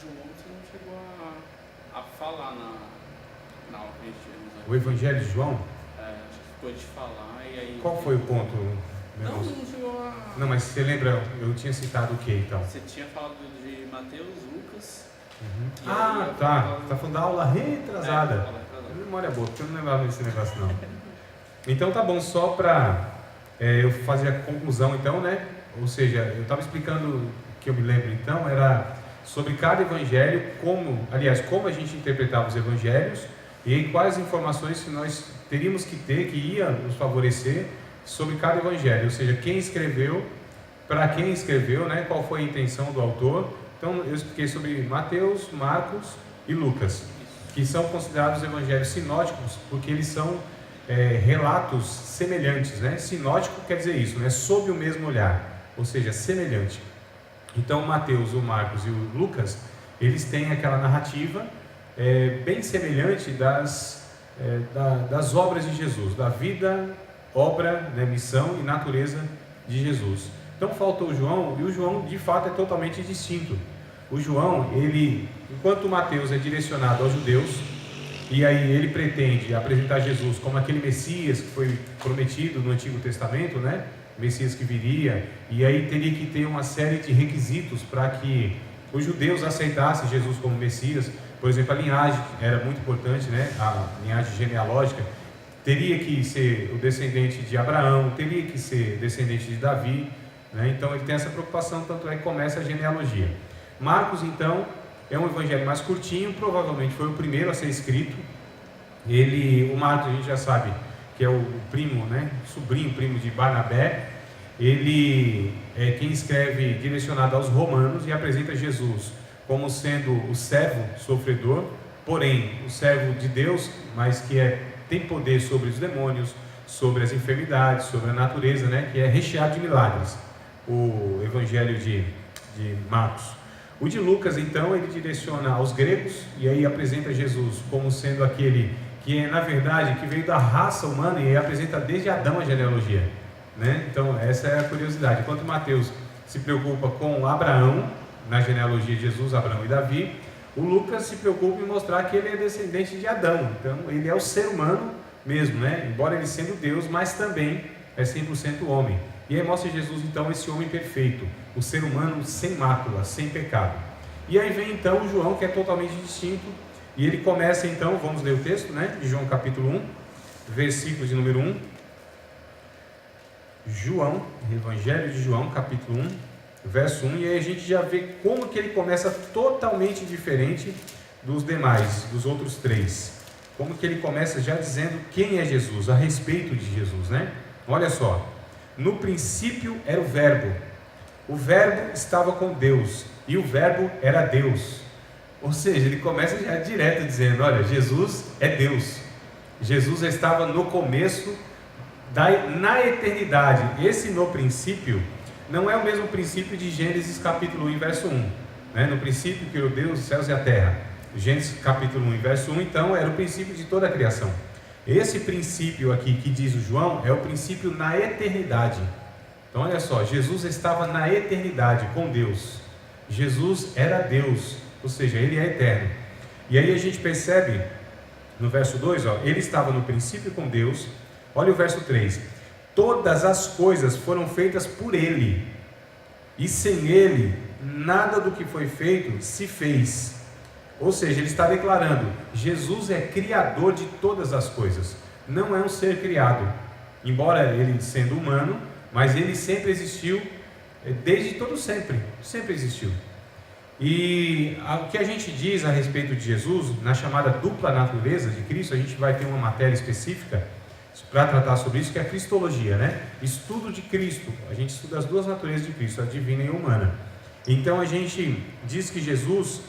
João você não chegou a falar na aula que a gente teve, né? O Evangelho de João? Acho que ficou de falar e aí... Qual foi o ponto? Não chegou a... Não, mas você lembra, eu tinha citado o que então? Você tinha falado de Mateus, Lucas... Ah, tá. Você está falando da aula retrasada. Memória boa, porque eu não lembrava desse negócio não. Então tá bom, só para eu fazer a conclusão então, né? Ou seja, eu estava explicando o que eu me lembro então, era sobre cada evangelho, como a gente interpretava os evangelhos e quais informações que nós teríamos que ter, que ia nos favorecer sobre cada evangelho, ou seja, quem escreveu, para quem escreveu, né? Qual foi a intenção do autor. Então eu expliquei sobre Mateus, Marcos e Lucas, que são considerados evangelhos sinóticos, porque eles são relatos semelhantes, né? Sinótico quer dizer isso, né? Sob o mesmo olhar, ou seja, semelhante. Então Mateus, o Marcos e o Lucas, eles têm aquela narrativa bem semelhante das obras de Jesus, da vida, obra, né, missão e natureza de Jesus. Então faltou o João, e o João de fato é totalmente distinto. O João, enquanto Mateus é direcionado aos judeus, e aí ele pretende apresentar Jesus como aquele Messias que foi prometido no Antigo Testamento, né? Messias que viria, e aí teria que ter uma série de requisitos para que os judeus aceitassem Jesus como Messias. Por exemplo, a linhagem era muito importante, né? A linhagem genealógica. Teria que ser o descendente de Abraão, teria que ser descendente de Davi, né? Então ele tem essa preocupação, tanto é que começa a genealogia. Marcos, então, é um evangelho mais curtinho, provavelmente foi o primeiro a ser escrito. O Marcos, a gente já sabe que é o primo, né? Sobrinho, primo de Barnabé. Ele é quem escreve direcionado aos romanos e apresenta Jesus como sendo o servo sofredor, porém o servo de Deus, mas que tem poder sobre os demônios, sobre as enfermidades, sobre a natureza, né? Que é recheado de milagres. O evangelho de Marcos. O de Lucas, então, ele direciona aos gregos e aí apresenta Jesus como sendo aquele que na verdade, que veio da raça humana e apresenta desde Adão a genealogia, né? Então, essa é a curiosidade. Enquanto Mateus se preocupa com Abraão, na genealogia de Jesus, Abraão e Davi, o Lucas se preocupa em mostrar que ele é descendente de Adão. Então, ele é o ser humano mesmo, né? Embora ele sendo Deus, mas também é 100% homem. E aí mostra Jesus, então, esse homem perfeito, o ser humano sem mácula, sem pecado. E aí vem, então, João, que é totalmente distinto, e ele começa, então, vamos ler o texto, né? De João capítulo 1, versículo de número 1. João, Evangelho de João, capítulo 1, verso 1, e aí a gente já vê como que ele começa totalmente diferente dos demais, dos outros três. Como que ele começa já dizendo quem é Jesus, a respeito de Jesus, né? Olha só. No princípio era o Verbo estava com Deus, e o Verbo era Deus. Ou seja, ele começa já direto dizendo, olha, Jesus é Deus. Jesus estava no começo, na eternidade. Esse no princípio, não é o mesmo princípio de Gênesis capítulo 1, verso 1. Né? No princípio criou Deus os céus e a terra. Gênesis capítulo 1, verso 1, então, era o princípio de toda a criação. Esse princípio aqui que diz o João é o princípio na eternidade. Então olha só, Jesus estava na eternidade com Deus. Jesus era Deus, ou seja, Ele é eterno. E aí a gente percebe no verso 2, ele estava no princípio com Deus. Olha o verso 3: todas as coisas foram feitas por Ele, e sem Ele nada do que foi feito se fez. Ou seja, ele está declarando, Jesus é criador de todas as coisas, não é um ser criado, embora ele sendo humano, mas ele sempre existiu, desde todo sempre existiu. E o que a gente diz a respeito de Jesus, na chamada dupla natureza de Cristo, a gente vai ter uma matéria específica para tratar sobre isso, que é a cristologia, né? Estudo de Cristo, a gente estuda as duas naturezas de Cristo, a divina e a humana. Então a gente diz que Jesus,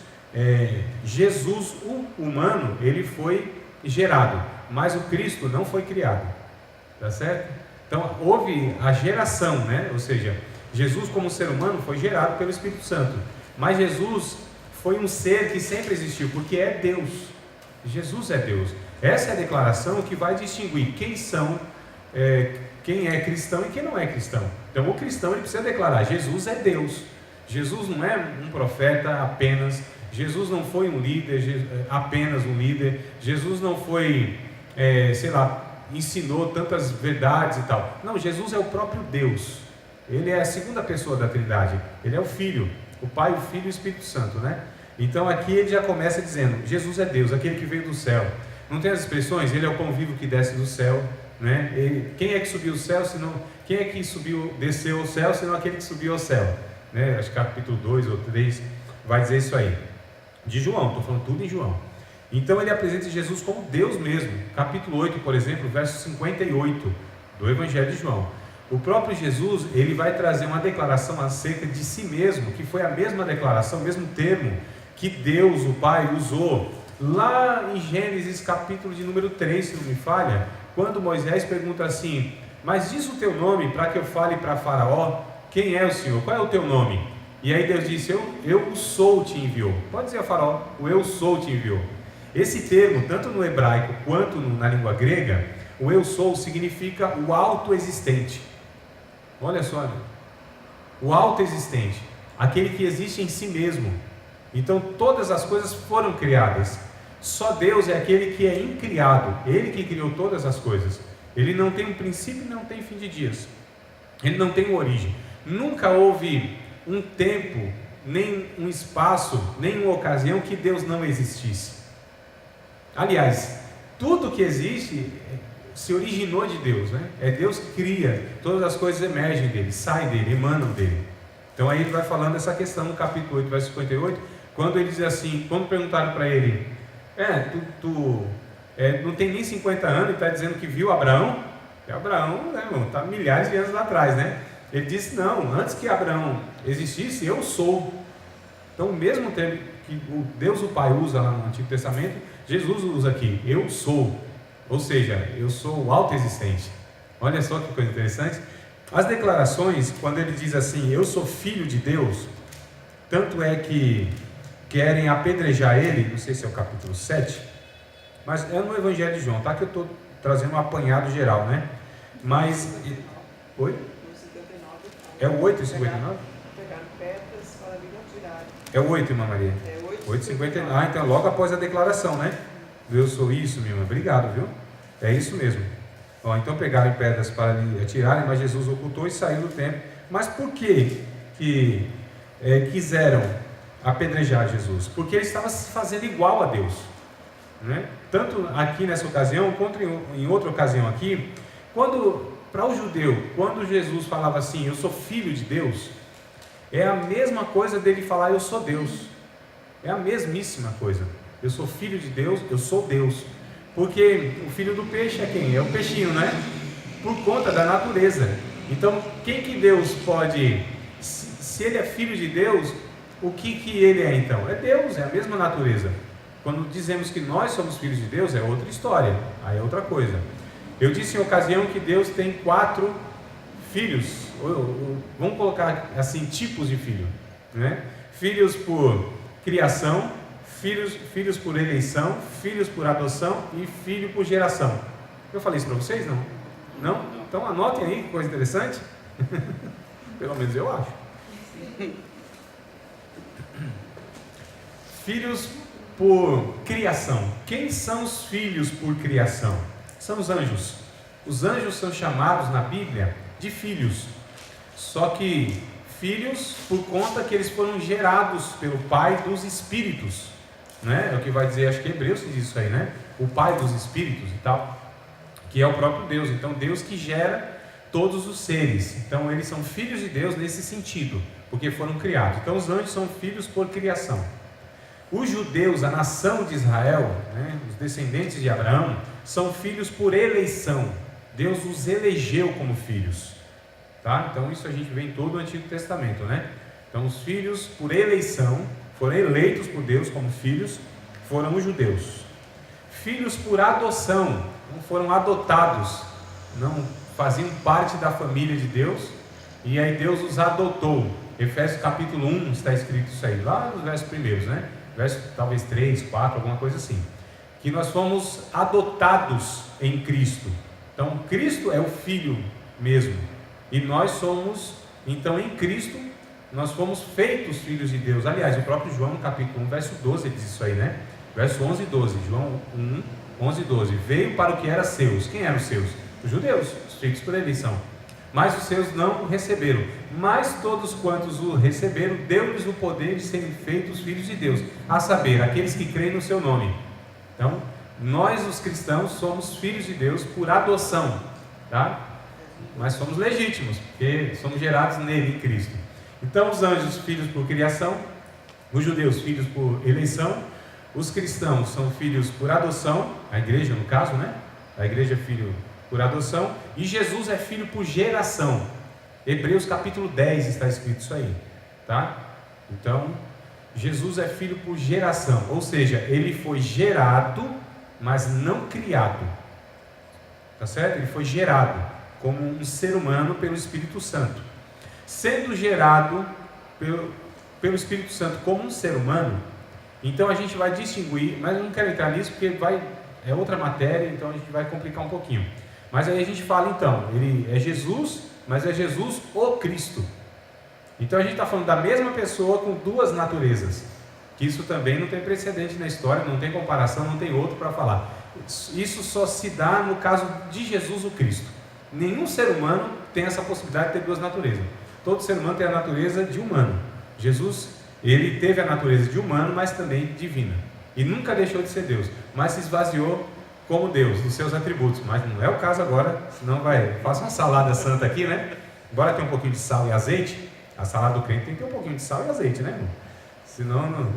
o humano, ele foi gerado, mas o Cristo não foi criado, tá certo? Então houve a geração, né? Ou seja, Jesus como ser humano foi gerado pelo Espírito Santo, mas Jesus foi um ser que sempre existiu, porque é Deus. Jesus é Deus. Essa é a declaração que vai distinguir quem é cristão e quem não é cristão. Então o cristão ele precisa declarar, Jesus é Deus. Jesus não é um profeta apenas, Jesus não foi um líder, apenas um líder. Jesus não foi, ensinou tantas verdades e tal. Não, Jesus é o próprio Deus. Ele é a segunda pessoa da Trindade. Ele é o Filho, o Pai, o Filho e o Espírito Santo, né? Então aqui ele já começa dizendo: Jesus é Deus, aquele que veio do céu. Não tem as expressões? Ele é o pão vivo que desce do céu, né? Quem é que subiu ao céu, senão... Quem é que desceu ao céu, senão aquele que subiu ao céu, né? Acho que capítulo 2 ou 3 vai dizer isso aí. De João, estou falando tudo em João. Então ele apresenta Jesus como Deus mesmo. Capítulo 8, por exemplo, verso 58 do Evangelho de João. O próprio Jesus, ele vai trazer uma declaração acerca de si mesmo, que foi a mesma declaração, o mesmo termo que Deus, o Pai, usou lá em Gênesis capítulo de número 3, se não me falha, quando Moisés pergunta assim: mas diz o teu nome para que eu fale para Faraó, quem é o Senhor, qual é o teu nome? E aí Deus disse: eu o sou te enviou. Pode dizer a Faraó, o eu sou te enviou. Esse termo, tanto no hebraico quanto na língua grega, o eu sou significa o autoexistente. Olha só, o autoexistente, aquele que existe em si mesmo. Então todas as coisas foram criadas. Só Deus é aquele que é incriado, Ele que criou todas as coisas. Ele não tem um princípio e não tem fim de dias. Ele não tem uma origem. Nunca houve um tempo, nem um espaço, nem uma ocasião que Deus não existisse. Aliás, tudo que existe se originou de Deus, né? É Deus que cria, todas as coisas emergem dele, saem dele, emanam dele. Então aí ele vai falando essa questão no capítulo 8, verso 58, quando ele diz assim, quando perguntaram para ele: não tem nem 50 anos e está dizendo que viu Abraão? Abraão, né, irmão, está milhares de anos lá atrás, né? Ele disse: não, antes que Abraão existisse, eu sou. Então o mesmo termo que o Deus o Pai usa lá no Antigo Testamento, Jesus usa aqui: eu sou. Ou seja, eu sou o autoexistente. Olha só que coisa interessante. As declarações, quando ele diz assim: eu sou filho de Deus, tanto é que querem apedrejar ele, não sei se é o capítulo 7, mas é no Evangelho de João, tá? Que eu estou trazendo um apanhado geral, né? Mas... Oi? É o 8 e 59? Pegaram pedras para ali não tirarem. É o 8, irmã Maria? É 8 e 59. Ah, então logo após a declaração, né? Eu sou isso, minha irmã. Obrigado, viu? É isso mesmo. Ó, então pegaram pedras para lhe atirarem, mas Jesus ocultou e saiu do templo. Mas por que quiseram apedrejar Jesus? Porque ele estava se fazendo igual a Deus, né? Tanto aqui nessa ocasião, quanto em outra ocasião aqui, para o judeu, quando Jesus falava assim: eu sou filho de Deus, é a mesma coisa dele falar: eu sou Deus. É a mesmíssima coisa. Eu sou filho de Deus, eu sou Deus. Porque o filho do peixe é quem? É o peixinho, né? Por conta da natureza. Então, quem que Deus pode... Se ele é filho de Deus, o que ele é então? É Deus, é a mesma natureza. Quando dizemos que nós somos filhos de Deus, é outra história. Aí é outra coisa. Eu disse em ocasião que Deus tem 4 filhos. Vamos colocar assim, tipos de filho, né? Filhos por criação, filhos por eleição, filhos por adoção e filho por geração. Eu falei isso para vocês? Não? Não? Então anotem aí, que coisa interessante. Pelo menos eu acho. Filhos por criação. Quem são os filhos por criação? São os anjos. Os anjos são chamados na Bíblia de filhos. Só que filhos por conta que eles foram gerados pelo Pai dos Espíritos, né? É o que vai dizer, acho que Hebreus diz isso aí, né? O Pai dos Espíritos e tal, que é o próprio Deus. Então Deus que gera todos os seres. Então eles são filhos de Deus nesse sentido, porque foram criados. Então os anjos são filhos por criação. Os judeus, a nação de Israel, né, os descendentes de Abraão, são filhos por eleição. Deus os elegeu como filhos, tá? Então isso a gente vê em todo o Antigo Testamento, né? Então os filhos por eleição foram eleitos por Deus como filhos, foram os judeus. Filhos por adoção, não foram adotados, não faziam parte da família de Deus, e aí Deus os adotou. Efésios capítulo 1 está escrito isso aí, lá nos versos primeiros, né? Verso talvez 3, 4, alguma coisa assim. Que nós fomos adotados em Cristo. Então Cristo é o Filho mesmo, e nós somos então em Cristo nós fomos feitos filhos de Deus. Aliás, o próprio João, no capítulo 1, verso 12, diz isso aí, né? Verso 11 e 12, João 1, 11 e 12. Veio para o que era seus. Quem eram os seus? Os judeus, os feitos por eleição. Mas os seus não o receberam. Mas todos quantos o receberam, deu-lhes o poder de serem feitos filhos de Deus, a saber, aqueles que creem no seu nome. Então, nós os cristãos somos filhos de Deus por adoção, tá? Mas somos legítimos, porque somos gerados nele, em Cristo. Então, os anjos, filhos por criação, os judeus, filhos por eleição, os cristãos são filhos por adoção, a igreja no caso, né? A igreja é filho por adoção, e Jesus é filho por geração. Hebreus capítulo 10 está escrito isso aí, tá? Então, Jesus é filho por geração, ou seja, ele foi gerado, mas não criado, tá certo? Ele foi gerado como um ser humano pelo Espírito Santo. Sendo gerado pelo Espírito Santo como um ser humano, então a gente vai distinguir, mas eu não quero entrar nisso porque é outra matéria, então a gente vai complicar um pouquinho. Mas aí a gente fala então, ele é Jesus, mas é Jesus o Cristo. Então a gente está falando da mesma pessoa com duas naturezas, que isso também não tem precedente na história, não tem comparação, não tem outro para falar. Isso só se dá no caso de Jesus o Cristo. Nenhum ser humano tem essa possibilidade de ter duas naturezas. Todo ser humano tem a natureza de humano. Jesus, ele teve a natureza de humano, mas também divina. E nunca deixou de ser Deus, mas se esvaziou como Deus, dos seus atributos. Mas não é o caso agora, senão faça uma salada santa aqui, né? Embora tenha um pouquinho de sal e azeite, a salada do crente tem que ter um pouquinho de sal e azeite, né, irmão? Senão não...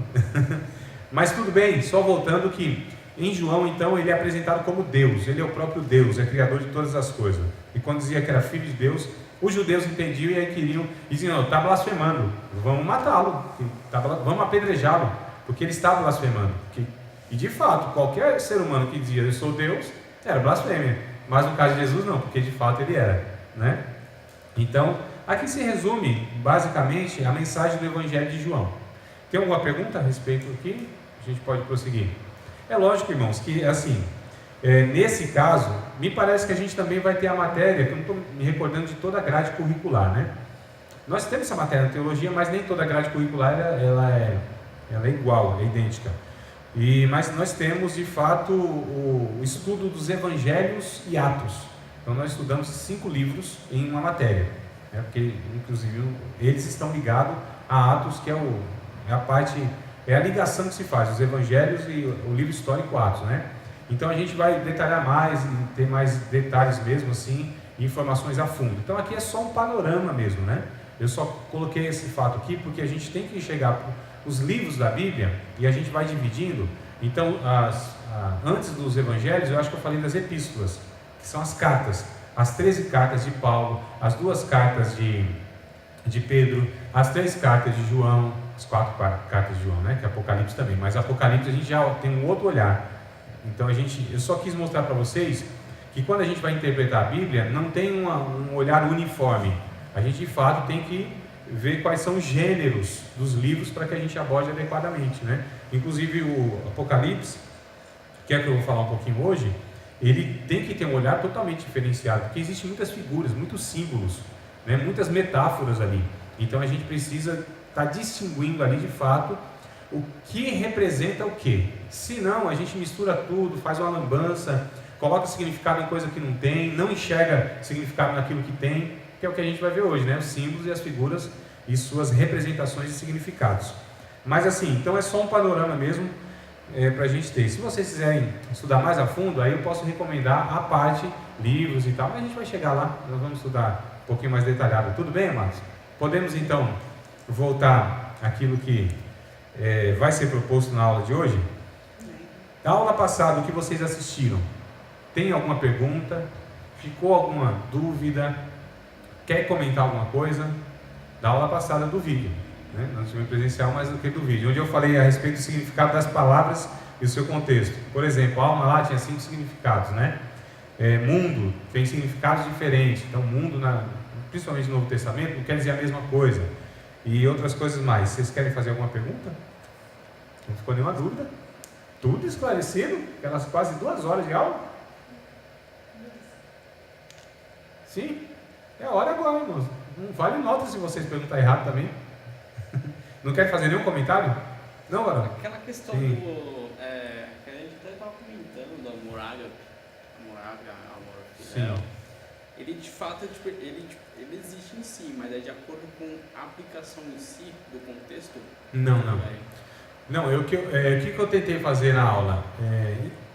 Mas tudo bem, só voltando que em João, então, ele é apresentado como Deus. Ele é o próprio Deus, é criador de todas as coisas. E quando dizia que era filho de Deus, os judeus entendiam e aí queriam, e diziam, está blasfemando, vamos matá-lo, vamos apedrejá-lo, porque ele está blasfemando. E de fato, qualquer ser humano que dizia eu sou Deus, era blasfêmia. Mas no caso de Jesus não, porque de fato ele era, né? Então, aqui se resume basicamente a mensagem do Evangelho de João. Tem alguma pergunta a respeito aqui? A gente pode prosseguir. É lógico, irmãos, que assim, nesse caso, me parece que a gente também vai ter a matéria, que eu não estou me recordando de toda a grade curricular, né? Nós temos essa matéria na teologia, mas nem toda a grade curricular ela é igual, é idêntica. Mas nós temos, de fato, o estudo dos Evangelhos e Atos. Então nós estudamos 5 livros em uma matéria, né? Porque, inclusive, eles estão ligados a Atos, que é a ligação que se faz, os Evangelhos e o livro histórico Atos, né? Então a gente vai detalhar mais, e ter mais detalhes mesmo assim, informações a fundo. Então aqui é só um panorama mesmo, né? Eu só coloquei esse fato aqui porque a gente tem que chegar os livros da Bíblia e a gente vai dividindo. Então, antes dos Evangelhos, eu acho que eu falei das epístolas, que são as cartas, as 13 cartas de Paulo, as 2 cartas de Pedro, as 3 cartas de João, as 4 cartas de João, né? Que é Apocalipse também, mas Apocalipse a gente já tem um outro olhar. Então eu só quis mostrar para vocês que quando a gente vai interpretar a Bíblia, não tem um olhar uniforme. A gente de fato tem que ver quais são os gêneros dos livros para que a gente aborde adequadamente, né? Inclusive o Apocalipse, que é que eu vou falar um pouquinho hoje, ele tem que ter um olhar totalmente diferenciado, porque existem muitas figuras, muitos símbolos, né? Muitas metáforas ali. Então a gente precisa estar distinguindo ali de fato o que representa o que. Senão a gente mistura tudo, faz uma lambança, coloca significado em coisa que não tem, não enxerga significado naquilo que tem, que é o que a gente vai ver hoje, né? Os símbolos e as figuras e suas representações e significados. Mas assim, então é só um panorama mesmo para a gente ter. Se vocês quiserem estudar mais a fundo, aí eu posso recomendar a parte, livros e tal, mas a gente vai chegar lá, nós vamos estudar um pouquinho mais detalhado. Tudo bem, amados? Podemos então voltar àquilo que vai ser proposto na aula de hoje? Da aula passada, o que vocês assistiram? Tem alguma pergunta? Ficou alguma dúvida? Quer comentar alguma coisa? Da aula passada do vídeo, né? Não tive presencial, mas do que do vídeo, onde eu falei a respeito do significado das palavras e o seu contexto. Por exemplo, alma lá tinha 5 significados, né? Mundo tem significados diferentes. Então, mundo, principalmente no Novo Testamento, não quer dizer a mesma coisa. E outras coisas mais. Vocês querem fazer alguma pergunta? Não ficou nenhuma dúvida? Tudo esclarecido? Aquelas quase 2 horas de aula? Sim? É hora agora, irmãos. Não vale nota se vocês perguntarem errado também. Não quer fazer nenhum comentário? Não, Varão? Aquela questão Sim. que a gente até estava comentando do amor ágape, amor filial. Ele de fato ele existe em si, mas é de acordo com a aplicação em si do contexto? Não. Não, o que eu tentei fazer na aula?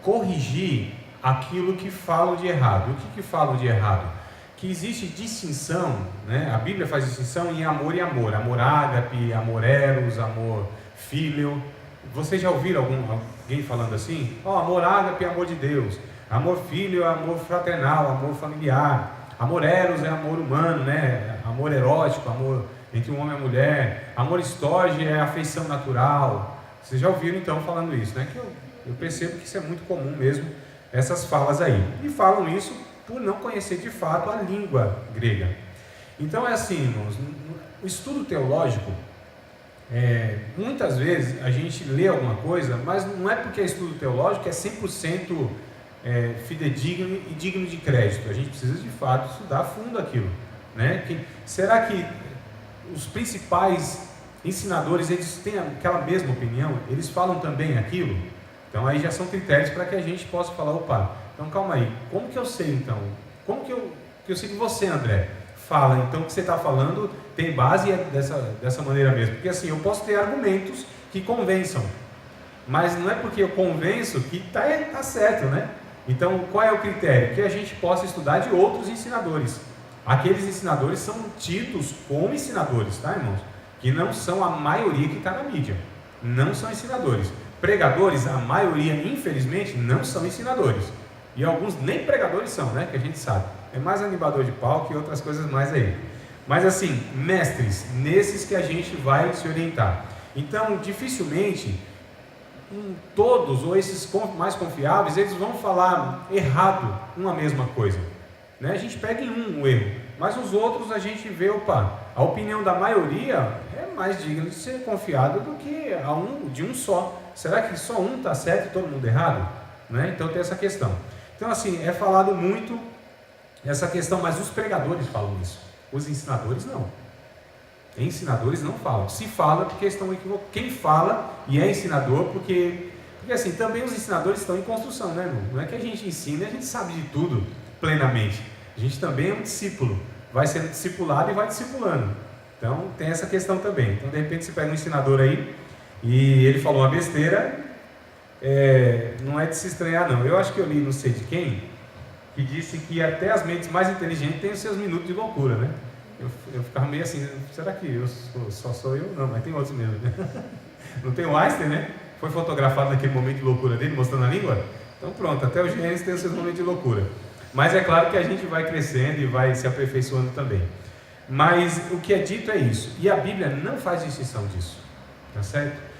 Corrigir aquilo que falam de errado. O que falam de errado? Que existe distinção, né? A Bíblia faz distinção em amor e amor. Amor ágape, amor eros, amor filial. Vocês já ouviram alguém falando assim? Amor ágape é amor de Deus. Amor filial é amor fraternal, amor familiar. Amor eros é amor humano, né? Amor erótico, amor entre um homem e uma mulher. Amor storge é afeição natural. Vocês já ouviram então falando isso, né? Que eu percebo que isso é muito comum mesmo, essas falas aí. E falam isso por não conhecer de fato a língua grega. Então é assim, irmãos, o estudo teológico, muitas vezes a gente lê alguma coisa, mas não é porque é estudo teológico que é 100% fidedigno e digno de crédito. A gente precisa de fato estudar a fundo aquilo, né? Será que os principais ensinadores, eles têm aquela mesma opinião? Eles falam também aquilo? Então aí já são critérios para que a gente possa falar, opa, então calma aí, como que eu sei então? Como que eu sei que você, André, fala, então que você está falando tem base dessa maneira mesmo? Porque assim, eu posso ter argumentos que convençam, mas não é porque eu convenço que está certo, né? Então qual é o critério? Que a gente possa estudar de outros ensinadores. Aqueles ensinadores são tidos como ensinadores, tá, irmãos? Que não são a maioria que está na mídia, não são ensinadores. Pregadores, a maioria, infelizmente, não são ensinadores. E alguns nem pregadores são, né? Que a gente sabe. É mais animador de palco e outras coisas mais aí. Mas assim, mestres, nesses que a gente vai se orientar. Então, dificilmente, todos, ou esses mais confiáveis, eles vão falar errado uma mesma coisa, né? A gente pega em o erro, mas os outros a gente vê, opa, a opinião da maioria é mais digna de ser confiada do que de um só. Será que só um está certo e todo mundo errado? Né? Então tem essa questão. Então assim, é falado muito essa questão, mas os pregadores falam isso. Os ensinadores não. Ensinadores não falam. Se fala porque estão equivocados. Quem fala e é ensinador, porque assim, também os ensinadores estão em construção, né, irmão? Não é que a gente ensina e a gente sabe de tudo plenamente. A gente também é um discípulo. Vai sendo discipulado e vai discipulando. Então tem essa questão também. Então de repente você pega um ensinador aí e ele falou uma besteira, não é de se estranhar não. Eu acho que eu li não sei de quem, que disse que até as mentes mais inteligentes têm os seus minutos de loucura, né? Eu ficava meio assim, será que só sou eu? Não, mas tem outros mesmo, né? Não tem o Einstein, né? Foi fotografado naquele momento de loucura dele, mostrando a língua? Então pronto, até o Gênesis tem os seus momentos de loucura. Mas é claro que a gente vai crescendo e vai se aperfeiçoando também. Mas o que é dito é isso. E a Bíblia não faz distinção disso. Tá certo?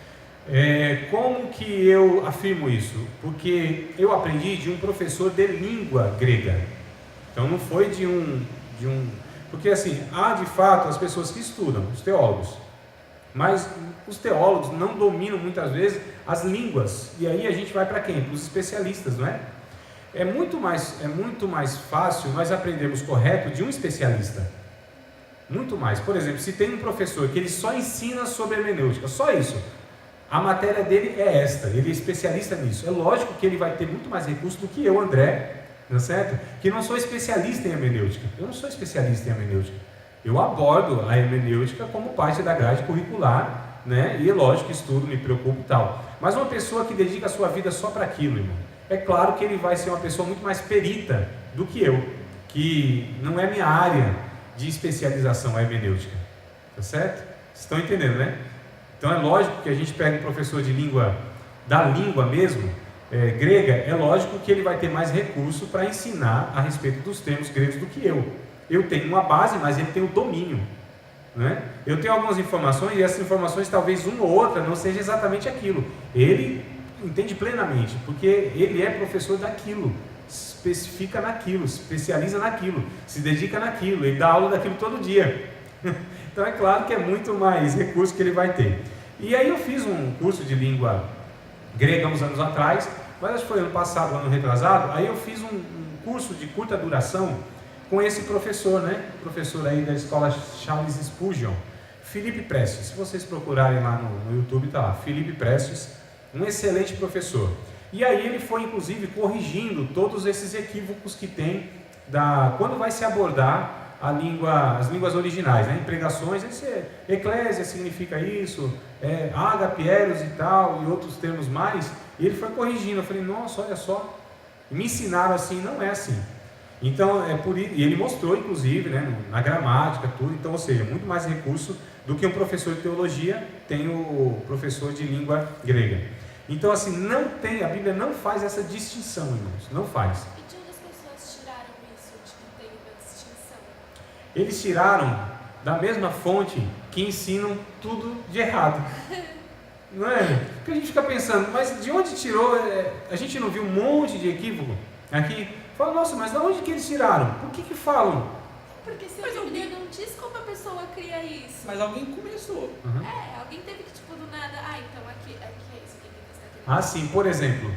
Como que eu afirmo isso? Porque eu aprendi de um professor de língua grega. Então não foi de um... Porque assim, há de fato as pessoas que estudam, os teólogos. Mas os teólogos não dominam muitas vezes as línguas. E aí a gente vai para quem? Para os especialistas, não é? É muito mais fácil nós aprendermos correto de um especialista. Muito mais. Por exemplo, se tem um professor que ele só ensina sobre hermenêutica, só isso, a matéria dele é esta, ele é especialista nisso. É lógico que ele vai ter muito mais recursos do que eu, André, não é certo? Que não sou especialista em hermenêutica. Eu não sou especialista em hermenêutica. Eu abordo a hermenêutica como parte da grade curricular, né? E é lógico, estudo, me preocupo e tal. Mas uma pessoa que dedica a sua vida só para aquilo, irmão, é claro que ele vai ser uma pessoa muito mais perita do que eu, que não é minha área de especialização a hermenêutica, tá certo? Vocês estão entendendo, né? Então é lógico que a gente pega um professor de língua, da língua mesmo, grega, é lógico que ele vai ter mais recurso para ensinar a respeito dos termos gregos do que eu. Eu tenho uma base, mas ele tem o domínio, né? Eu tenho algumas informações e essas informações talvez uma ou outra não seja exatamente aquilo. Ele entende plenamente, porque ele é professor daquilo, especifica naquilo, especializa naquilo, se dedica naquilo, ele dá aula daquilo todo dia. Então é claro que é muito mais recurso que ele vai ter. E aí eu fiz um curso de língua grega uns anos atrás, mas acho que foi ano passado, ano retrasado. Aí eu fiz um curso de curta duração com esse professor, né? Professor aí da escola Charles Spurgeon. Felipe Prestes, se vocês procurarem lá no YouTube, está lá, Felipe Prestes, um excelente professor. E aí ele foi inclusive corrigindo todos esses equívocos que tem quando vai se abordar as línguas originais, né? Em pregações, eclésia significa isso, ágape, eros e tal, e outros termos mais, e ele foi corrigindo. Eu falei, nossa, olha só, me ensinaram assim, não é assim. Então, e ele mostrou, inclusive, né, na gramática, tudo, então, ou seja, muito mais recurso do que um professor de teologia tem o professor de língua grega. Então, assim, a Bíblia não faz essa distinção, irmãos, não faz. E de onde as pessoas tiraram isso, de que tem uma distinção? Eles tiraram da mesma fonte que ensinam tudo de errado. Não é? Porque a gente fica pensando, mas de onde tirou? A gente não viu um monte de equívoco aqui? Fala, nossa, mas de onde que eles tiraram? Por que falam? Porque se a Bíblia não diz como a pessoa cria isso. Mas alguém começou. Uhum. Alguém teve que, tipo, do nada, então aqui é isso aqui que está querendo. Ah, sim, por exemplo,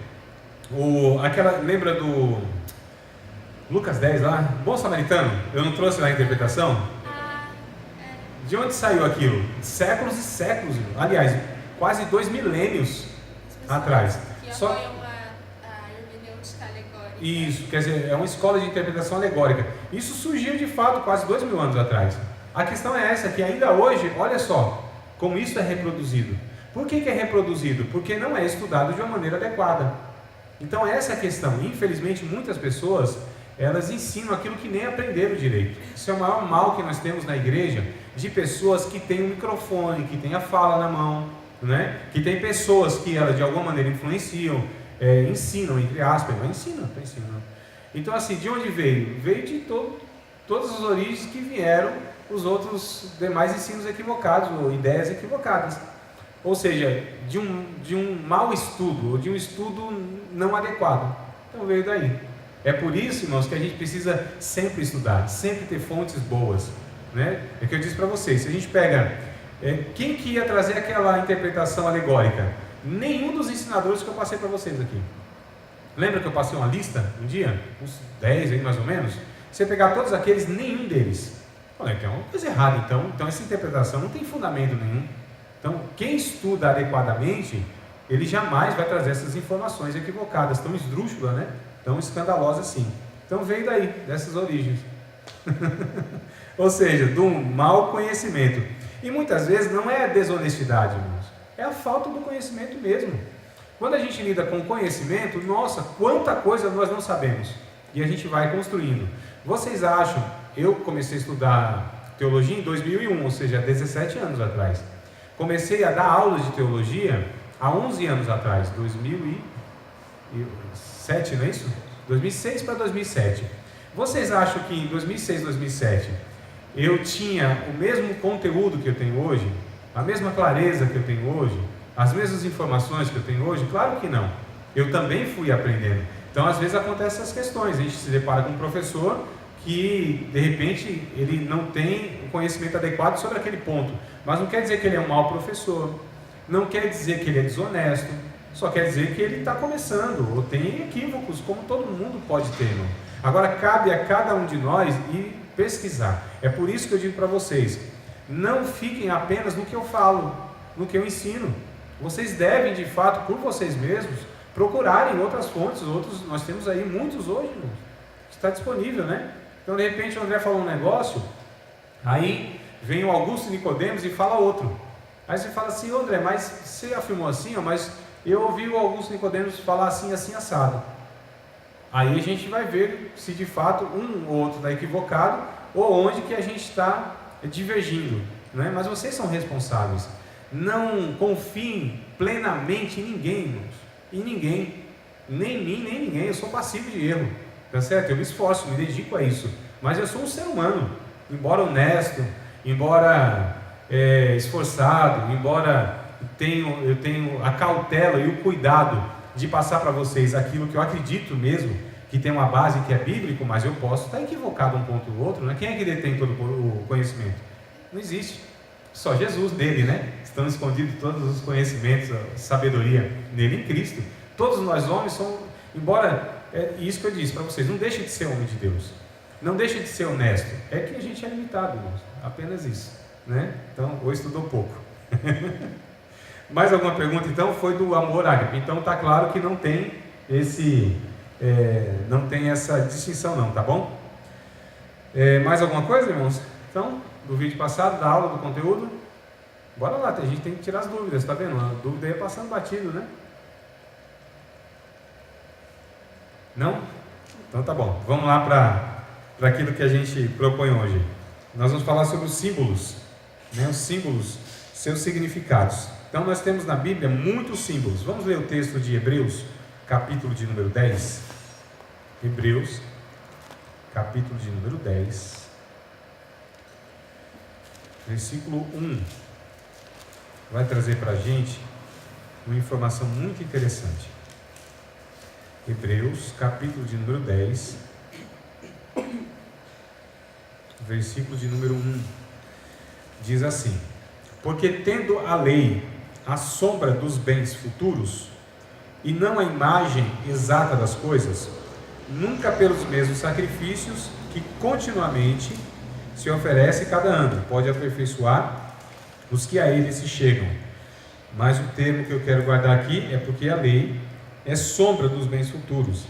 lembra do Lucas 10 lá? Bom Samaritano? Eu não trouxe lá a interpretação? De onde saiu aquilo? Séculos e séculos, aliás, quase 2 milênios atrás. Que Só... apoiam a hermenêutica alegórica. Isso, quer dizer, é uma escola de interpretação alegórica. Isso surgiu de fato quase 2.000 anos atrás. A questão é essa, que ainda hoje, olha só, como isso é reproduzido. Por que é reproduzido? Porque não é estudado de uma maneira adequada. Então essa é a questão. Infelizmente, muitas pessoas, elas ensinam aquilo que nem aprenderam direito. Isso é o maior mal que nós temos na igreja, de pessoas que têm um microfone, que têm a fala na mão, né? Que tem pessoas que elas de alguma maneira influenciam, ensinam, entre aspas, mas ensinam. Então assim, de onde veio? Veio de todas as origens que vieram os outros demais ensinos equivocados, ou ideias equivocadas. Ou seja, de um mau estudo, ou de um estudo não adequado. Então veio daí. É por isso, irmãos, que a gente precisa sempre estudar, sempre ter fontes boas, né? É que eu disse para vocês, se a gente pega, quem que ia trazer aquela interpretação alegórica? Nenhum dos ensinadores que eu passei para vocês aqui. Lembra que eu passei uma lista um dia? Uns 10 aí mais ou menos? Você pegar todos aqueles, nenhum deles. Olha, tem uma coisa errada então essa interpretação não tem fundamento nenhum. Então, quem estuda adequadamente, ele jamais vai trazer essas informações equivocadas, tão esdrúxulas, né? Tão escandalosas assim. Então veio daí, dessas origens. Ou seja, do mau conhecimento. E muitas vezes não é a desonestidade, irmãos, é a falta do conhecimento mesmo. Quando a gente lida com conhecimento, nossa, quanta coisa nós não sabemos. E a gente vai construindo. Vocês acham, eu comecei a estudar teologia em 2001, ou seja, 17 anos atrás. Comecei a dar aulas de teologia há 11 anos atrás, 2007, não é isso? 2006 para 2007. Vocês acham que em 2006, 2007, eu tinha o mesmo conteúdo que eu tenho hoje? A mesma clareza que eu tenho hoje? As mesmas informações que eu tenho hoje? Claro que não. Eu também fui aprendendo. Então, às vezes acontecem essas questões. A gente se depara com um professor que, de repente, ele não tem o conhecimento adequado sobre aquele ponto. Mas não quer dizer que ele é um mau professor. Não quer dizer que ele é desonesto. Só quer dizer que ele está começando, ou tem equívocos, como todo mundo pode ter, irmão. Agora, cabe a cada um de nós ir pesquisar. É por isso que eu digo para vocês, não fiquem apenas no que eu falo, no que eu ensino. Vocês devem, de fato, por vocês mesmos, procurarem outras fontes, nós temos aí muitos hoje, irmão, que está disponível, né? Então, de repente, o André falou um negócio, aí vem o Augusto Nicodemos e fala outro. Aí você fala assim, André, mas você afirmou assim, mas eu ouvi o Augusto Nicodemos falar assim, assim, assado. Aí a gente vai ver se de fato um ou outro está equivocado, ou onde que a gente está divergindo, né? Mas vocês são responsáveis. Não confiem plenamente em ninguém, irmãos. Em ninguém. Nem em mim, nem em ninguém. Eu sou passivo de erro. Tá certo? Eu me esforço, me dedico a isso. Mas eu sou um ser humano. Embora honesto, embora esforçado, embora eu tenho a cautela e o cuidado de passar para vocês aquilo que eu acredito mesmo, que tem uma base que é bíblico, mas eu posso estar equivocado um ponto ou outro, né? Quem é que detém todo o conhecimento? Não existe. Só Jesus dele, né? Estão escondidos todos os conhecimentos, a sabedoria nele em Cristo. Todos nós homens somos, embora, isso que eu disse para vocês, não deixe de ser homem de Deus. Não deixe de ser honesto. É que a gente é limitado, irmãos. Apenas isso. né? Então, ou estudou pouco. Mais alguma pergunta? Então, foi do amor ágape. Então, está claro que não tem não tem essa distinção não, tá bom? Mais alguma coisa, irmãos? Então, do vídeo passado, da aula, do conteúdo? Bora lá, a gente tem que tirar as dúvidas, tá vendo? A dúvida aí é passando batido, né? Não? Então tá bom, vamos lá para aquilo que a gente propõe hoje. Nós vamos falar sobre os símbolos, né? Os símbolos, seus significados. Então nós temos na Bíblia muitos símbolos. Vamos ler o texto de Hebreus, capítulo de número 10. Hebreus, capítulo de número 10, versículo 1. Vai trazer para a gente uma informação muito interessante. Hebreus, capítulo de número 10, versículo de número 1. Diz assim: porque tendo a lei a sombra dos bens futuros, e não a imagem exata das coisas, nunca pelos mesmos sacrifícios que continuamente se oferece cada ano, pode aperfeiçoar os que a ele se chegam. Mas o termo que eu quero guardar aqui é porque a lei é sombra dos bens futuros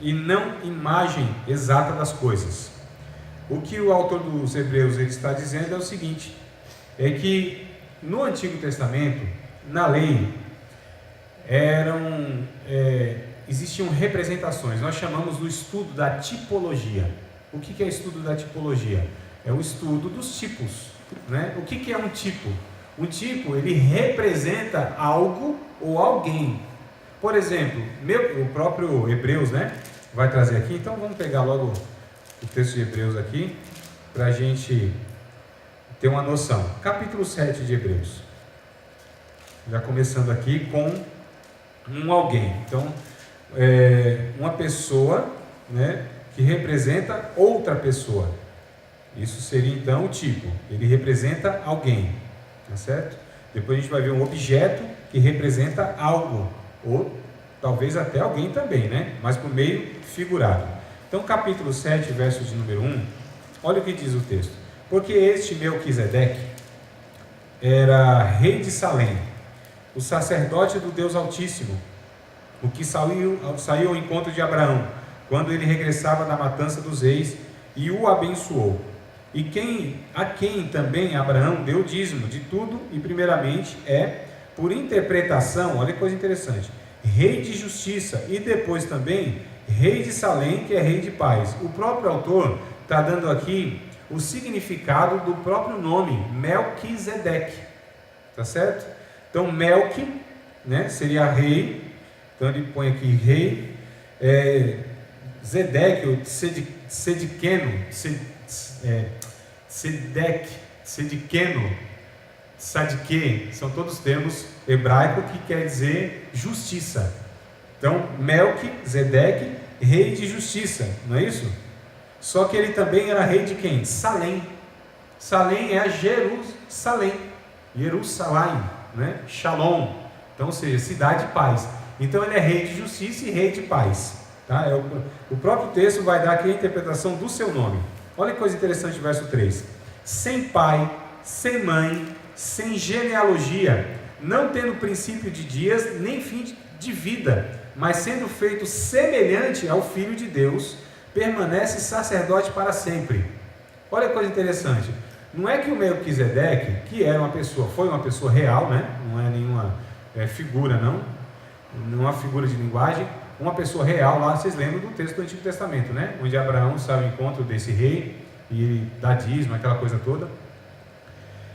e não imagem exata das coisas. O que o autor dos Hebreus ele está dizendo é o seguinte, é que no Antigo Testamento, na lei, existiam representações. Nós chamamos do estudo da tipologia. O que é o estudo da tipologia? É o estudo dos tipos, né? O que é um tipo? Um tipo, ele representa algo ou alguém. Por exemplo, o próprio Hebreus, né, vai trazer aqui. Então vamos pegar logo o texto de Hebreus aqui, para a gente ter uma noção. Capítulo 7 de Hebreus. Já começando aqui com um alguém. Então, uma pessoa, né, que representa outra pessoa. Isso seria então o tipo. Ele representa alguém, tá certo? Depois a gente vai ver um objeto que representa algo, ou talvez até alguém também, né? Mas por meio figurado. Então, capítulo 7, verso de número 1, olha o que diz o texto. Porque este Melquisedeque era rei de Salém, o sacerdote do Deus Altíssimo, o que saiu ao encontro de Abraão, quando ele regressava da matança dos reis, e o abençoou. E a quem também Abraão deu dízimo de tudo, e primeiramente por interpretação, olha que coisa interessante, rei de justiça, e depois também rei de Salém, que é rei de paz. O próprio autor está dando aqui o significado do próprio nome, Melquisedeque, tá certo? Então Melqui, né, seria rei, então ele põe aqui rei, Zedeque, ou Sediqueno, Sediqueno, Sadique, são todos termos hebraicos que quer dizer justiça. Então, Melquisedeque, rei de justiça, não é isso? Só que ele também era rei de quem? Salém. Salém é a Jerusalém, né? Shalom, então, ou seja, cidade de paz. Então ele é rei de justiça e rei de paz, tá? O próprio texto vai dar aqui a interpretação do seu nome. Olha que coisa interessante, verso 3: sem pai, sem mãe, sem genealogia, não tendo princípio de dias, nem fim de vida, mas sendo feito semelhante ao Filho de Deus, permanece sacerdote para sempre. Olha que coisa interessante. Não é que o Melquisedeque, que era foi uma pessoa real, né? Não é nenhuma figura, não é uma figura de linguagem, uma pessoa real lá, vocês lembram do texto do Antigo Testamento, né? Onde Abraão sai ao encontro desse rei, e ele dá dízimo, aquela coisa toda.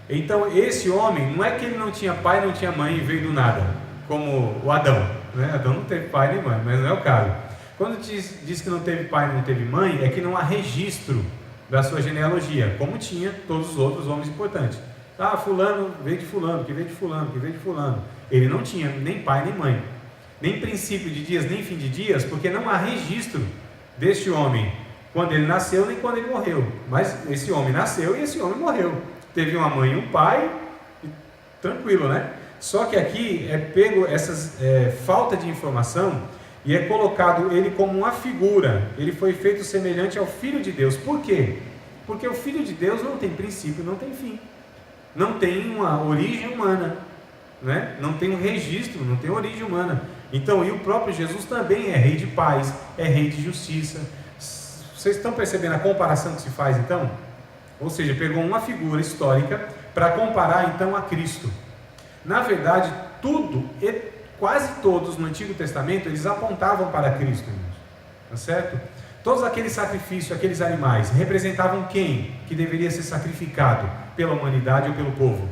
Então esse homem, não é que ele não tinha pai, não tinha mãe e veio do nada, como o Adão, né? Adão não teve pai nem mãe, mas não é o caso. Quando diz que não teve pai, não teve mãe, é que não há registro da sua genealogia, como tinha todos os outros homens importantes. Fulano veio de fulano, que veio de fulano, que veio de fulano. Ele não tinha nem pai nem mãe, nem princípio de dias, nem fim de dias, porque não há registro deste homem quando ele nasceu, nem quando ele morreu. Mas esse homem nasceu e esse homem morreu. Teve uma mãe e um pai, e tranquilo, né? Só que aqui é pego essas falta de informação e é colocado ele como uma figura. Ele foi feito semelhante ao Filho de Deus. Por quê? Porque o Filho de Deus não tem princípio, não tem fim. não tem uma origem humana, né? Não tem um registro, não tem origem humana. Então, e o próprio Jesus também é rei de paz, é rei de justiça. Vocês estão percebendo a comparação que se faz então? Ou seja, pegou uma figura histórica para comparar então a Cristo. Na verdade, tudo, quase todos no Antigo Testamento, eles apontavam para Cristo, irmãos. Tá certo? Todos aqueles sacrifícios, aqueles animais, representavam quem que deveria ser sacrificado pela humanidade ou pelo povo?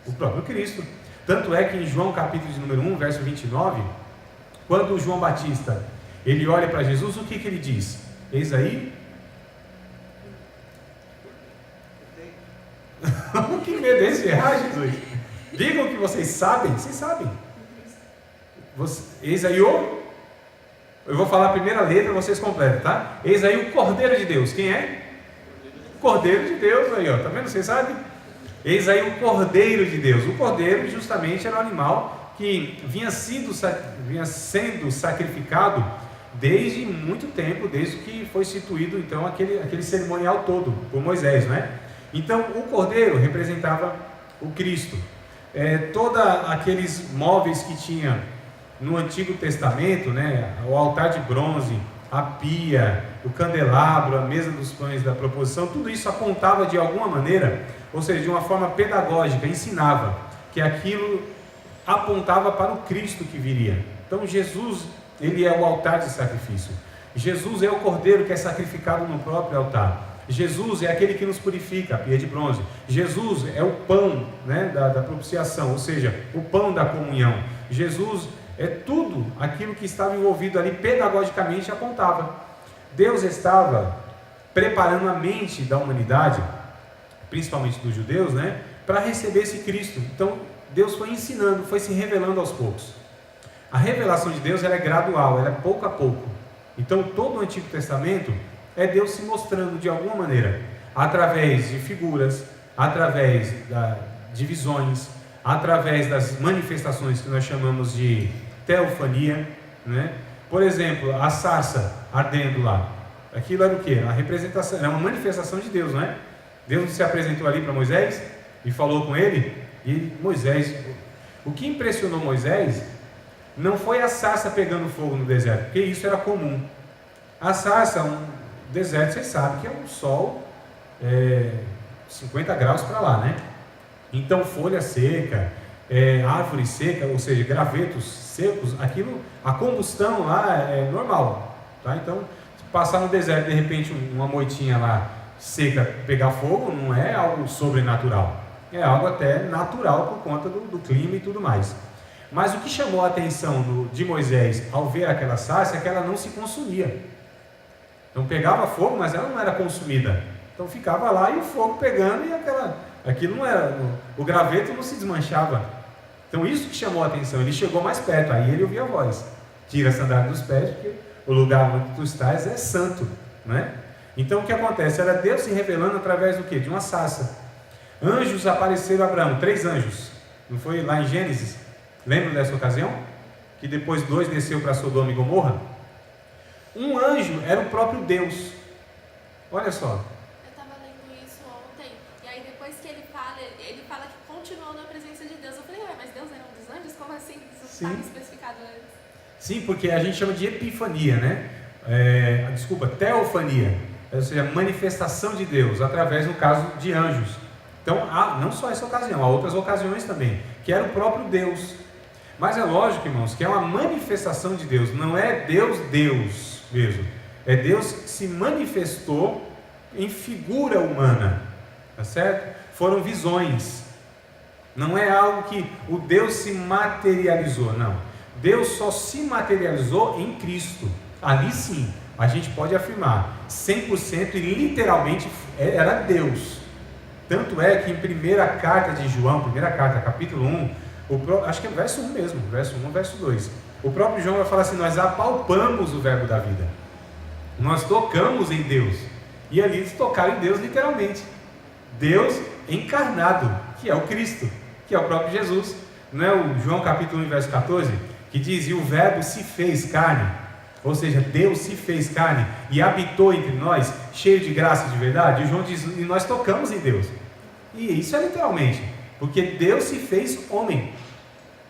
O próprio Cristo. Tanto é que em João capítulo de número 1, verso 29, quando João Batista, ele olha para Jesus, o que ele diz? Eis aí. Que medo é esse? Jesus. Digam que vocês sabem. Vocês sabem. Eis aí o... Eu vou falar a primeira letra, vocês completam, tá? Eis aí o Cordeiro de Deus. Quem é? O Cordeiro de Deus aí, ó. Tá vendo? Vocês sabem? Eis aí o Cordeiro de Deus. O Cordeiro justamente era um animal que vinha sendo sacrificado desde muito tempo, desde que foi instituído então aquele cerimonial todo por Moisés, né? Então o Cordeiro representava o Cristo. Todos aqueles móveis que tinha no Antigo Testamento, né? O altar de bronze, a pia, o candelabro, a mesa dos pães da proposição, tudo isso apontava de alguma maneira, ou seja, de uma forma pedagógica, ensinava que aquilo apontava para o Cristo que viria. Então Jesus, ele é o altar de sacrifício. Jesus é o Cordeiro que é sacrificado no próprio altar. Jesus é aquele que nos purifica, a pia de bronze. Jesus é o pão, né, da propiciação, ou seja, o pão da comunhão. Jesus é tudo aquilo que estava envolvido ali, pedagogicamente apontava. Deus estava preparando a mente da humanidade, principalmente dos judeus, né, para receber esse Cristo. Então Deus foi ensinando, foi se revelando aos poucos. A revelação de Deus ela é gradual, ela é pouco a pouco. Então todo o Antigo Testamento é Deus se mostrando de alguma maneira, através de figuras, através de visões, através das manifestações que nós chamamos de teofania, né? Por exemplo, a sarça ardendo lá, aquilo era o que? A representação, era uma manifestação de Deus, não é? Deus se apresentou ali para Moisés e falou com ele, e Moisés, o que impressionou Moisés não foi a sarça pegando fogo no deserto, porque isso era comum. A sarça, um deserto, vocês sabem que é um sol 50 graus para lá, né? Então folha seca, árvore seca, ou seja, gravetos secos, aquilo, a combustão lá é normal, tá? Então, se passar no deserto, de repente uma moitinha lá seca pegar fogo, não é algo sobrenatural, é algo até natural por conta do clima e tudo mais. Mas o que chamou a atenção de Moisés ao ver aquela sarça é que ela não se consumia. Então pegava fogo, mas ela não era consumida. Então ficava lá e o fogo pegando e aquilo não era, o graveto não se desmanchava. Então isso que chamou a atenção. Ele chegou mais perto, aí ele ouvia a voz: tira a sandália dos pés, porque o lugar onde tu estás é santo, né? Então o que acontece? Era Deus se revelando através do quê? De uma sarça. Anjos apareceram a Abraão, 3 anjos. Não foi lá em Gênesis? Lembram dessa ocasião? Que depois 2 desceu para Sodoma e Gomorra? Um anjo era o próprio Deus. Olha só. Eu estava lendo isso ontem, e aí depois que ele fala que continuou na presença de Deus. Eu falei, mas Deus era um dos anjos? Como assim? Isso não estava especificado antes. Sim, porque a gente chama de epifania, né? Teofania, ou seja, manifestação de Deus, através, no caso, de anjos. Então, não só essa ocasião, há outras ocasiões também, que era o próprio Deus. Mas é lógico, irmãos, que é uma manifestação de Deus, não é Deus mesmo. É Deus que se manifestou em figura humana, tá certo? Foram visões. Não é algo que o Deus se materializou, não. Deus só se materializou em Cristo. Ali sim, a gente pode afirmar 100% e literalmente era Deus. Tanto é que em primeira carta de João, primeira carta, capítulo 1, acho que é verso 1 mesmo, verso 1, verso 2. O próprio João vai falar assim: nós apalpamos o verbo da vida. Nós tocamos em Deus. E ali eles tocaram em Deus literalmente. Deus encarnado, que é o Cristo, que é o próprio Jesus. Não é o João capítulo 1, verso 14, que diz: e o verbo se fez carne. Ou seja, Deus se fez carne e habitou entre nós, cheio de graça e de verdade. E João diz: e nós tocamos em Deus. E isso é literalmente, porque Deus se fez homem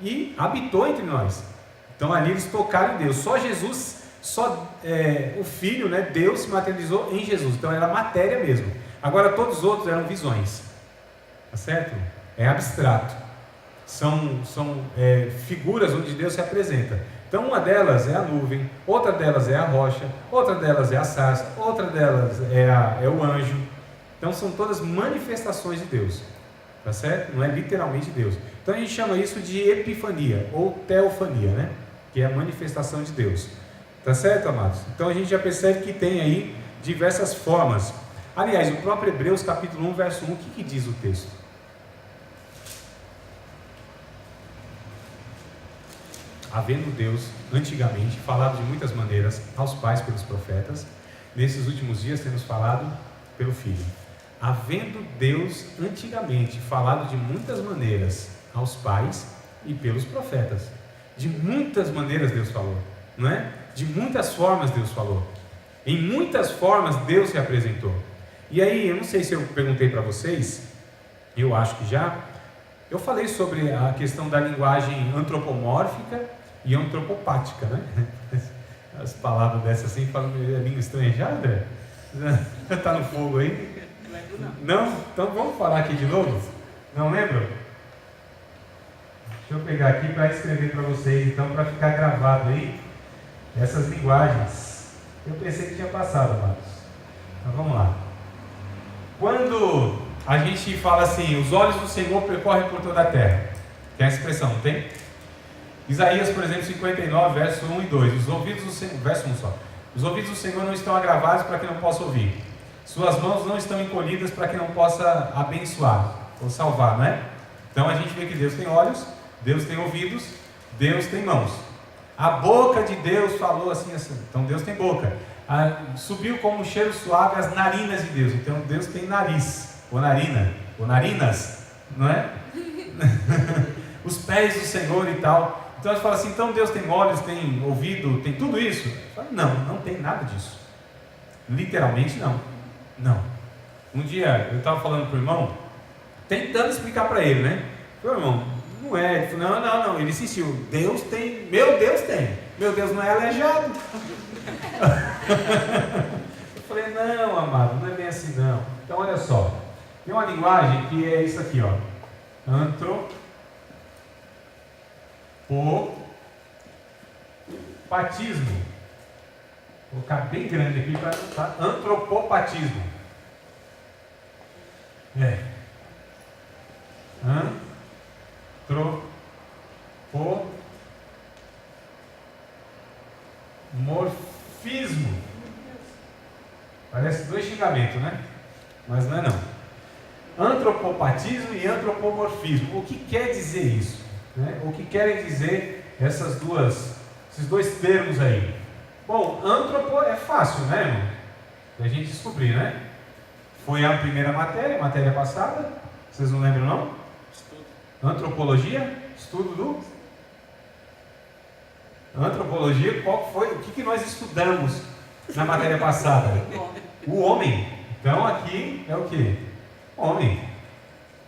e habitou entre nós. Então ali eles tocaram em Deus. Só Jesus, o Filho, né, Deus se materializou em Jesus. Então era matéria mesmo. Agora todos os outros eram visões. Tá certo? É abstrato. São figuras onde Deus se apresenta. Então uma delas é a nuvem, outra delas é a rocha, outra delas é a sarça, outra delas é o anjo. Então são todas manifestações de Deus, tá certo? Não é literalmente Deus. Então a gente chama isso de epifania ou teofania, né? Que é a manifestação de Deus, tá certo, amados? Então a gente já percebe que tem aí diversas formas. Aliás, o próprio Hebreus capítulo 1 verso 1, o que diz o texto? Havendo Deus, antigamente, falado de muitas maneiras aos pais pelos profetas, nesses últimos dias temos falado pelo Filho. Havendo Deus, antigamente, falado de muitas maneiras aos pais e pelos profetas. De muitas maneiras Deus falou, não é? De muitas formas Deus falou. Em muitas formas Deus se apresentou. E aí, eu não sei se eu perguntei para vocês, eu acho que já, eu falei sobre a questão da linguagem antropomórfica e antropopática, né? As palavras dessas assim, falam língua estrangeira. Está no fogo aí? Não? Então vamos falar aqui de novo? Não lembro? Deixa eu pegar aqui para escrever para vocês, então, para ficar gravado aí essas linguagens. Eu pensei que tinha passado, amados. Então vamos lá. Quando a gente fala assim, os olhos do Senhor percorrem por toda a terra, tem essa expressão, não tem? Isaías, por exemplo, 59, verso 1 e 2. Os ouvidos do Senhor, verso 1 só. Os ouvidos do Senhor não estão agravados para que não possa ouvir. Suas mãos não estão encolhidas para que não possa abençoar ou salvar, não é? Então a gente vê que Deus tem olhos, Deus tem ouvidos, Deus tem mãos. A boca de Deus falou assim, assim. Então Deus tem boca. Subiu como um cheiro suave as narinas de Deus. Então Deus tem nariz, ou narina, ou narinas, não é? Os pés do Senhor e tal. Então a gente fala assim, então Deus tem olhos, tem ouvido, tem tudo isso? Não, não tem nada disso. Literalmente não. Não. Um dia eu estava falando para o irmão, tentando explicar para ele, né? Falei, irmão, não é. Ele falou, não. Ele insistiu, Deus tem, meu Deus tem. Meu Deus não é aleijado. Eu falei, não, amado, não é bem assim não. Então olha só, tem uma linguagem que é isso aqui, ó. Antropopatismo. Vou colocar bem grande aqui para tá? Antropopatismo. Antropomorfismo. Parece dois xingamentos, né? Mas não é não. Antropopatismo e antropomorfismo. O que quer dizer isso? Né? O que querem dizer esses dois termos aí? Bom, antropo é fácil, né, irmão? Da gente descobrir, né? Foi a primeira matéria passada. Vocês não lembram, não? Estudo. Antropologia, estudo do... Antropologia, qual foi? O que nós estudamos na matéria passada? O homem. Então aqui é o que? Homem.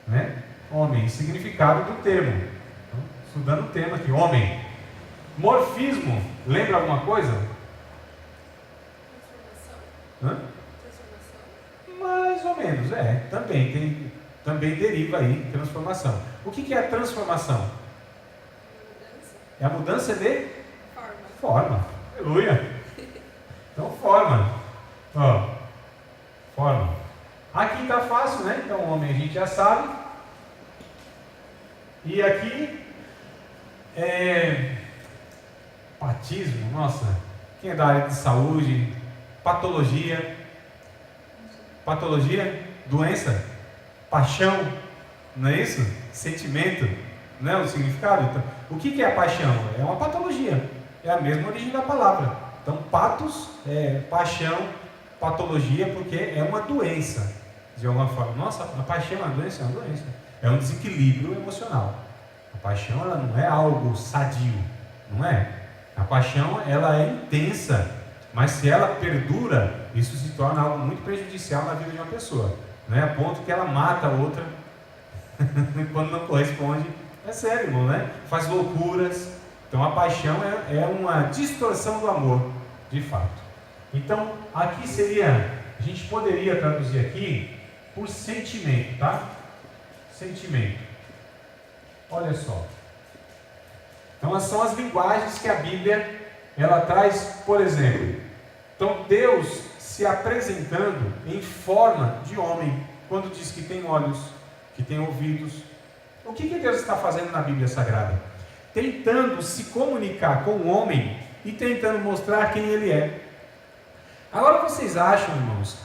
Né? Homem, significado do termo. Então, estudando o termo aqui, homem. Morfismo, lembra alguma coisa? Transformação. Mais ou menos, também deriva aí transformação. O que é a transformação? Mudança. É a mudança de Forma. forma. Aleluia. Então forma. Ó, forma. Aqui está fácil, né? Então homem a gente já sabe. E aqui patismo, nossa. Quem é da área de saúde? Patologia, doença, paixão, não é isso? Sentimento, não é o significado? Então, o que é a paixão? É uma patologia, é a mesma origem da palavra. Então, patos é paixão, patologia, porque é uma doença, de alguma forma. Nossa, a paixão é uma doença? É uma doença. É um desequilíbrio emocional. A paixão, ela não é algo sadio, não é? A paixão, ela é intensa. Mas se ela perdura, isso se torna algo muito prejudicial na vida de uma pessoa, né? A ponto que ela mata a outra Quando não corresponde, é sério, irmão, né? Faz loucuras. Então a paixão é uma distorção do amor, de fato. Então aqui seria, a gente poderia traduzir aqui por sentimento, tá? Sentimento. Olha só. Então são as linguagens que a Bíblia ela traz, por exemplo. Então Deus se apresentando em forma de homem, quando diz que tem olhos, que tem ouvidos. O que Deus está fazendo na Bíblia Sagrada? Tentando se comunicar com o homem e tentando mostrar quem ele é. Agora vocês acham, irmãos,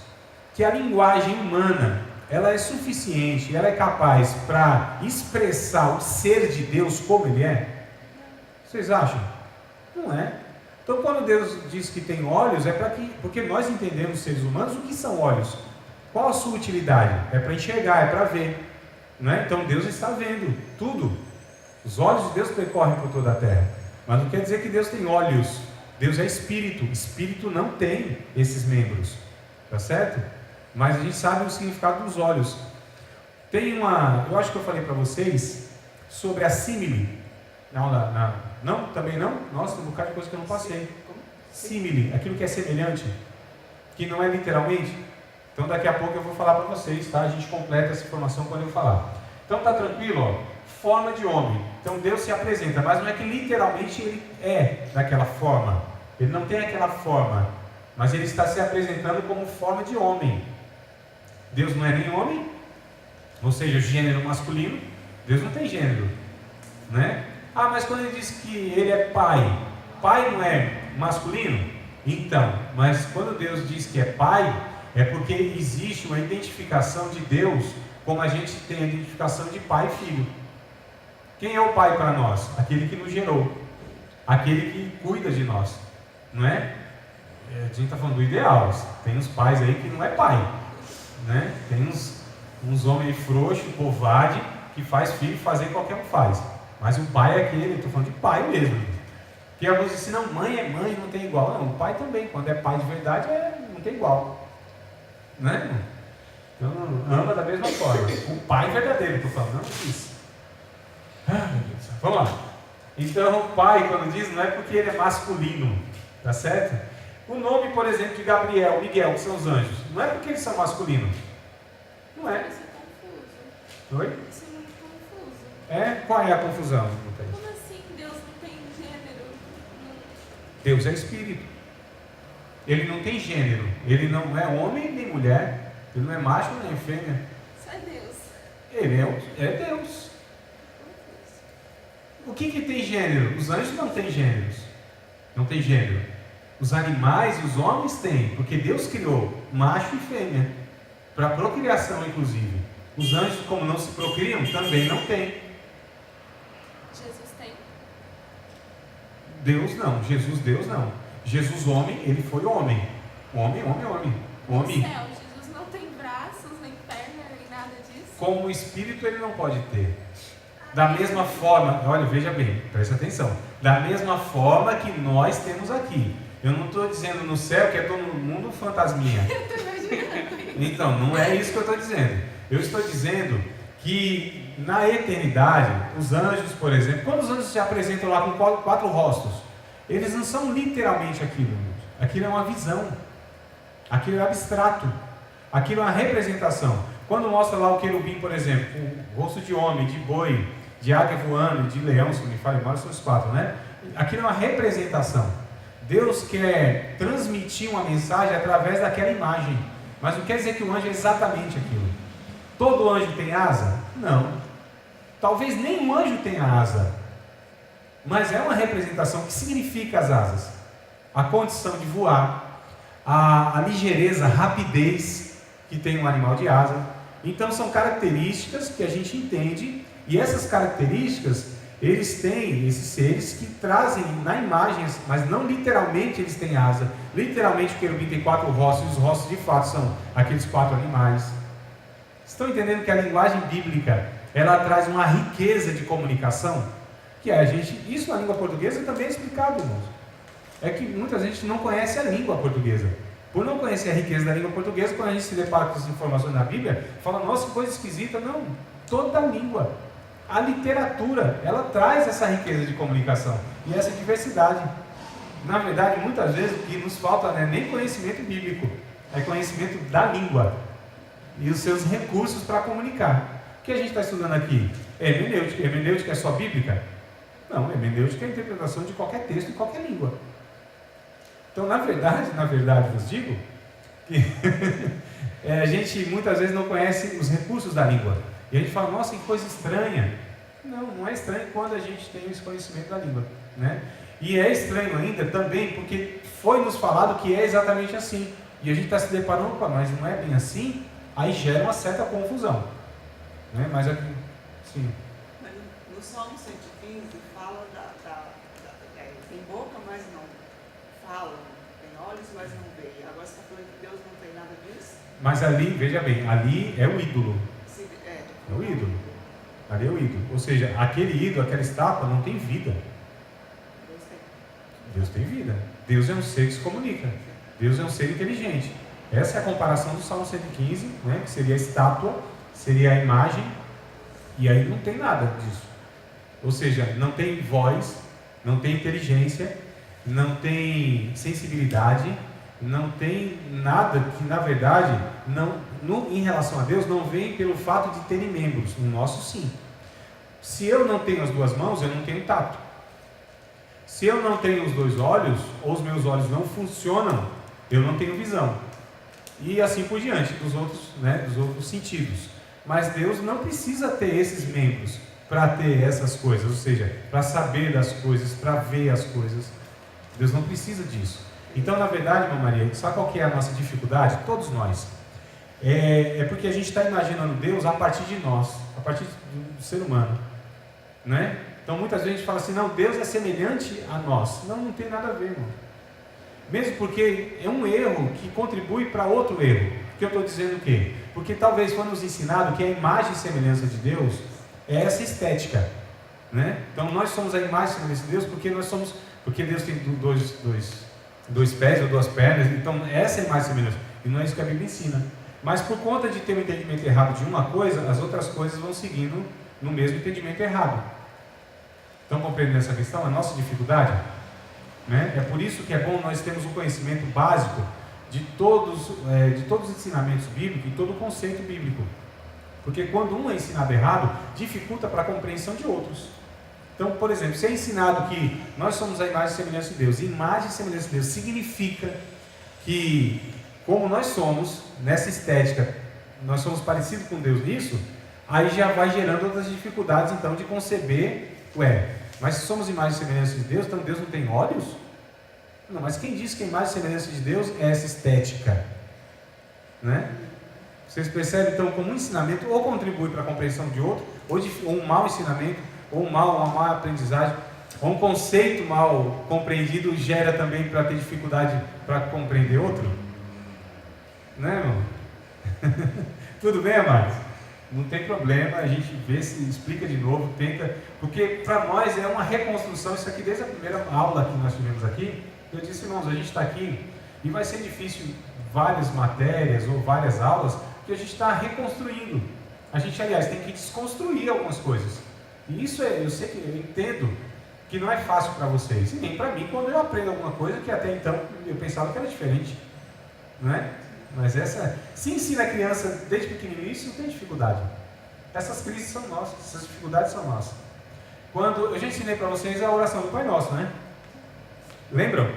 que a linguagem humana ela é suficiente, ela é capaz para expressar o ser de Deus como ele é? Vocês acham? Não é. Então quando Deus diz que tem olhos, porque nós entendemos, seres humanos, o que são olhos. Qual a sua utilidade? É para enxergar, é para ver, não é? Então Deus está vendo tudo. Os olhos de Deus percorrem por toda a terra. Mas não quer dizer que Deus tem olhos. Deus é espírito. Espírito não tem esses membros. Tá certo? Mas a gente sabe o significado dos olhos. Eu acho que eu falei para vocês sobre a símile. Não? Também não? Nossa, tem um bocado de coisa que eu não passei. Símile, aquilo que é semelhante, que não é literalmente. Então daqui a pouco eu vou falar para vocês, tá? A gente completa essa informação quando eu falar. Então tá tranquilo, ó. Forma de homem. Então Deus se apresenta, mas não é que literalmente ele é daquela forma. Ele não tem aquela forma, mas ele está se apresentando como forma de homem. Deus não é nem homem, ou seja, gênero masculino. Deus não tem gênero, né? Ah, mas quando ele diz que ele é pai, pai não é masculino? Então, mas quando Deus diz que é pai, é porque existe uma identificação de Deus, como a gente tem a identificação de pai e filho. Quem é o pai para nós? Aquele que nos gerou, aquele que cuida de nós, não é? A gente está falando do ideal. Tem uns pais aí que não é pai, né? Tem uns homens frouxos, covarde, que faz filho fazer qualquer um faz. Mas o pai é aquele, estou falando de pai mesmo. Que alguns dizem, não, mãe é mãe, não tem igual. Não, o pai também, quando é pai de verdade, não tem igual, né? Então ama da mesma forma. O pai verdadeiro, estou falando, não isso. Ah, meu Deus. Vamos lá. Então o pai, quando diz, não é porque ele é masculino, tá certo? O nome, por exemplo, de Gabriel, Miguel, que são os anjos, não é porque eles são masculinos. Não é. Isso é confuso. Oi? Isso é muito confuso. É? Qual é a confusão? Como assim Deus não tem gênero? Deus é espírito. Ele não tem gênero. Ele não é homem nem mulher. Ele não é macho nem fêmea. Isso é Deus. Ele é Deus. O que tem gênero? Os anjos não têm gêneros. Não tem gênero. Os animais e os homens têm, porque Deus criou macho e fêmea. Para procriação, inclusive. Os anjos, como não se procriam, também não têm. Jesus tem? Deus não. Jesus, Deus não. Jesus, homem, ele foi homem. Homem. No céu, Jesus não tem braços, nem perna, nem nada disso? Como espírito, ele não pode ter. Da mesma forma, olha, veja bem, presta atenção. Da mesma forma que nós temos aqui. Eu não estou dizendo no céu que é todo mundo fantasminha. Eu estou imaginando isso. Então, não é isso que eu estou dizendo. Eu estou dizendo que na eternidade, os anjos, por exemplo, quando os anjos se apresentam lá com quatro rostos, eles não são literalmente aquilo. Aquilo é uma visão. Aquilo é abstrato. Aquilo é uma representação. Quando mostra lá o querubim, por exemplo, o rosto de homem, de boi, de águia voando, de leão, se me fala memória, são os quatro, né? Aquilo é uma representação. Deus quer transmitir uma mensagem através daquela imagem, mas não quer dizer que o anjo é exatamente aquilo. Todo anjo tem asa? Não. Talvez nem um anjo tenha asa, mas é uma representação. O que significa as asas? A condição de voar, a ligeireza, a rapidez que tem um animal de asa. Então são características que a gente entende, e essas características eles têm, esses seres que trazem na imagem, mas não literalmente eles têm asa. Literalmente o querubim tem quatro rostos, e os rostos de fato são aqueles quatro animais. Estão entendendo que a linguagem bíblica ela traz uma riqueza de comunicação? Que a gente, isso na língua portuguesa também é explicado, irmãos. É que muita gente não conhece a língua portuguesa. Por não conhecer a riqueza da língua portuguesa, quando a gente se depara com as informações na Bíblia, fala, nossa, que coisa esquisita. Não, Toda língua. A literatura, ela traz essa riqueza de comunicação e essa diversidade. Na verdade, muitas vezes o que nos falta não é nem conhecimento bíblico, é conhecimento da língua e os seus recursos para comunicar. O que a gente está estudando aqui? É hermenêutica. Hermenêutica é só bíblica? Não, hermenêutica é a interpretação de qualquer texto em qualquer língua. Então, na verdade, vos digo que a gente muitas vezes não conhece os recursos da língua. E a gente fala, nossa, que coisa estranha. Não é estranho quando a gente tem esse conhecimento da língua, né? E é estranho ainda também porque foi nos falado que é exatamente assim. E a gente está se deparando, opa, mas não é bem assim, aí gera uma certa confusão, né? Mas aqui, sim. Mas no Salmo 115 fala tem boca, mas não fala, tem olhos, mas não vê. Agora você está falando que Deus não tem nada disso? Mas ali, veja bem, ali é o ídolo. É o ídolo. Ali é o ídolo. Ou seja, aquele ídolo, aquela estátua não tem vida. Deus tem vida. Deus é um ser que se comunica. Deus é um ser inteligente. Essa é a comparação do Salmo 115, né, que seria a estátua, seria a imagem, e aí não tem nada disso. Ou seja, não tem voz, não tem inteligência, não tem sensibilidade, não tem nada que, na verdade, em relação a Deus, não vem pelo fato de terem membros. No nosso, sim. Se eu não tenho as duas mãos, eu não tenho tato. Se eu não tenho os dois olhos, ou os meus olhos não funcionam, eu não tenho visão. E assim por diante, dos outros sentidos. Mas Deus não precisa ter esses membros para ter essas coisas, ou seja, para saber das coisas, para ver as coisas. Deus não precisa disso. Então, na verdade, irmã Maria, sabe qual que é a nossa dificuldade? Todos nós. É porque a gente está imaginando Deus a partir de nós, a partir do ser humano, né? Então, muitas vezes a gente fala assim, não, Deus é semelhante a nós. Não tem nada a ver, irmão. Mesmo porque é um erro que contribui para outro erro. Que eu estou dizendo o quê? Porque talvez foi nos ensinado que a imagem e semelhança de Deus é essa estética, né? Então, nós somos a imagem e semelhança de Deus porque Deus tem dois pés ou duas pernas. Então, essa é a imagem e semelhança. E não é isso que a Bíblia ensina. Mas por conta de ter um entendimento errado de uma coisa, as outras coisas vão seguindo no mesmo entendimento errado. Estão compreendendo essa questão? A nossa dificuldade, né? É por isso que é bom nós termos um conhecimento básico de todos os ensinamentos bíblicos e todo o conceito bíblico. Porque quando um é ensinado errado, dificulta para a compreensão de outros. Então, por exemplo, se é ensinado que nós somos a imagem e semelhança de Deus, imagem e semelhança de Deus significa que, como nós somos, nessa estética, nós somos parecidos com Deus nisso, aí já vai gerando outras dificuldades, então, de conceber, mas se somos imagem e semelhança de Deus, então Deus não tem olhos? Não, mas quem disse que a imagem e semelhança de Deus é essa estética? Né? Vocês percebem, então, como um ensinamento ou contribui para a compreensão de outro, ou um mau ensinamento, ou uma má aprendizagem, ou um conceito mal compreendido gera também para ter dificuldade para compreender outro? Né, irmão? Tudo bem, amados? Não tem problema, a gente vê, se explica de novo, tenta, porque para nós é uma reconstrução. Isso aqui, desde a primeira aula que nós tivemos aqui, eu disse, irmãos, a gente está aqui e vai ser difícil várias matérias ou várias aulas, porque a gente está reconstruindo. A gente, aliás, tem que desconstruir algumas coisas. E isso eu sei que eu entendo que não é fácil para vocês, e nem para mim, quando eu aprendo alguma coisa que até então eu pensava que era diferente, não é? Mas se ensina a criança desde pequenininho, isso não tem dificuldade. Essas crises são nossas, essas dificuldades são nossas. Quando eu já ensinei para vocês a oração do Pai Nosso, né? Lembram?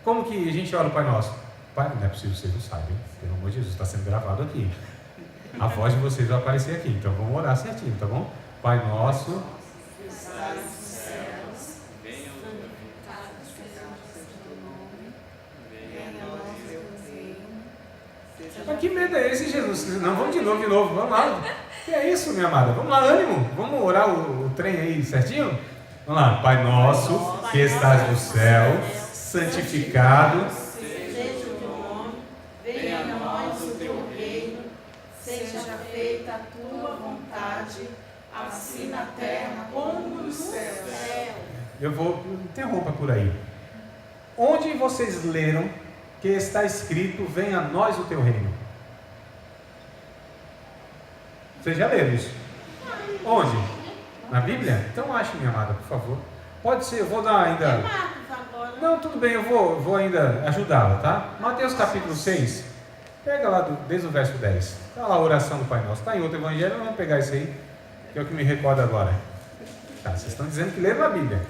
Como que a gente ora o Pai Nosso? Pai, não é possível que vocês não saibam, pelo amor de Jesus, está sendo gravado aqui. A voz de vocês vai aparecer aqui, então vamos orar certinho, tá bom? Pai Nosso, que estás nos céus, santificado seja o teu nome, venha a nós o teu reino. Mas que medo é esse, Jesus? Não, vamos de novo, vamos lá. Que é isso, minha amada? Vamos lá, ânimo. Vamos orar o trem aí certinho? Vamos lá. Pai nosso, que estás no céu, santificado seja o teu nome, venha a nós o teu reino, seja feita a tua vontade, assim na terra como no céu. Eu vou, interrompa por aí. Onde vocês leram que está escrito, venha a nós o teu reino? Vocês já leram isso? Onde? Na Bíblia? Então ache, minha amada, por favor. Pode ser, eu vou dar ainda... Não, tudo bem, eu vou ainda ajudá-la, tá? Mateus capítulo 6, pega lá desde o verso 10. Está lá a oração do Pai Nosso. Está em outro evangelho, vamos pegar isso aí, que é o que me recorda agora. Tá, vocês estão dizendo que leram a Bíblia.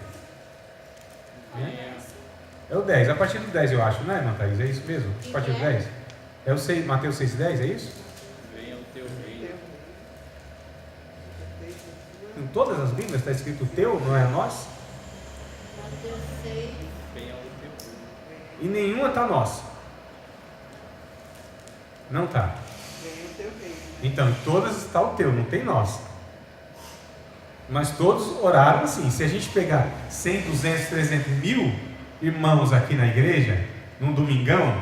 É o 10, a partir do 10 eu acho, não é, irmã Thaís? É isso mesmo? A partir do 10? É o 6, Mateus 6,10, é isso? Venha o teu reino. Em todas as Bíblias está escrito teu, não é a nós? Mateus 6. Venha o teu reino. E nenhuma está nossa. Não está. Venha o teu reino. Então, em todas está o teu, não tem nós. Mas todos oraram assim. Se a gente pegar 100, 200, 300 mil irmãos aqui na igreja, num domingão,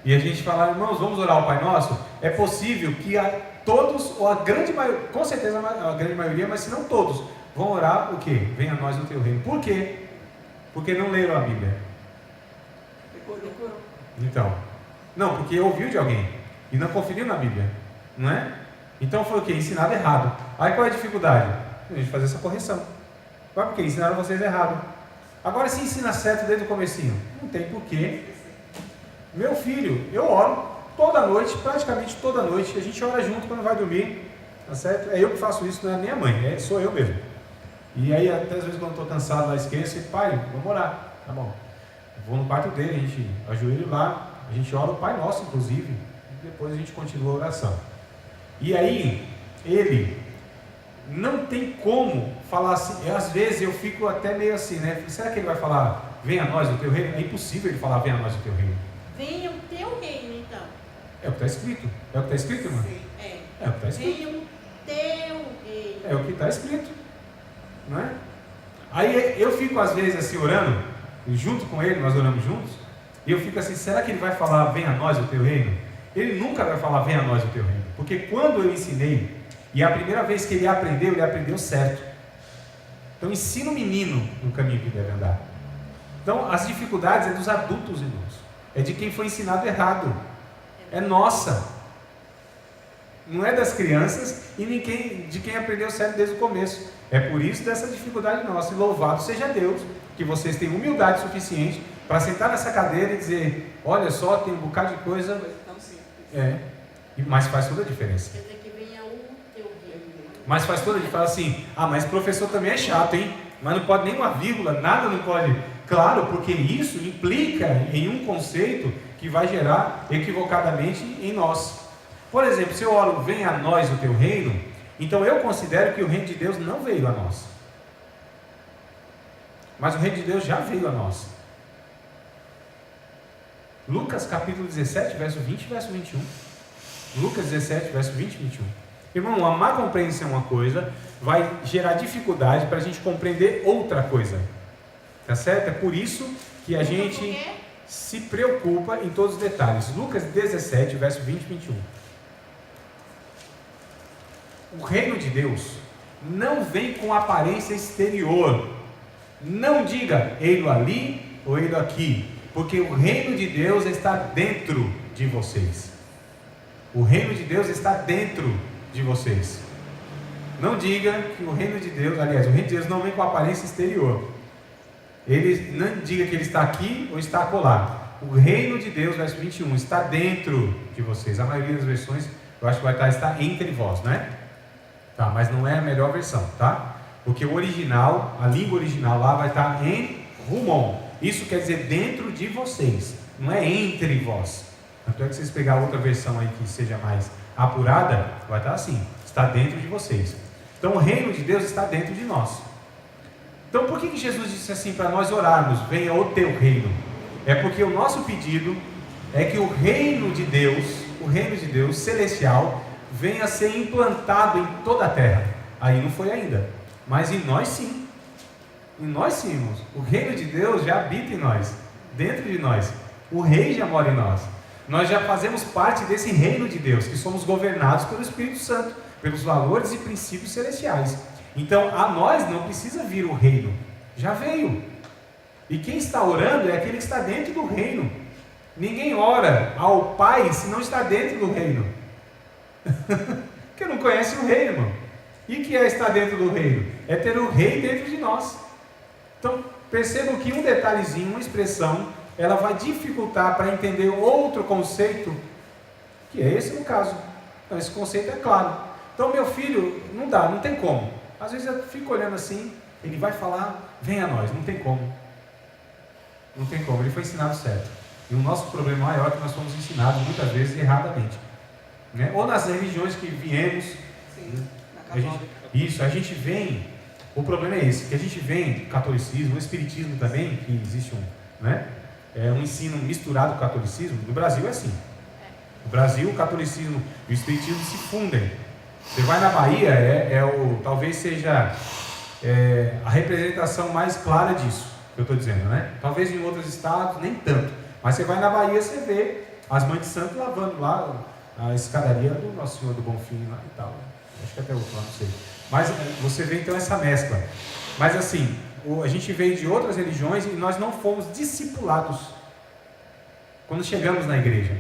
e a gente falar, irmãos, vamos orar ao Pai Nosso, é possível que todos, ou a grande maioria, com certeza a grande maioria, mas se não todos, vão orar o quê? Venha a nós no teu reino. Por quê? Porque não leram a Bíblia. Decorou. Então, não, porque ouviu de alguém e não conferiu na Bíblia, não é? Então foi o quê? Ensinado errado. Aí qual é a dificuldade? A gente fazer essa correção. Por quê? Ensinaram vocês errado. Agora se ensina certo desde o comecinho, não tem porquê. Meu filho, eu oro toda noite, praticamente toda noite, a gente ora junto quando vai dormir, tá certo? É eu que faço isso, não é nem a mãe, sou eu mesmo. E aí até às vezes quando estou cansado lá esqueço, pai, vamos orar, tá bom. Vou no quarto dele, a gente ajoelha lá, a gente ora o Pai Nosso inclusive, e depois a gente continua a oração. E aí, ele não tem como falar assim, às vezes eu fico até meio assim, né? Será que ele vai falar, venha a nós o teu reino? É impossível ele falar, venha a nós o teu reino. Venha o teu reino, então. É o que está escrito. É o que está escrito, irmã? Sim. É o que está escrito. Venha o teu reino. É o que está escrito. Não é? Aí eu fico às vezes assim orando, e junto com ele, nós oramos juntos, e eu fico assim, será que ele vai falar, venha a nós o teu reino? Ele nunca vai falar, venha a nós o teu reino. Porque quando eu ensinei, e a primeira vez que ele aprendeu certo. Então ensina o menino no caminho que deve andar. Então as dificuldades é dos adultos, irmãos. É de quem foi ensinado errado. É nossa. Não é das crianças e nem de quem aprendeu certo desde o começo. É por isso dessa dificuldade nossa. E louvado seja Deus, que vocês têm humildade suficiente para sentar nessa cadeira e dizer, olha só, tem um bocado de coisa. Coisa tão simples. Mas faz toda a diferença. Quer dizer que venha o teu reino. Mas faz toda a diferença. Fala assim, mas professor também é chato, hein? Mas não pode nem uma vírgula, nada não pode. Claro, porque isso implica em um conceito que vai gerar equivocadamente em nós. Por exemplo, se eu oro, venha a nós o teu reino, então eu considero que o reino de Deus não veio a nós. Mas o reino de Deus já veio a nós. Lucas capítulo 17, verso 20 e verso 21. Lucas 17, verso 20 e 21. Irmão, a má compreensão é uma coisa, vai gerar dificuldade para a gente compreender outra coisa. Tá certo? É por isso que a gente se preocupa em todos os detalhes. Lucas 17, verso 20 e 21. O reino de Deus não vem com aparência exterior. Não diga, ei-lo ali ou ei-lo aqui, porque o reino de Deus está dentro de vocês. O reino de Deus está dentro de vocês. Não diga que o reino de Deus, aliás, o reino de Deus não vem com aparência exterior. Ele não diga que ele está aqui ou está acolá. O reino de Deus, verso 21, está dentro de vocês. A maioria das versões, eu acho que vai estar, está entre vós, né? Tá, mas não é a melhor versão, tá? Porque o original, a língua original lá vai estar em rumon. Isso quer dizer dentro de vocês, não é entre vós. Tanto é que vocês pegar outra versão aí que seja mais apurada, vai estar assim, está dentro de vocês. Então o reino de Deus está dentro de nós. Então por que Jesus disse assim para nós orarmos, venha o teu reino? É porque o nosso pedido é que o reino de Deus celestial, venha a ser implantado em toda a terra. Aí não foi ainda, mas em nós sim. Em nós sim, irmãos. O reino de Deus já habita em nós, dentro de nós. O rei já mora em nós. Nós já fazemos parte desse reino de Deus, que somos governados pelo Espírito Santo, pelos valores e princípios celestiais. Então a nós não precisa vir o reino, já veio. E quem está orando é aquele que está dentro do reino. Ninguém ora ao Pai se não está dentro do reino. Porque não conhece o reino, irmão. E o que é estar dentro do reino? É ter o rei dentro de nós. Então, percebam que um detalhezinho, uma expressão, ela vai dificultar para entender outro conceito, que é esse no caso. Então, esse conceito é claro. Então, meu filho, não dá, não tem como. Às vezes eu fico olhando assim, ele vai falar, vem a nós, não tem como. Não tem como, ele foi ensinado certo. E o nosso problema maior é que nós fomos ensinados muitas vezes erradamente. Né? Ou nas religiões que viemos. Sim, na católica. A gente vem, o problema é esse, que a gente vem do catolicismo, o espiritismo também, que existe um ensino misturado com o catolicismo. No Brasil é assim. No Brasil, o catolicismo e o espiritismo se fundem. Você vai na Bahia, talvez seja a representação mais clara disso, que eu estou dizendo, né? Talvez em outros estados, nem tanto. Mas você vai na Bahia, você vê as mães de santo lavando lá a escadaria do Nosso Senhor do Bonfim lá e tal. Acho que até outro lá, não sei. Mas você vê então essa mescla. Mas assim, a gente veio de outras religiões e nós não fomos discipulados quando chegamos na igreja.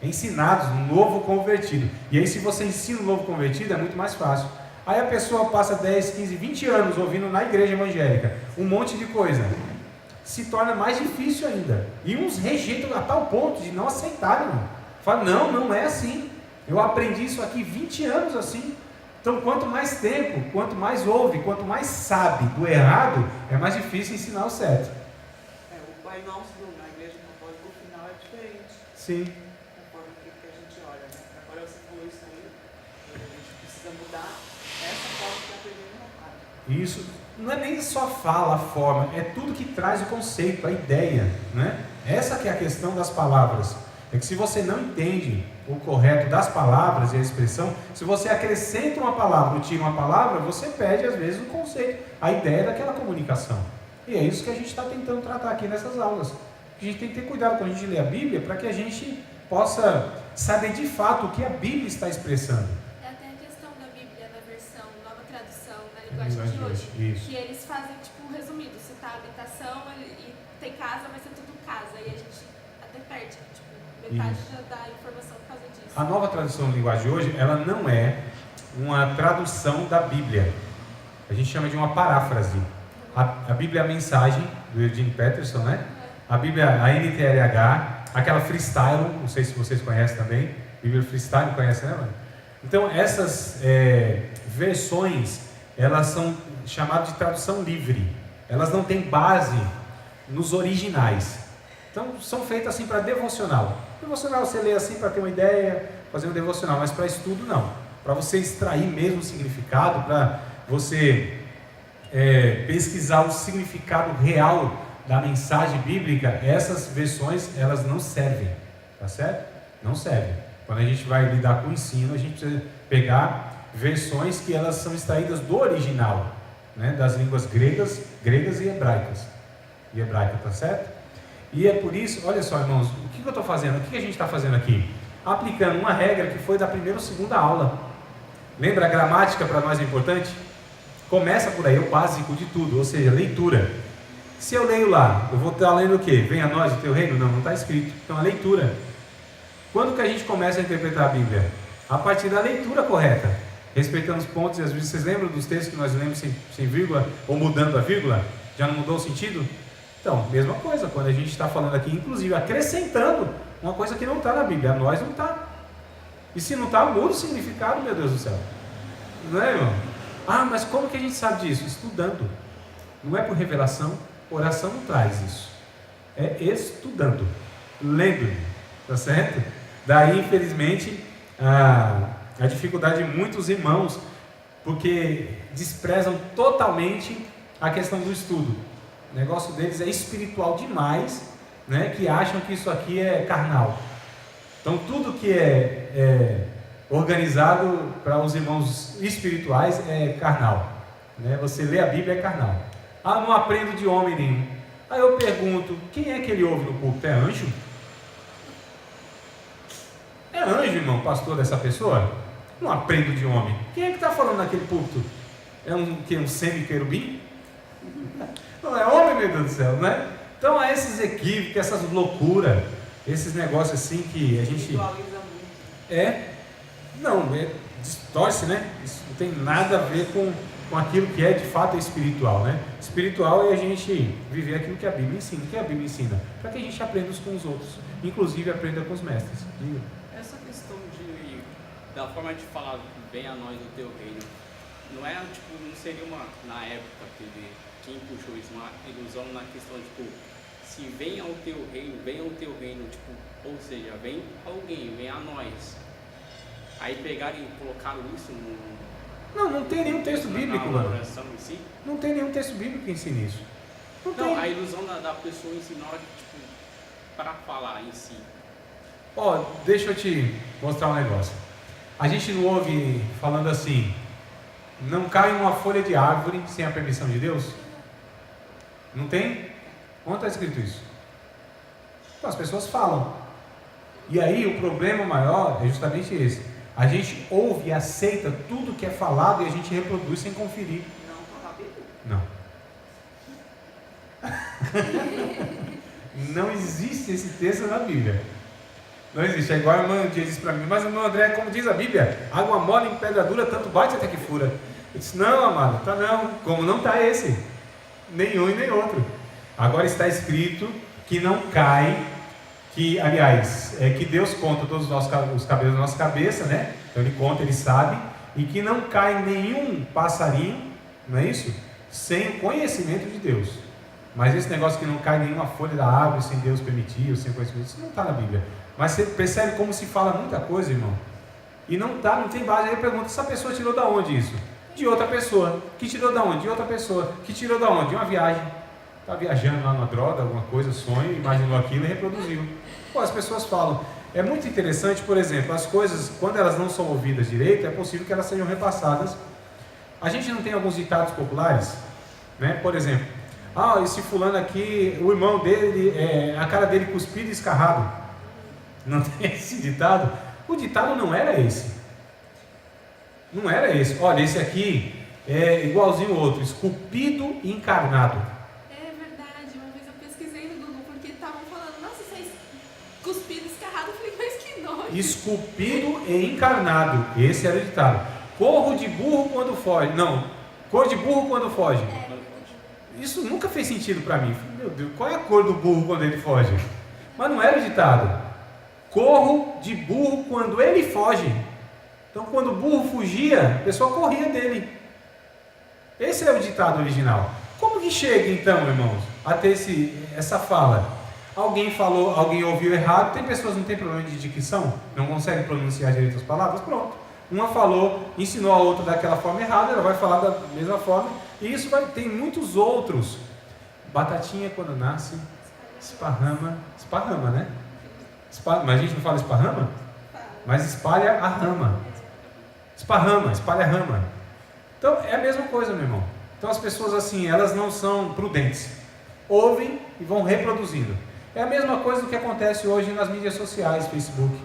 Ensinados no novo convertido. E aí se você ensina o novo convertido é muito mais fácil. Aí a pessoa passa 10, 15, 20 anos ouvindo na igreja evangélica um monte de coisa. Se torna mais difícil ainda. E uns rejeitam a tal ponto de não aceitarem. Falam, não é assim. Eu aprendi isso aqui 20 anos assim. Então quanto mais tempo, quanto mais ouve, quanto mais sabe do errado, é mais difícil ensinar o certo. O Pai Nosso na igreja católica, o final é diferente. Sim. Conforme o que a gente olha, né? Agora você falou isso aí, a gente precisa mudar essa forma que aprendemos na casa. Isso não é nem só fala, a forma, é tudo que traz o conceito, a ideia, né? Essa que é a questão das palavras. É que se você não entende o correto das palavras e a expressão, se você acrescenta uma palavra ou tira uma palavra, você perde às vezes o conceito, a ideia daquela comunicação. E é isso que a gente está tentando tratar aqui nessas aulas. A gente tem que ter cuidado quando a gente lê a Bíblia, para que a gente possa saber de fato o que a Bíblia está expressando. É até a questão da Bíblia, na versão, nova tradução, na linguagem de hoje, isso. que eles fazem tipo um resumido, citar habitação e tem casa, vai ser tudo casa, e a gente até perde, tipo, metade da informação por causa disso. A nova tradução de linguagem de hoje, ela não é uma tradução da Bíblia. A gente chama de uma paráfrase. A Bíblia é a mensagem do Eugene Peterson, né? A Bíblia, a NTLH, aquela freestyle, não sei se vocês conhecem também. Bíblia freestyle, conhece, né, mano? Então, essas versões, elas são chamadas de tradução livre. Elas não têm base nos originais. Então, são feitas assim para devocional. Devocional você lê assim para ter uma ideia, fazer um devocional, mas para estudo não. Para você extrair mesmo o significado, para você pesquisar o significado real da mensagem bíblica, essas versões, elas não servem, tá certo? Não servem. Quando a gente vai lidar com o ensino, a gente precisa pegar versões que elas são extraídas do original, né? Das línguas gregas e hebraicas. E hebraica, tá certo? E é por isso, olha só, irmãos, o que eu estou fazendo? O que a gente está fazendo aqui? Aplicando uma regra que foi da primeira ou segunda aula. Lembra, a gramática para nós é importante? Começa por aí, o básico de tudo, ou seja, leitura. Se eu leio lá, eu vou estar lendo o quê? Venha a nós o teu reino? Não está escrito. Então a leitura. Quando que a gente começa a interpretar a Bíblia? A partir da leitura correta, respeitando os pontos, e às vezes vocês lembram dos textos que nós lemos sem vírgula, ou mudando a vírgula? Já não mudou o sentido? Então, mesma coisa, quando a gente está falando aqui, inclusive acrescentando uma coisa que não está na Bíblia, a nós não está. E se não está, muda o significado, meu Deus do céu. Não é, irmão? Ah, mas como que a gente sabe disso? Estudando. Não é por revelação, oração não traz isso. É estudando, lendo, tá certo? Daí, infelizmente, a dificuldade de muitos irmãos, porque desprezam totalmente a questão do estudo. O negócio deles é espiritual demais, né? Que acham que isso aqui é carnal. Então, tudo que é organizado para os irmãos espirituais é carnal, né? Você lê a Bíblia é carnal. Ah, não aprendo de homem nenhum. Aí eu pergunto, quem é que ele ouve no púlpito? É anjo? É anjo, irmão, pastor dessa pessoa? Não aprendo de homem. Quem é que está falando naquele púlpito? É um semi-querubim? Não é homem, meu Deus do céu, né? Então há esses equívocos, essas loucuras, esses negócios assim que a gente... Visualiza muito. distorce, né? Isso não tem nada a ver com aquilo que é de fato espiritual, né? Espiritual é a gente viver aquilo que a Bíblia ensina. O que a Bíblia ensina? Para que a gente aprenda uns com os outros, inclusive aprenda com os mestres. Diga. Essa questão da forma de falar, venha a nós o teu reino, não é tipo, não seria na época quem puxou isso, uma ilusão na questão, tipo, se venha ao teu reino, tipo, ou seja, vem alguém, vem a nós. Aí pegaram e colocaram isso Não tem nenhum texto bíblico, mano. oração em si. Não tem nenhum texto bíblico que ensine isso. Não tem. A ilusão da pessoa em si, na hora que, tipo, para falar em si. Ó, deixa eu te mostrar um negócio. A gente não ouve falando assim, não cai uma folha de árvore sem a permissão de Deus? Não tem? Onde está escrito isso? Então, as pessoas falam. E aí o problema maior é justamente esse. A gente ouve e aceita tudo que é falado e a gente reproduz sem conferir. Não, Não. Não existe esse texto na Bíblia. Não existe. É igual a irmã diz para mim, mas irmão André, como diz a Bíblia, água mole em pedra dura, tanto bate até que fura. Eu disse, não, amado, tá não. Como não está esse? Nenhum e nem outro. Agora está escrito que não cai, que, aliás, que Deus conta todos os cabelos da nossa cabeça, né? Então Ele conta, Ele sabe, e que não cai nenhum passarinho, não é isso? Sem o conhecimento de Deus. Mas esse negócio que não cai nenhuma folha da árvore sem Deus permitir, ou sem conhecimento, isso não está na Bíblia. Mas você percebe como se fala muita coisa, irmão? E não tem base. Aí eu pergunto, essa pessoa tirou da onde isso? De outra pessoa. Que tirou da onde? De outra pessoa. Que tirou da onde? De uma viagem. Está viajando lá numa droga, alguma coisa, sonho, imaginou aquilo e reproduziu. Pô, as pessoas falam. É muito interessante, por exemplo, as coisas, quando elas não são ouvidas direito, é possível que elas sejam repassadas. A gente não tem alguns ditados populares, né? Por exemplo, esse fulano aqui, o irmão dele, a cara dele cuspido e escarrado. Não tem esse ditado? O ditado não era esse. Não era esse. Olha, esse aqui é igualzinho o outro, esculpido e encarnado. É verdade, uma vez eu pesquisei no Google porque estavam falando, nossa, você é cuspido, escarrado, eu falei, mas que nojo. Esculpido e encarnado, esse era o ditado. Corro de burro quando foge. Não, cor de burro quando foge. Isso nunca fez sentido para mim. Meu Deus, qual é a cor do burro quando ele foge? Mas não era o ditado. Corro de burro quando ele foge. Então, quando o burro fugia, a pessoa corria dele. Esse é o ditado original. Como que chega, então, irmãos, a ter essa fala? Alguém falou, alguém ouviu errado. Tem pessoas que não têm problema de dicção, não conseguem pronunciar direito as palavras, pronto. Uma falou, ensinou a outra daquela forma errada, ela vai falar da mesma forma. E isso tem muitos outros. Batatinha, quando nasce, esparrama, né? Mas a gente não fala esparrama? Mas espalha a rama. Esparrama, espalha a rama. Então é a mesma coisa, meu irmão. Então as pessoas assim, elas não são prudentes. Ouvem e vão reproduzindo. É a mesma coisa do que acontece hoje nas mídias sociais, Facebook.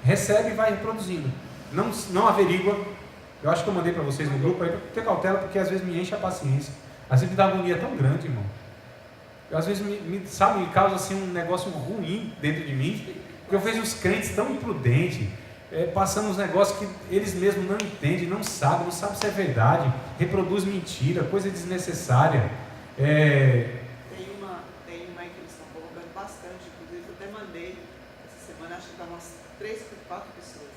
Recebe e vai reproduzindo. Não averigua. Eu acho que eu mandei para vocês no grupo aí para ter cautela, porque às vezes me enche a paciência. Às vezes me dá agonia tão grande, irmão. Às vezes me causa assim um negócio ruim dentro de mim. Porque eu vejo os crentes tão imprudentes, passando uns negócios que eles mesmos não entendem, não sabem se é verdade, reproduz mentira, coisa desnecessária. Tem uma que eles estão colocando bastante, inclusive eu até mandei essa semana, acho que dá umas 3 ou 4 pessoas.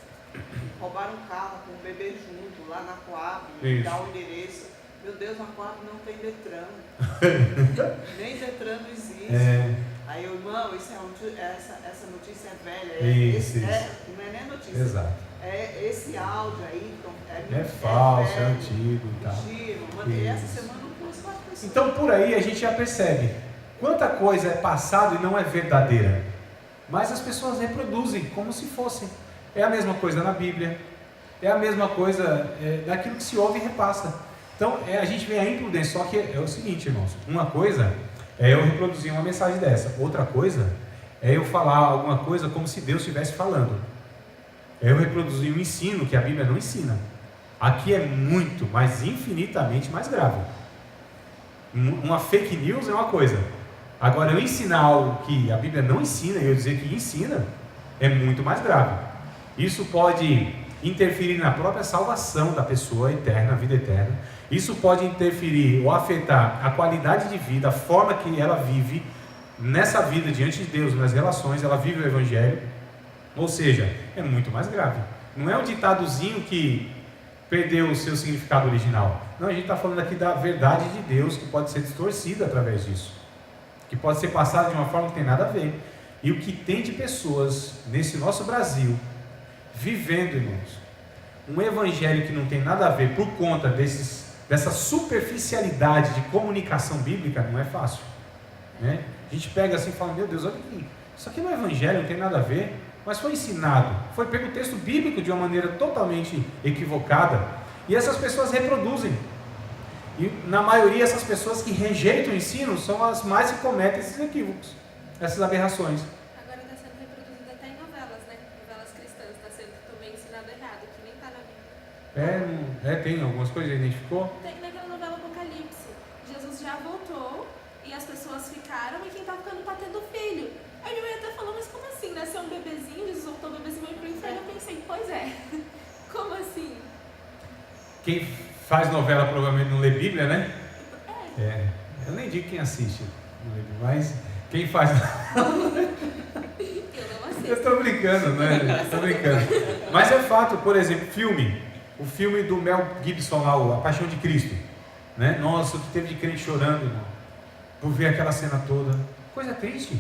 Roubaram um carro com um bebê junto, lá na Coab, dá o endereço. Meu Deus, na Coab não tem Detran. Nem Detran não existe. Aí eu, irmão, essa notícia é velha. Isso. Não é nem notícia. Exato. Esse áudio aí é falso, velho, é antigo e tal. Mandei essa semana com as 4 pessoas. Então por aí a gente já percebe quanta coisa é passado e não é verdadeira. Mas as pessoas reproduzem como se fossem. É a mesma coisa na Bíblia. É a mesma coisa daquilo que se ouve e repassa. Então a gente vê a imprudência. Só que é o seguinte, irmãos. Uma coisa é eu reproduzir uma mensagem dessa. Outra coisa é eu falar alguma coisa como se Deus estivesse falando. É eu reproduzir um ensino que a Bíblia não ensina. Aqui é muito, mas infinitamente mais grave. Uma fake news é uma coisa. Agora, eu ensinar algo que a Bíblia não ensina e eu dizer que ensina, é muito mais grave. Isso pode interferir na própria salvação da pessoa eterna, a vida eterna. Isso pode interferir ou afetar a qualidade de vida, a forma que ela vive nessa vida diante de Deus, nas relações, ela vive o Evangelho. Ou seja, é muito mais grave. Não é um ditadozinho que perdeu o seu significado original. Não, a gente está falando aqui da verdade de Deus, que pode ser distorcida através disso, que pode ser passada de uma forma que não tem nada a ver. E o que tem de pessoas nesse nosso Brasil vivendo, irmãos, um evangelho que não tem nada a ver por conta dessa superficialidade de comunicação bíblica, não é fácil, né? A gente pega assim e fala, meu Deus, olha aqui, isso aqui não é evangelho, não tem nada a ver, mas foi ensinado, foi pego o texto bíblico de uma maneira totalmente equivocada, e essas pessoas reproduzem. E na maioria essas pessoas que rejeitam o ensino são as mais que cometem esses equívocos, essas aberrações. Agora está sendo reproduzido até em novelas, né? Novelas cristãs, está sendo também ensinado errado, que nem está na Bíblia. Tem algumas coisas, identificou? Tem naquela novela Apocalipse, Jesus já voltou e as pessoas ficaram e quem está ficando está tendo filho. Aí minha mãe até falou, mas como assim? Nasceu um bebezinho, Jesus voltou o bebezinho e pro inferno. Eu pensei, pois é, como assim? Quem faz novela provavelmente não lê Bíblia, né? Eu nem digo quem assiste, mas quem faz. Eu não assisto. Eu estou brincando, né? Estou brincando. Mas é fato, por exemplo, o filme do Mel Gibson lá, A Paixão de Cristo, né? Nossa, o que teve de crente chorando, irmão, por ver aquela cena toda. Coisa triste.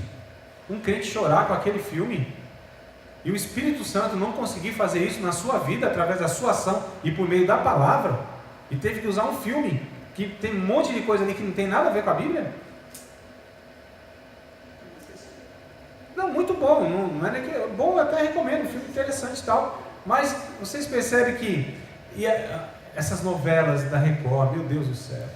Um crente chorar com aquele filme e o Espírito Santo não conseguir fazer isso na sua vida através da sua ação e por meio da palavra, e teve que usar um filme que tem um monte de coisa ali que não tem nada a ver com a Bíblia. Não, muito bom, não é nem que é bom, eu até recomendo, um filme interessante e tal, mas vocês percebem que essas novelas da Record, meu Deus do céu,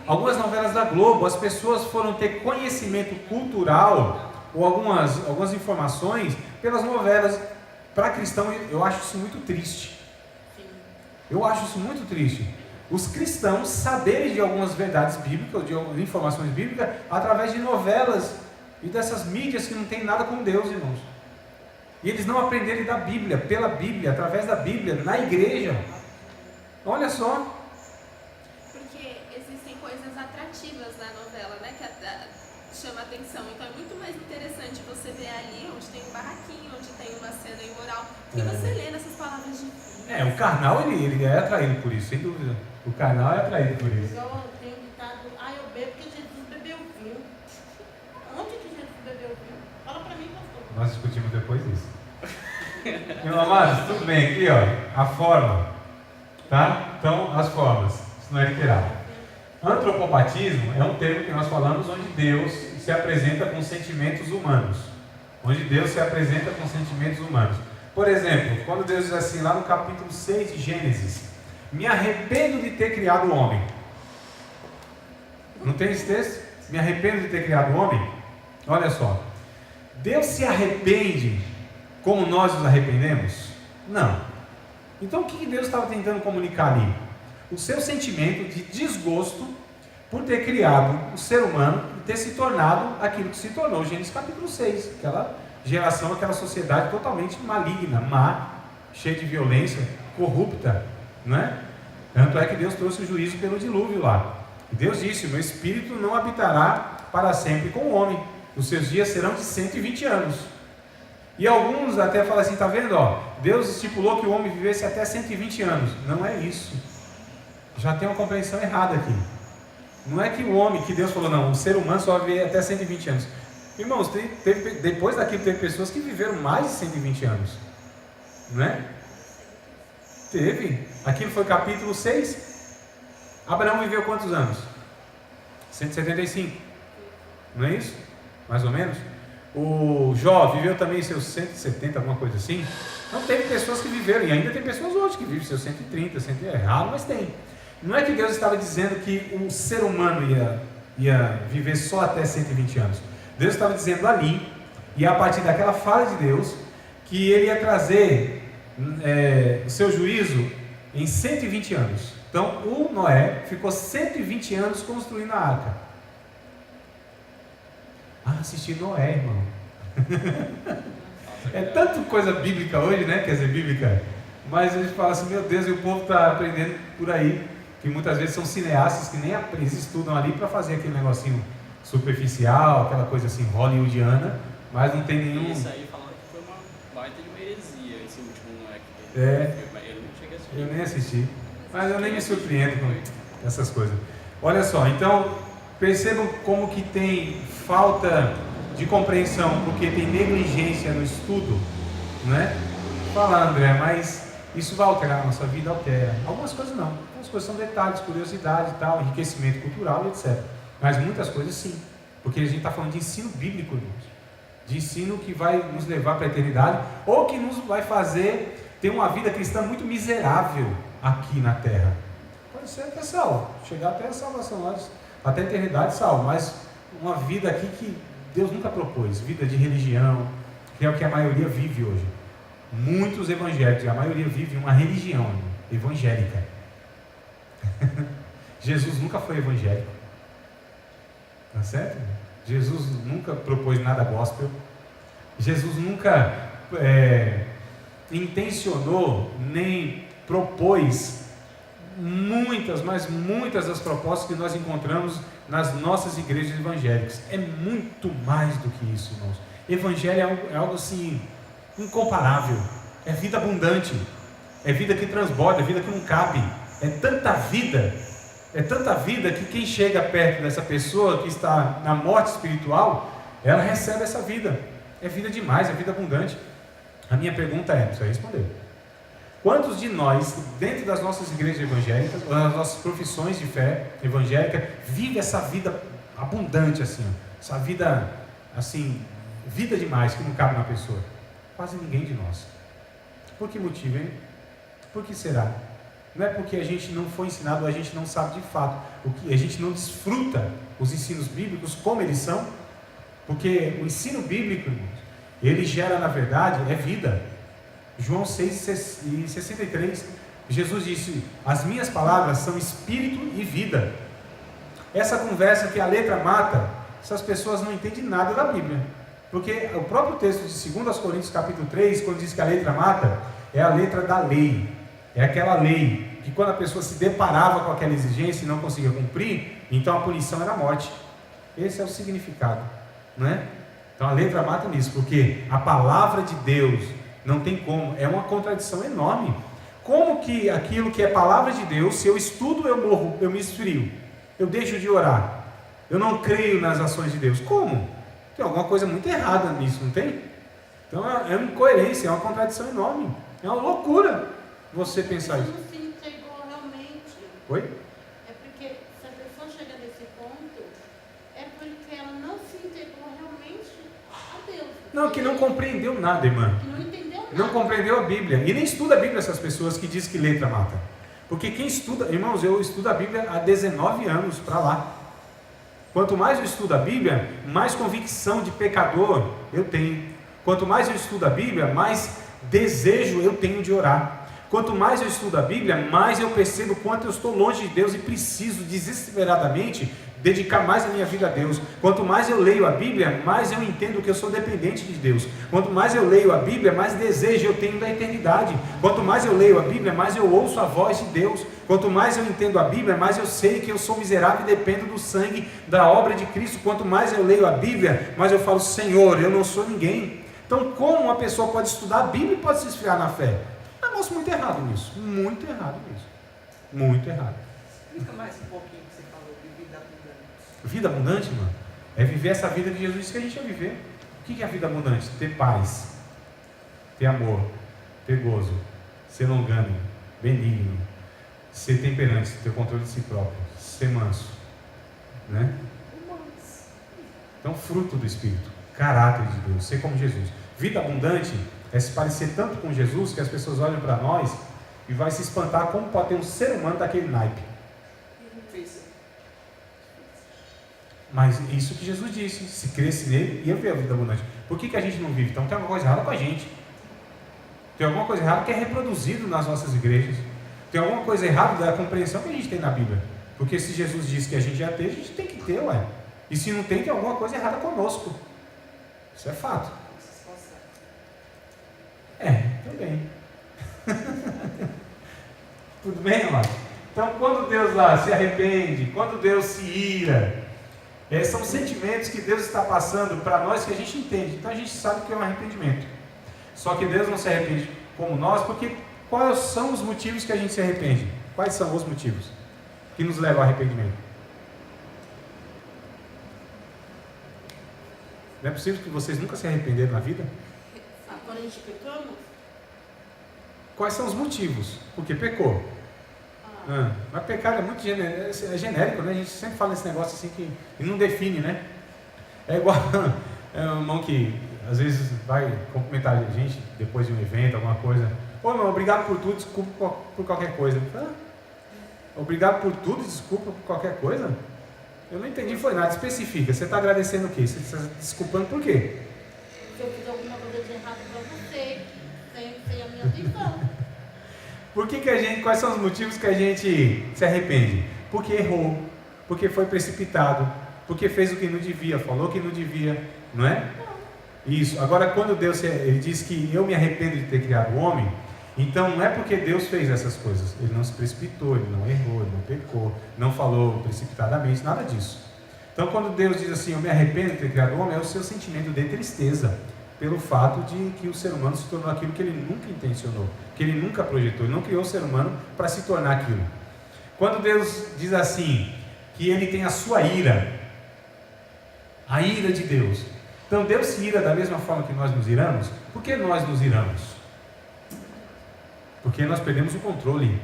algumas novelas da Globo, as pessoas foram ter conhecimento cultural ou algumas informações pelas novelas. Para cristão, eu acho isso muito triste. Eu acho isso muito triste. Os cristãos saberem de algumas verdades bíblicas, de informações bíblicas, através de novelas e dessas mídias que não tem nada com Deus, irmãos. E eles não aprenderem da Bíblia, pela Bíblia, através da Bíblia, na igreja. Olha só. Porque existem coisas atrativas na novela, né? Que chama atenção. Então é muito mais interessante você ver ali onde tem um barraquinho, onde tem uma cena imoral, que você lê nessas palavras difíceis. O carnal ele é atraído por isso, sem dúvida. O carnal é atraído por isso. Igual tem um ditado, eu bebo porque Jesus bebeu vinho. Onde que Jesus bebeu vinho? Fala pra mim, pastor. Nós discutimos depois isso. Meu amado, tudo bem, aqui ó, a forma, tá? Então, as formas, isso não é literal. Antropopatismo é um termo que nós falamos onde Deus se apresenta com sentimentos humanos. Onde Deus se apresenta com sentimentos humanos. Por exemplo, quando Deus diz assim, lá no capítulo 6 de Gênesis, me arrependo de ter criado o homem. Não tem esse texto? Me arrependo de ter criado o homem? Olha só. Deus se arrepende como nós nos arrependemos? Não. Então o que Deus estava tentando comunicar ali? O seu sentimento de desgosto por ter criado o ser humano e ter se tornado aquilo que se tornou. Gênesis capítulo 6, aquela geração, aquela sociedade totalmente maligna, má, cheia de violência, corrupta, não é? Tanto é que Deus trouxe o juízo pelo dilúvio lá. E Deus disse, o meu espírito não habitará para sempre com o homem, os seus dias serão de 120 anos. E alguns até falam assim, está vendo? Deus estipulou que o homem vivesse até 120 anos. Não é isso. Já tem uma compreensão errada aqui. Não é que o homem, que Deus falou, não, o ser humano só vai viver até 120 anos. Irmãos, depois daquilo teve pessoas que viveram mais de 120 anos. Não é? Teve. Aquilo foi capítulo 6. Abraão viveu quantos anos? 175. Não é isso? Mais ou menos? O Jó viveu também seus 170, alguma coisa assim. Então teve pessoas que viveram, e ainda tem pessoas hoje que vivem seus 130, 100, é raro, mas tem. Não é que Deus estava dizendo que um ser humano ia viver só até 120 anos. Deus estava dizendo ali, e a partir daquela fala de Deus, que Ele ia trazer o seu juízo em 120 anos. Então o Noé ficou 120 anos construindo a arca. Assistir Noé, irmão. É tanto coisa bíblica hoje, né? Quer dizer, bíblica Mas a gente fala assim, meu Deus, e o povo está aprendendo por aí, que muitas vezes são cineastas que nem eles estudam ali para fazer aquele negocinho superficial, aquela coisa assim hollywoodiana, mas não tem nenhum... Isso aí falando que foi uma baita de uma heresia, esse último, não é? Que eu não cheguei a assistir. Eu nem assisti, mas eu nem me surpreendo com essas coisas. Olha só, então, percebam como que tem falta de compreensão, porque tem negligência no estudo, né? Fala, André, mas isso vai alterar a nossa vida? Altera. Algumas coisas não. Algumas coisas são detalhes, curiosidade e tal, enriquecimento cultural e etc. Mas muitas coisas sim. Porque a gente está falando de ensino bíblico, irmãos. De ensino que vai nos levar para a eternidade, ou que nos vai fazer ter uma vida cristã muito miserável aqui na terra. Pode ser até salvo, chegar até a salvação, até a eternidade salvo, mas uma vida aqui que Deus nunca propôs, vida de religião, que é o que a maioria vive hoje. Muitos evangélicos, a maioria vive uma religião evangélica. Jesus nunca foi evangélico, tá certo? Jesus nunca propôs nada gospel. Jesus nunca intencionou nem propôs muitas, mas muitas das propostas que nós encontramos nas nossas igrejas evangélicas. É muito mais do que isso, irmãos. Evangelho é algo assim incomparável. É vida abundante, é vida que transborda, é vida que não cabe. É tanta vida que quem chega perto dessa pessoa que está na morte espiritual, ela recebe essa vida. É vida demais, é vida abundante. A minha pergunta é, você vai responder: quantos de nós, dentro das nossas igrejas evangélicas, ou nas nossas profissões de fé evangélica, vive essa vida abundante assim, essa vida assim, vida demais que não cabe na pessoa? Quase ninguém de nós. Por que motivo, hein? Por que será? Não é porque a gente não foi ensinado, a gente não sabe de fato, a gente não desfruta os ensinos bíblicos como eles são, porque o ensino bíblico, irmãos, ele gera, na verdade, é vida. João 6,63, Jesus disse: as minhas palavras são espírito e vida. Essa conversa que a letra mata, essas pessoas não entendem nada da Bíblia, porque o próprio texto de 2 Coríntios capítulo 3, quando diz que a letra mata, é a letra da lei, é aquela lei que quando a pessoa se deparava com aquela exigência e não conseguia cumprir, então a punição era a morte. Esse é o significado, não é? Então a letra mata nisso, porque a palavra de Deus não tem como, é uma contradição enorme. Como que aquilo que é palavra de Deus, se eu estudo eu morro, eu me esfrio, eu deixo de orar, eu não creio nas ações de Deus? Como? Tem alguma coisa muito errada nisso, não tem? Então é uma incoerência, é uma contradição enorme, é uma loucura você pensar isso. Não se entregou realmente. Oi? É porque se a pessoa chega nesse ponto, é porque ela não se entregou realmente a Deus. Não, que não compreendeu nada, irmã. Que não entendeu nada. Não compreendeu a Bíblia. E nem estuda a Bíblia essas pessoas que dizem que letra mata. Porque quem estuda, irmãos, eu estudo a Bíblia há 19 anos para lá. Quanto mais eu estudo a Bíblia, mais convicção de pecador eu tenho. Quanto mais eu estudo a Bíblia, mais desejo eu tenho de orar. Quanto mais eu estudo a Bíblia, mais eu percebo quanto eu estou longe de Deus e preciso desesperadamente dedicar mais a minha vida a Deus. Quanto mais eu leio a Bíblia, mais eu entendo que eu sou dependente de Deus. Quanto mais eu leio a Bíblia, mais desejo eu tenho da eternidade. Quanto mais eu leio a Bíblia, mais eu ouço a voz de Deus. Quanto mais eu entendo a Bíblia, mais eu sei que eu sou miserável e dependo do sangue, da obra de Cristo. Quanto mais eu leio a Bíblia, mais eu falo: Senhor, eu não sou ninguém. Então, como uma pessoa pode estudar a Bíblia e pode se esfriar na fé? É um negócio muito errado nisso. Muito errado nisso. Muito errado. Explica mais um pouquinho que você falou de vida abundante. Vida abundante, mano, é viver essa vida que Jesus disse que a gente ia viver. O que é a vida abundante? Ter paz, ter amor, ter gozo, ser longânimo, benigno, ser temperante, ter controle de si próprio, ser manso, né? Então, fruto do Espírito, caráter de Deus, ser como Jesus. Vida abundante é se parecer tanto com Jesus que as pessoas olham para nós e vai se espantar como pode ter um ser humano daquele naipe. Mas isso que Jesus disse: se cresce nele, ia ver a vida abundante. Por que a gente não vive? Então tem alguma coisa errada com a gente. Tem alguma coisa errada que é reproduzido nas nossas igrejas. Tem alguma coisa errada da compreensão que a gente tem na Bíblia. Porque se Jesus disse que a gente ia ter, a gente tem que ter, ué. E se não tem, tem alguma coisa errada conosco. Isso é fato. É, também. Tudo bem, amado? Então, quando Deus se arrepende, quando Deus se ira, são sentimentos que Deus está passando para nós que a gente entende. Então a gente sabe que é um arrependimento. Só que Deus não se arrepende como nós, porque quais são os motivos que a gente se arrepende? Quais são os motivos que nos levam ao arrependimento? Não é possível que vocês nunca se arrependeram na vida? Quando a gente pecamos? Quais são os motivos? Porque pecou. Mas pecado é muito genérico, né? A gente sempre fala esse negócio assim que não define, né? É igual um irmão que às vezes vai cumprimentar a gente depois de um evento, alguma coisa. Ô irmão, obrigado por tudo, desculpa por qualquer coisa. Obrigado por tudo, desculpa por qualquer coisa? Eu não entendi, foi nada. Especifica, você está agradecendo o quê? Você está desculpando por quê? Se eu fiz alguma coisa de errado para você, sem a minha intenção. Quais são os motivos que a gente se arrepende? Porque errou, porque foi precipitado, porque fez o que não devia, falou que não devia, não é? Isso. Agora, quando Deus ele diz que eu me arrependo de ter criado o homem, então não é porque Deus fez essas coisas, ele não se precipitou, ele não errou, ele não pecou, não falou precipitadamente, nada disso. Então, quando Deus diz assim, eu me arrependo de ter criado o homem, é o seu sentimento de tristeza, pelo fato de que o ser humano se tornou aquilo que ele nunca intencionou, que ele nunca projetou, ele não criou o ser humano para se tornar aquilo. Quando Deus diz assim, que ele tem a sua ira, a ira de Deus, então Deus se ira da mesma forma que nós nos iramos. Por que nós nos iramos? Porque nós perdemos o controle,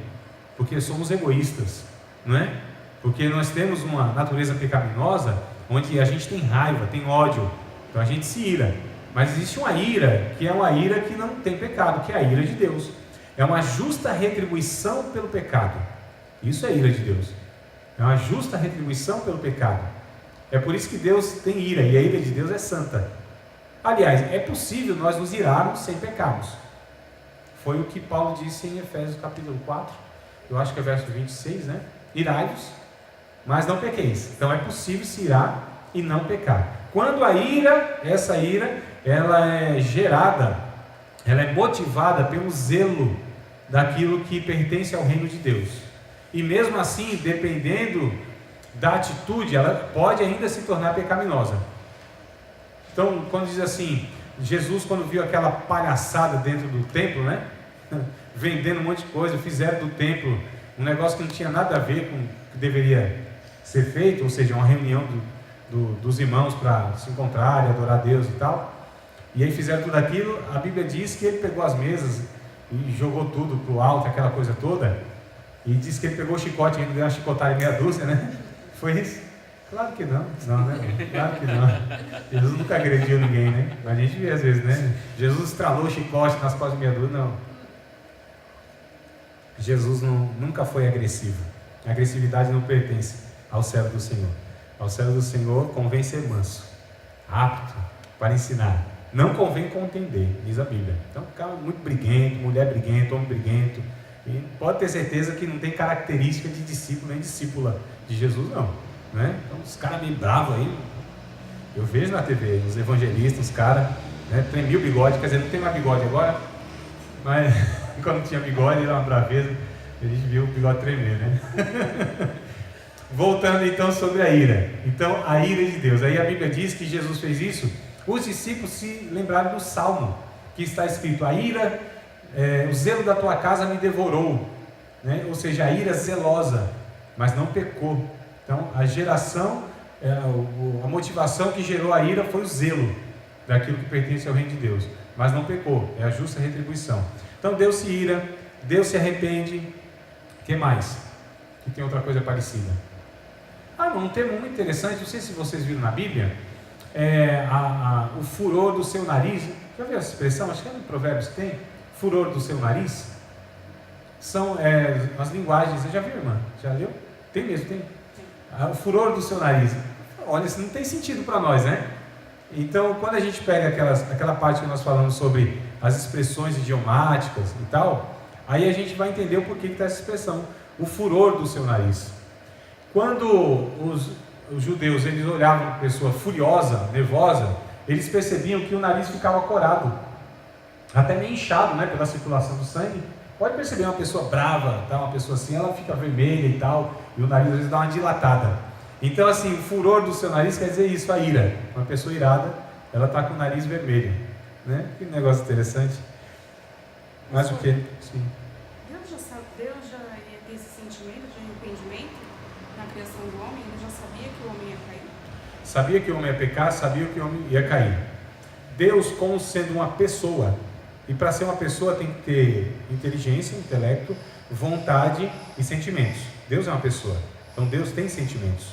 porque somos egoístas, não é? Porque nós temos uma natureza pecaminosa, onde a gente tem raiva, tem ódio, então a gente se ira. Mas existe uma ira, que é uma ira que não tem pecado, que é a ira de Deus. É uma justa retribuição pelo pecado. Isso é ira de Deus. É uma justa retribuição pelo pecado. É por isso que Deus tem ira, e a ira de Deus é santa. Aliás, é possível nós nos irarmos sem pecarmos. Foi o que Paulo disse em Efésios capítulo 4, eu acho que é verso 26, né? Irai-vos, mas não pequeis. Então é possível se irar e não pecar. Quando a ira, essa ira, ela é gerada, ela é motivada pelo zelo daquilo que pertence ao reino de Deus. E mesmo assim, dependendo da atitude, ela pode ainda se tornar pecaminosa. Então, quando diz assim, Jesus quando viu aquela palhaçada dentro do templo, né? Vendendo um monte de coisa, fizeram do templo um negócio que não tinha nada a ver com o que deveria ser feito, ou seja, uma reunião dos irmãos para se encontrarem, adorar a Deus e tal. E aí fizeram tudo aquilo. A Bíblia diz que ele pegou as mesas e jogou tudo para o alto, aquela coisa toda. E diz que ele pegou o chicote e ainda deu uma chicotada em meia dúzia, né? Foi isso? Claro que não. Não, né? Claro que não. Jesus nunca agrediu ninguém, né? A gente vê às vezes, né? Jesus estralou o chicote nas costas de meia dúzia, não. Jesus nunca foi agressivo. A agressividade não pertence ao servo do Senhor. Ao servo do Senhor convém ser manso, apto para ensinar. Não convém contender, diz a Bíblia. Então, ficar muito briguento, mulher briguenta, homem briguento. E pode ter certeza que não tem característica de discípulo nem discípula de Jesus, não. Né? Então, os caras meio bravos aí. Eu vejo na TV, os evangelistas, os caras, né, tremiam o bigode. Quer dizer, não tem mais bigode agora, mas quando tinha bigode, era uma braveza. A gente viu o bigode tremer, né? Voltando então sobre a ira. Então, a ira de Deus. Aí a Bíblia diz que Jesus fez isso. Os discípulos se lembraram do Salmo, que está escrito: a ira, o zelo da tua casa me devorou, né? Ou seja, a ira zelosa, mas não pecou. Então, a geração, a motivação que gerou a ira foi o zelo daquilo que pertence ao reino de Deus, mas não pecou, é a justa retribuição. Então, Deus se ira, Deus se arrepende. O que mais? Que tem outra coisa parecida. Um termo muito interessante, não sei se vocês viram na Bíblia, o furor do seu nariz. Já viu essa expressão? Acho que é no Provérbios que tem. Furor do seu nariz. São as linguagens. Você já viu, irmã? Já leu? Tem mesmo, tem. O furor do seu nariz. Olha, isso não tem sentido para nós, né? Então, quando a gente pega aquela parte que nós falamos sobre as expressões idiomáticas e tal, aí a gente vai entender o porquê que está essa expressão. O furor do seu nariz. Quando os judeus eles olhavam uma pessoa furiosa, nervosa, eles percebiam que o nariz ficava corado, até meio inchado, né, pela circulação do sangue, Pode perceber uma pessoa brava, tá? Uma pessoa assim, ela fica vermelha e tal, e o nariz às vezes dá uma dilatada. Então assim, o furor do seu nariz quer dizer isso, a ira. Uma pessoa irada, ela está com o nariz vermelho, né? Que negócio interessante. Mas o que? Sim. Deus já ia ter esse sentimento de arrependimento na criação do homem? Ele já sabia que o homem ia cair? Sabia que o homem ia pecar, sabia que o homem ia cair. Deus, como sendo uma pessoa, e para ser uma pessoa tem que ter inteligência, intelecto, vontade e sentimentos. Deus é uma pessoa, então Deus tem sentimentos.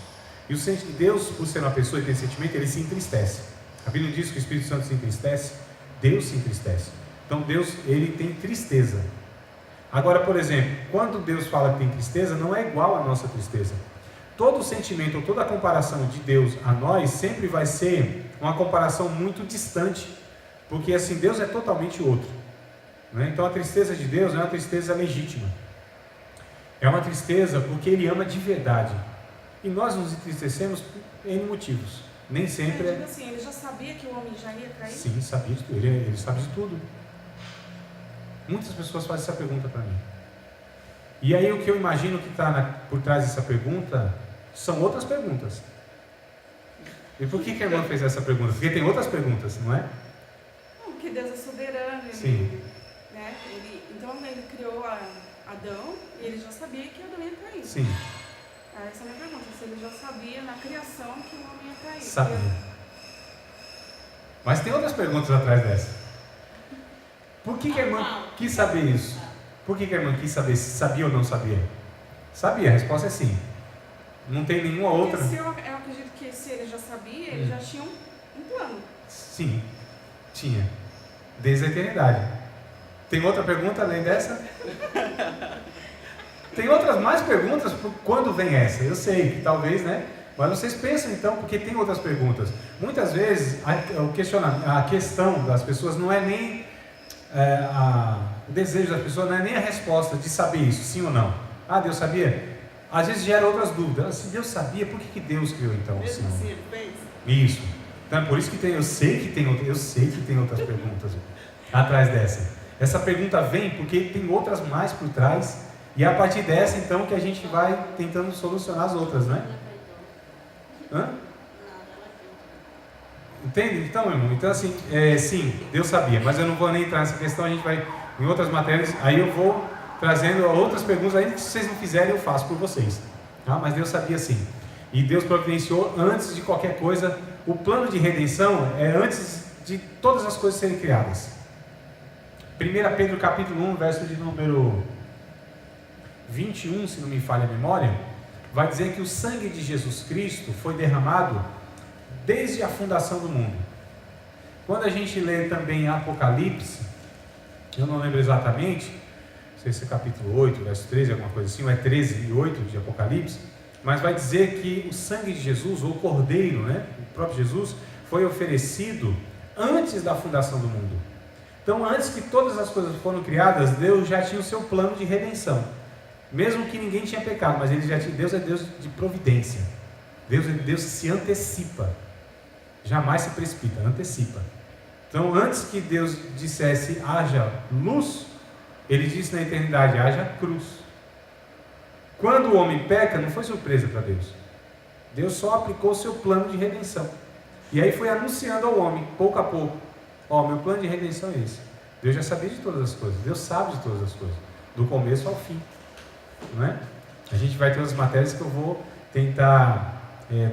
E Deus, por ser uma pessoa e ter sentimento, ele se entristece. A Bíblia diz que o Espírito Santo se entristece, Deus se entristece. Então Deus, ele tem tristeza. Agora, por exemplo, quando Deus fala que tem tristeza, não é igual à nossa tristeza. Todo sentimento ou toda comparação de Deus a nós sempre vai ser uma comparação muito distante, porque assim, Deus é totalmente outro, né? Então a tristeza de Deus não é uma tristeza legítima, é uma tristeza porque Ele ama de verdade, e nós nos entristecemos por N motivos, nem sempre Digo assim, ele já sabia que o homem já ia cair? Sim, sabia de tudo, ele sabe de tudo. Muitas pessoas fazem essa pergunta para mim, e aí o que eu imagino que está por trás dessa pergunta são outras perguntas. E por que a irmã fez essa pergunta? Porque tem outras perguntas, não é? Não, porque Deus é soberano. Sim. Né? Então ele criou Adão e ele já sabia que Adão ia cair. Sim. Essa é a minha pergunta, se ele já sabia na criação que o homem ia cair. Sabia. Mas tem outras perguntas atrás dessa. Por que a irmã quis saber isso? Por que a irmã quis saber se sabia ou não sabia? Sabia, a resposta é sim. Não tem nenhuma outra. Porque eu acredito que se ele já sabia, ele já tinha um plano. Sim, tinha. Desde a eternidade. Tem outra pergunta além dessa? Tem outras mais perguntas? Quando vem essa? Eu sei que talvez, né? Mas vocês pensam então, porque tem outras perguntas. Muitas vezes a questão das pessoas não é nem o desejo das pessoas, não é nem a resposta de saber isso, sim ou não. Ah, Deus sabia? Às vezes gera outras dúvidas. Se Deus sabia, por que Deus criou então? Mesmo assim ele fez? Isso. Então é por isso que eu sei que tem outras perguntas atrás dessa. Essa pergunta vem porque tem outras mais por trás, e é a partir dessa então que a gente vai tentando solucionar as outras, né? Hã? Entende? Então, meu irmão, então assim, sim, Deus sabia, mas eu não vou nem entrar nessa questão, a gente vai em outras matérias, aí eu vou trazendo outras perguntas, ainda que se vocês não fizerem, eu faço por vocês. Tá? Mas Deus sabia sim. E Deus providenciou antes de qualquer coisa. O plano de redenção é antes de todas as coisas serem criadas. 1 Pedro capítulo 1, verso de número 21, se não me falha a memória, vai dizer que o sangue de Jesus Cristo foi derramado desde a fundação do mundo. Quando a gente lê também Apocalipse, eu não lembro exatamente, não sei se é capítulo 8, verso 13, alguma coisa assim, ou é 13 e 8 de Apocalipse, mas vai dizer que o sangue de Jesus, ou o Cordeiro, né, o próprio Jesus, foi oferecido antes da fundação do mundo. Então, antes que todas as coisas foram criadas, Deus já tinha o seu plano de redenção. Mesmo que ninguém tinha pecado, mas ele já tinha. Deus é Deus de providência. Deus é Deus que se antecipa. Jamais se precipita, antecipa. Então, antes que Deus dissesse haja luz, Ele disse na eternidade haja cruz. Quando o homem peca, não foi surpresa para Deus. Deus só aplicou o seu plano de redenção. E aí foi anunciando ao homem, pouco a pouco: ó, meu plano de redenção é esse. Deus já sabia de todas as coisas. Deus sabe de todas as coisas, do começo ao fim, não é? A gente vai ter umas matérias que eu vou tentar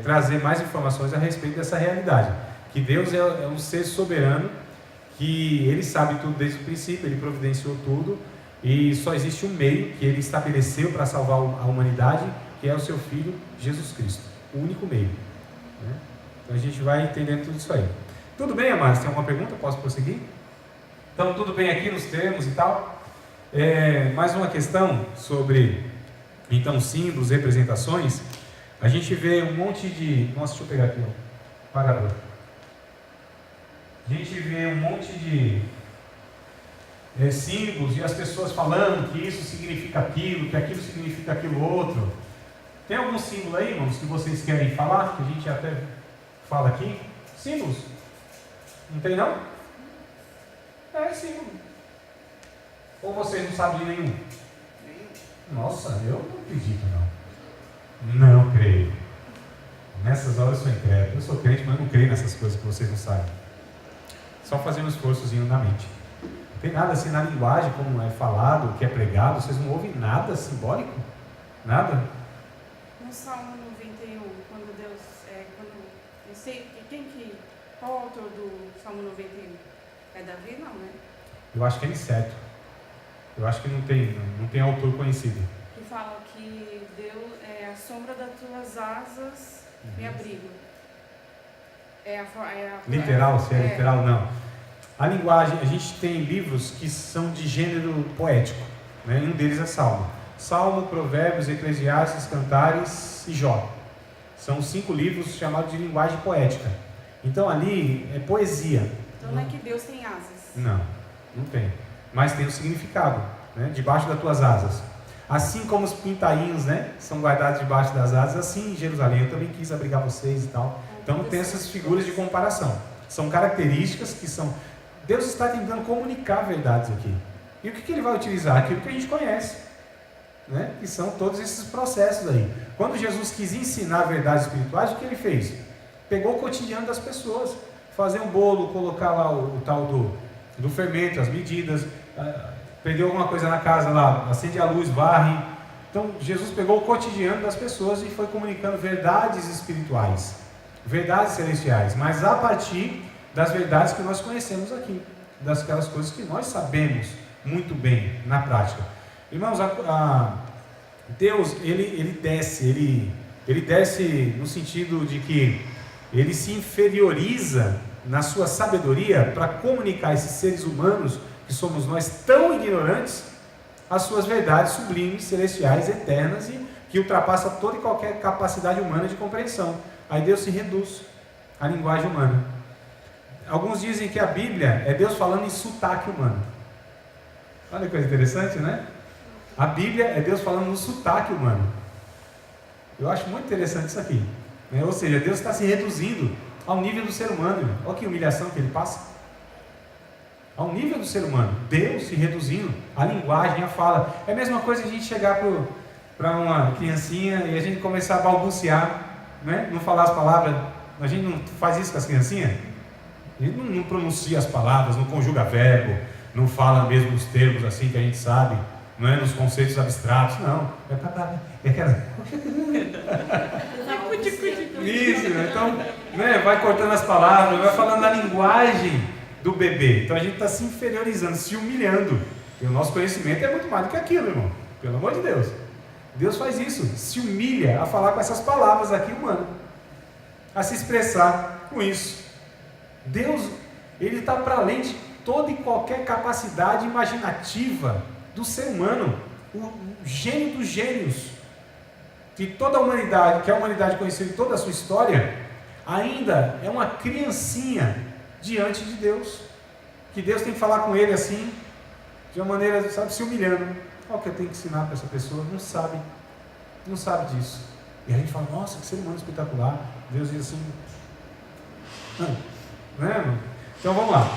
trazer mais informações a respeito dessa realidade, que Deus é um ser soberano, que Ele sabe tudo desde o princípio, Ele providenciou tudo, e só existe um meio que Ele estabeleceu para salvar a humanidade, que é o seu Filho Jesus Cristo, o único meio, né? Então a gente vai entendendo tudo isso aí. Tudo bem, amados? Tem alguma pergunta? Posso prosseguir? Então, tudo bem aqui nos termos e tal? Mais uma questão sobre, então, símbolos, representações. A gente vê um monte de... Nossa, deixa eu pegar aqui, ó. Apagador. A gente vê um monte de símbolos e as pessoas falando que isso significa aquilo, que aquilo significa aquilo outro. Tem algum símbolo aí, irmãos, que vocês querem falar? Que a gente até fala aqui? Símbolos? Não tem, não? É símbolo. Ou vocês não sabem de nenhum? Nenhum. Nossa, eu não acredito não. Não creio. Nessas horas eu sou incrédulo. Eu sou crente, mas não creio nessas coisas que vocês não sabem. Só fazer um esforçozinho na mente. Não tem nada assim na linguagem, como é falado, que é pregado. Vocês não ouvem nada simbólico? Nada? No Salmo 91, quando Deus, não sei, qual é o autor do Salmo 91? É Davi? Não, né? Eu acho que é inseto. Eu acho que não tem autor conhecido. Que fala que Deus é a sombra das tuas asas me abrigo. Literal, se é literal, não. A linguagem, a gente tem livros que são de gênero poético, né? Um deles é Salmo. Salmo, Provérbios, Eclesiastes, Cantares e Jó. São 5 livros chamados de linguagem poética. Então ali é poesia. Então não é que Deus tem asas. Não, não tem. Mas tem o significado, né? Debaixo das tuas asas. Assim como os pintainhos, né? São guardados debaixo das asas, assim em Jerusalém. Eu também quis abrigar vocês e tal. Então tem essas figuras de comparação. São características que são... Deus está tentando comunicar verdades aqui. E o que ele vai utilizar? Aquilo que a gente conhece, né? Que são todos esses processos aí. Quando Jesus quis ensinar verdades espirituais, o que ele fez? Pegou o cotidiano das pessoas. Fazer um bolo, colocar lá o tal do fermento, as medidas, perdeu alguma coisa na casa lá, acende a luz, varre. Então Jesus pegou o cotidiano das pessoas e foi comunicando verdades espirituais, verdades celestiais, mas a partir das verdades que nós conhecemos aqui, daquelas coisas que nós sabemos muito bem na prática. Irmãos, Deus ele desce no sentido de que ele se inferioriza na sua sabedoria para comunicar a esses seres humanos, que somos nós tão ignorantes, as suas verdades sublimes, celestiais, eternas e que ultrapassa toda e qualquer capacidade humana de compreensão. Aí Deus se reduz à linguagem humana. Alguns dizem que a Bíblia é Deus falando em sotaque humano. Olha que coisa interessante, né? A Bíblia é Deus falando no sotaque humano. Eu acho muito interessante isso aqui, né? Ou seja, Deus está se reduzindo ao nível do ser humano. Olha que humilhação que ele passa. Ao nível do ser humano, Deus se reduzindo, a linguagem, a fala. É a mesma coisa que a gente chegar para uma criancinha e a gente começar a balbuciar, né? Não falar as palavras. A gente não faz isso com as criancinhas? A gente não pronuncia as palavras, não conjuga verbo, não fala mesmo os termos assim que a gente sabe, não é nos conceitos abstratos, não. É aquela... Isso, então, né? Vai cortando as palavras, vai falando a linguagem do bebê. Então a gente está se inferiorizando, se humilhando. E o nosso conhecimento é muito mais do que aquilo, irmão. Pelo amor de Deus. Deus faz isso, se humilha a falar com essas palavras aqui humanas, a se expressar com isso. Deus, ele está para além de toda e qualquer capacidade imaginativa do ser humano, o gênio dos gênios, que toda a humanidade, que a humanidade conheceu em toda a sua história, ainda é uma criancinha diante de Deus, que Deus tem que falar com ele assim, de uma maneira, sabe, se humilhando. Qual que eu tenho que ensinar para essa pessoa? Não sabe disso. E a gente fala, nossa, que ser humano espetacular. Deus diz assim, não é? Então vamos lá,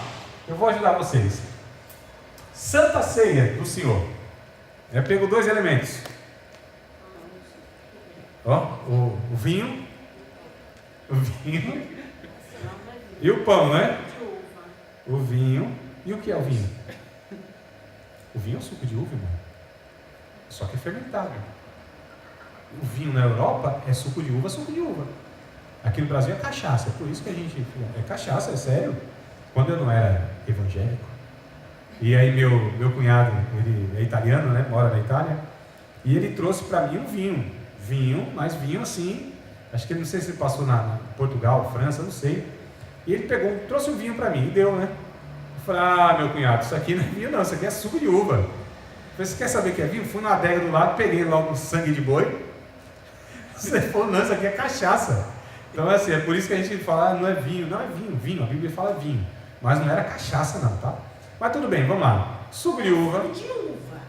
eu vou ajudar vocês. Santa Ceia do Senhor. Eu pego 2 elementos. Ó, o vinho e o pão, né? O vinho. E o que é o vinho? O vinho é um suco de uva, irmão. Só que é fermentado. O vinho na Europa é suco de uva. Aqui no Brasil é cachaça. É por isso que a gente... É cachaça, é sério. Quando eu não era evangélico. E aí meu cunhado, ele é italiano, né? Mora na Itália. E ele trouxe para mim um vinho. Mas vinho assim... Acho que ele, não sei se ele passou na Portugal, França, não sei. E ele trouxe um vinho para mim e deu, né? Eu falei, meu cunhado, isso aqui não é vinho não, isso aqui é suco de uva. Eu falei, você quer saber o que é vinho? Fui na adega do lado, peguei logo sangue de boi. Você falou, não, isso aqui é cachaça. Então assim, é por isso que a gente fala, não é vinho. Não é vinho, a Bíblia fala vinho. Mas não era cachaça não, tá? Mas tudo bem, vamos lá. Suco de uva. Suco de uva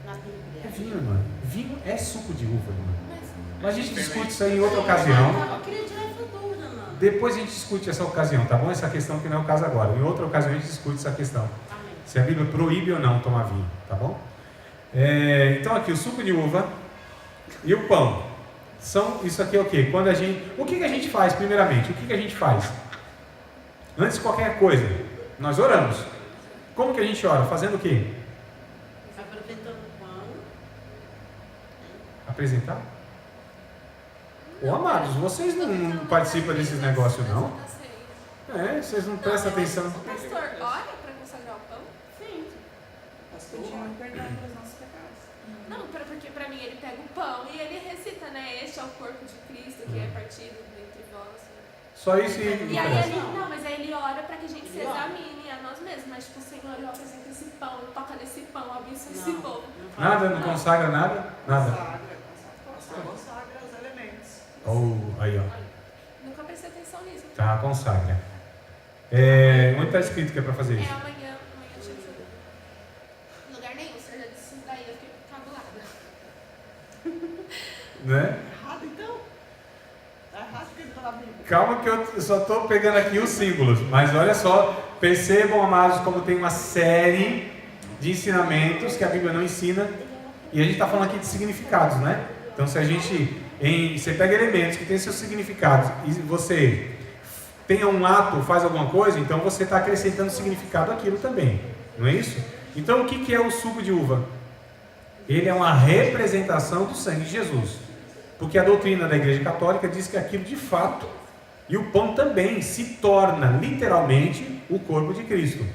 na Bíblia. É vinho, irmão. Vinho é suco de uva, irmão. Mas a gente discute isso aí em outra ocasião. Eu queria tirar essa dúvida, mano. Depois a gente discute essa ocasião, tá bom? Essa questão que não é o caso agora. Em outra ocasião a gente discute essa questão. Amém. se a Bíblia proíbe ou não tomar vinho, tá bom? Então aqui, o suco de uva e o pão. Isso aqui é o quê? O que a gente faz primeiramente? O que a gente faz? Antes de qualquer coisa, nós oramos. Como que a gente ora? Fazendo o quê? Apresentando o pão. Apresentar? Ô amados, vocês não participam desses negócios não? Vocês não prestam atenção. O pastor ora para consagrar o pão? Sim. Pastor, Pedindo perdão pelos nossos pecados. Não, porque para mim ele pega o pão e ele recita, né? Este é o corpo de Cristo que é partido entre vós. Só isso E aí interessa. mas aí ele ora para que a gente se examine a nós mesmos. Mas tipo, Senhor, eu apresento esse pão, toca nesse pão, abençoa esse povo. Nada, não consagra nada? Nada. consagra os elementos. Aí, ó. Nunca prestei atenção nisso. Tá, consagra. Onde está escrito que é para fazer isso? Amanhã tinha que fazer. Lugar nenhum, o senhor já disse isso daí, eu fiquei cabulada. Né? Errado então? Tá errado que ele está na Bíblia. Calma que eu só estou pegando aqui os símbolos, mas olha só, percebam, amados, como tem uma série de ensinamentos que a Bíblia não ensina, e a gente está falando aqui de significados, né? Então se você pega elementos que têm seus significados e você tem um ato, faz alguma coisa, então você está acrescentando significado àquilo também, não é isso? Então o que é o suco de uva? Ele é uma representação do sangue de Jesus, porque a doutrina da Igreja Católica diz que aquilo de fato, e o pão também, se torna literalmente o corpo de Cristo,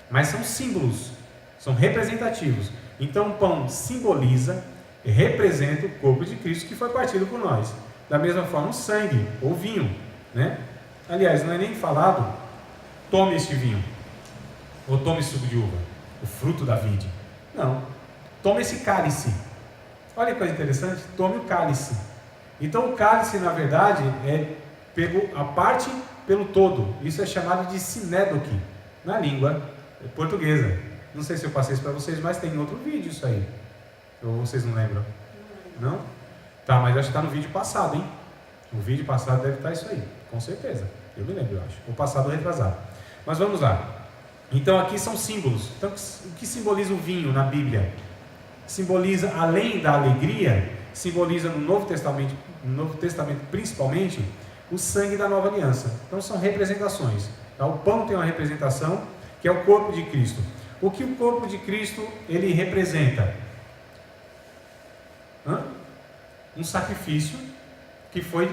mas são símbolos, são representativos. Então o pão simboliza, representa o corpo de Cristo que foi partido por nós. Da mesma forma o sangue, ou vinho, né? Aliás, não é nem falado, tome este vinho, ou tome esse suco de uva, o fruto da vide. Não, tome esse cálice. Olha que coisa interessante, tome o cálice. Então o cálice, na verdade, a parte pelo todo. Isso é chamado de sinédoque, na língua portuguesa. Não sei se eu passei isso para vocês, mas tem outro vídeo isso aí. Ou vocês não lembram? Não? Tá, mas acho que está no vídeo passado, hein? O vídeo passado deve estar isso aí, com certeza. Eu me lembro, eu acho. O passado retrasado. Mas vamos lá. Então aqui são símbolos. Então o que simboliza o vinho na Bíblia? Simboliza, além da alegria, simboliza no Novo Testamento principalmente, o sangue da nova aliança. Então são representações. Tá? O pão tem uma representação, que é o corpo de Cristo. O que o corpo de Cristo ele representa? Um sacrifício que foi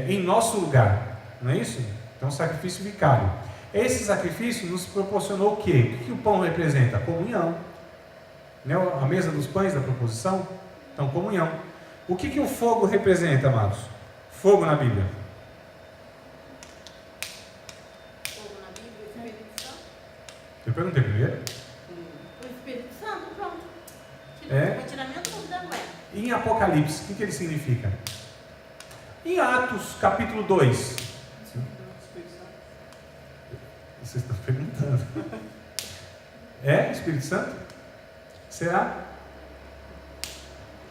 em nosso lugar, não é isso? Então, sacrifício vicário. Esse sacrifício nos proporcionou o quê? O que o pão representa? A comunhão. Né? A mesa dos pães da proposição. Então, comunhão. O que o fogo representa, amados? Fogo na Bíblia. Fogo na Bíblia, o Espírito Santo. Eu perguntei primeiro. O Espírito Santo, pronto. Vou tirar minha dúvida agora. Em Apocalipse, o que ele significa? Em Atos, capítulo 2. Vocês estão perguntando. Espírito Santo? Será?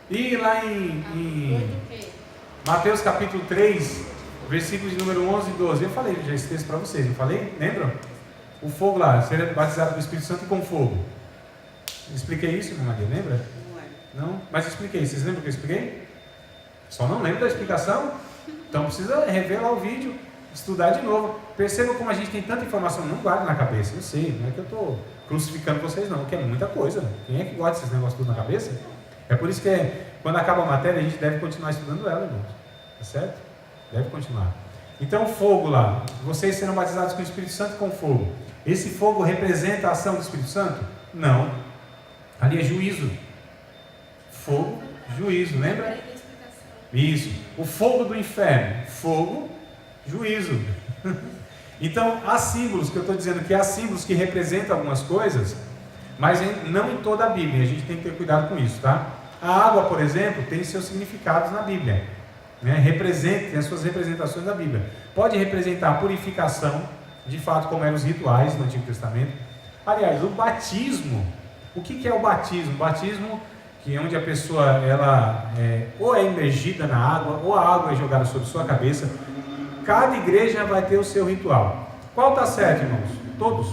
E lá em Mateus capítulo 3, versículos de número 11 e 12. Eu falei já esse texto para vocês, não falei? Lembram? O fogo lá, ser batizado com o Espírito Santo e com fogo. Expliquei isso, irmã Maria, lembra? Não? Mas eu expliquei. Vocês lembram que eu expliquei? Só não lembro da explicação? Então precisa rever lá o vídeo, estudar de novo. Percebam como a gente tem tanta informação, não guarda na cabeça. Eu sei, não é que eu estou crucificando vocês não, que é muita coisa. Quem é que guarda esses negócios tudo na cabeça? É por isso que quando acaba a matéria a gente deve continuar estudando ela, irmãos. Tá certo? Deve continuar. Então o fogo lá, vocês serão batizados com o Espírito Santo e com fogo. Esse fogo representa a ação do Espírito Santo? Não. Ali é juízo. Fogo, juízo, lembra? Isso. O fogo do inferno. Fogo, juízo. Então, há símbolos, que eu estou dizendo que há símbolos que representam algumas coisas, mas não em toda a Bíblia. A gente tem que ter cuidado com isso, tá? A água, por exemplo, tem seus significados na Bíblia. Né? Tem as suas representações na Bíblia. Pode representar a purificação, de fato, como eram os rituais no Antigo Testamento. Aliás, o batismo. O que é o batismo? O batismo que é onde a pessoa ou é imergida na água, ou a água é jogada sobre sua cabeça. Cada igreja vai ter o seu ritual. Qual está certo, irmãos? Todos?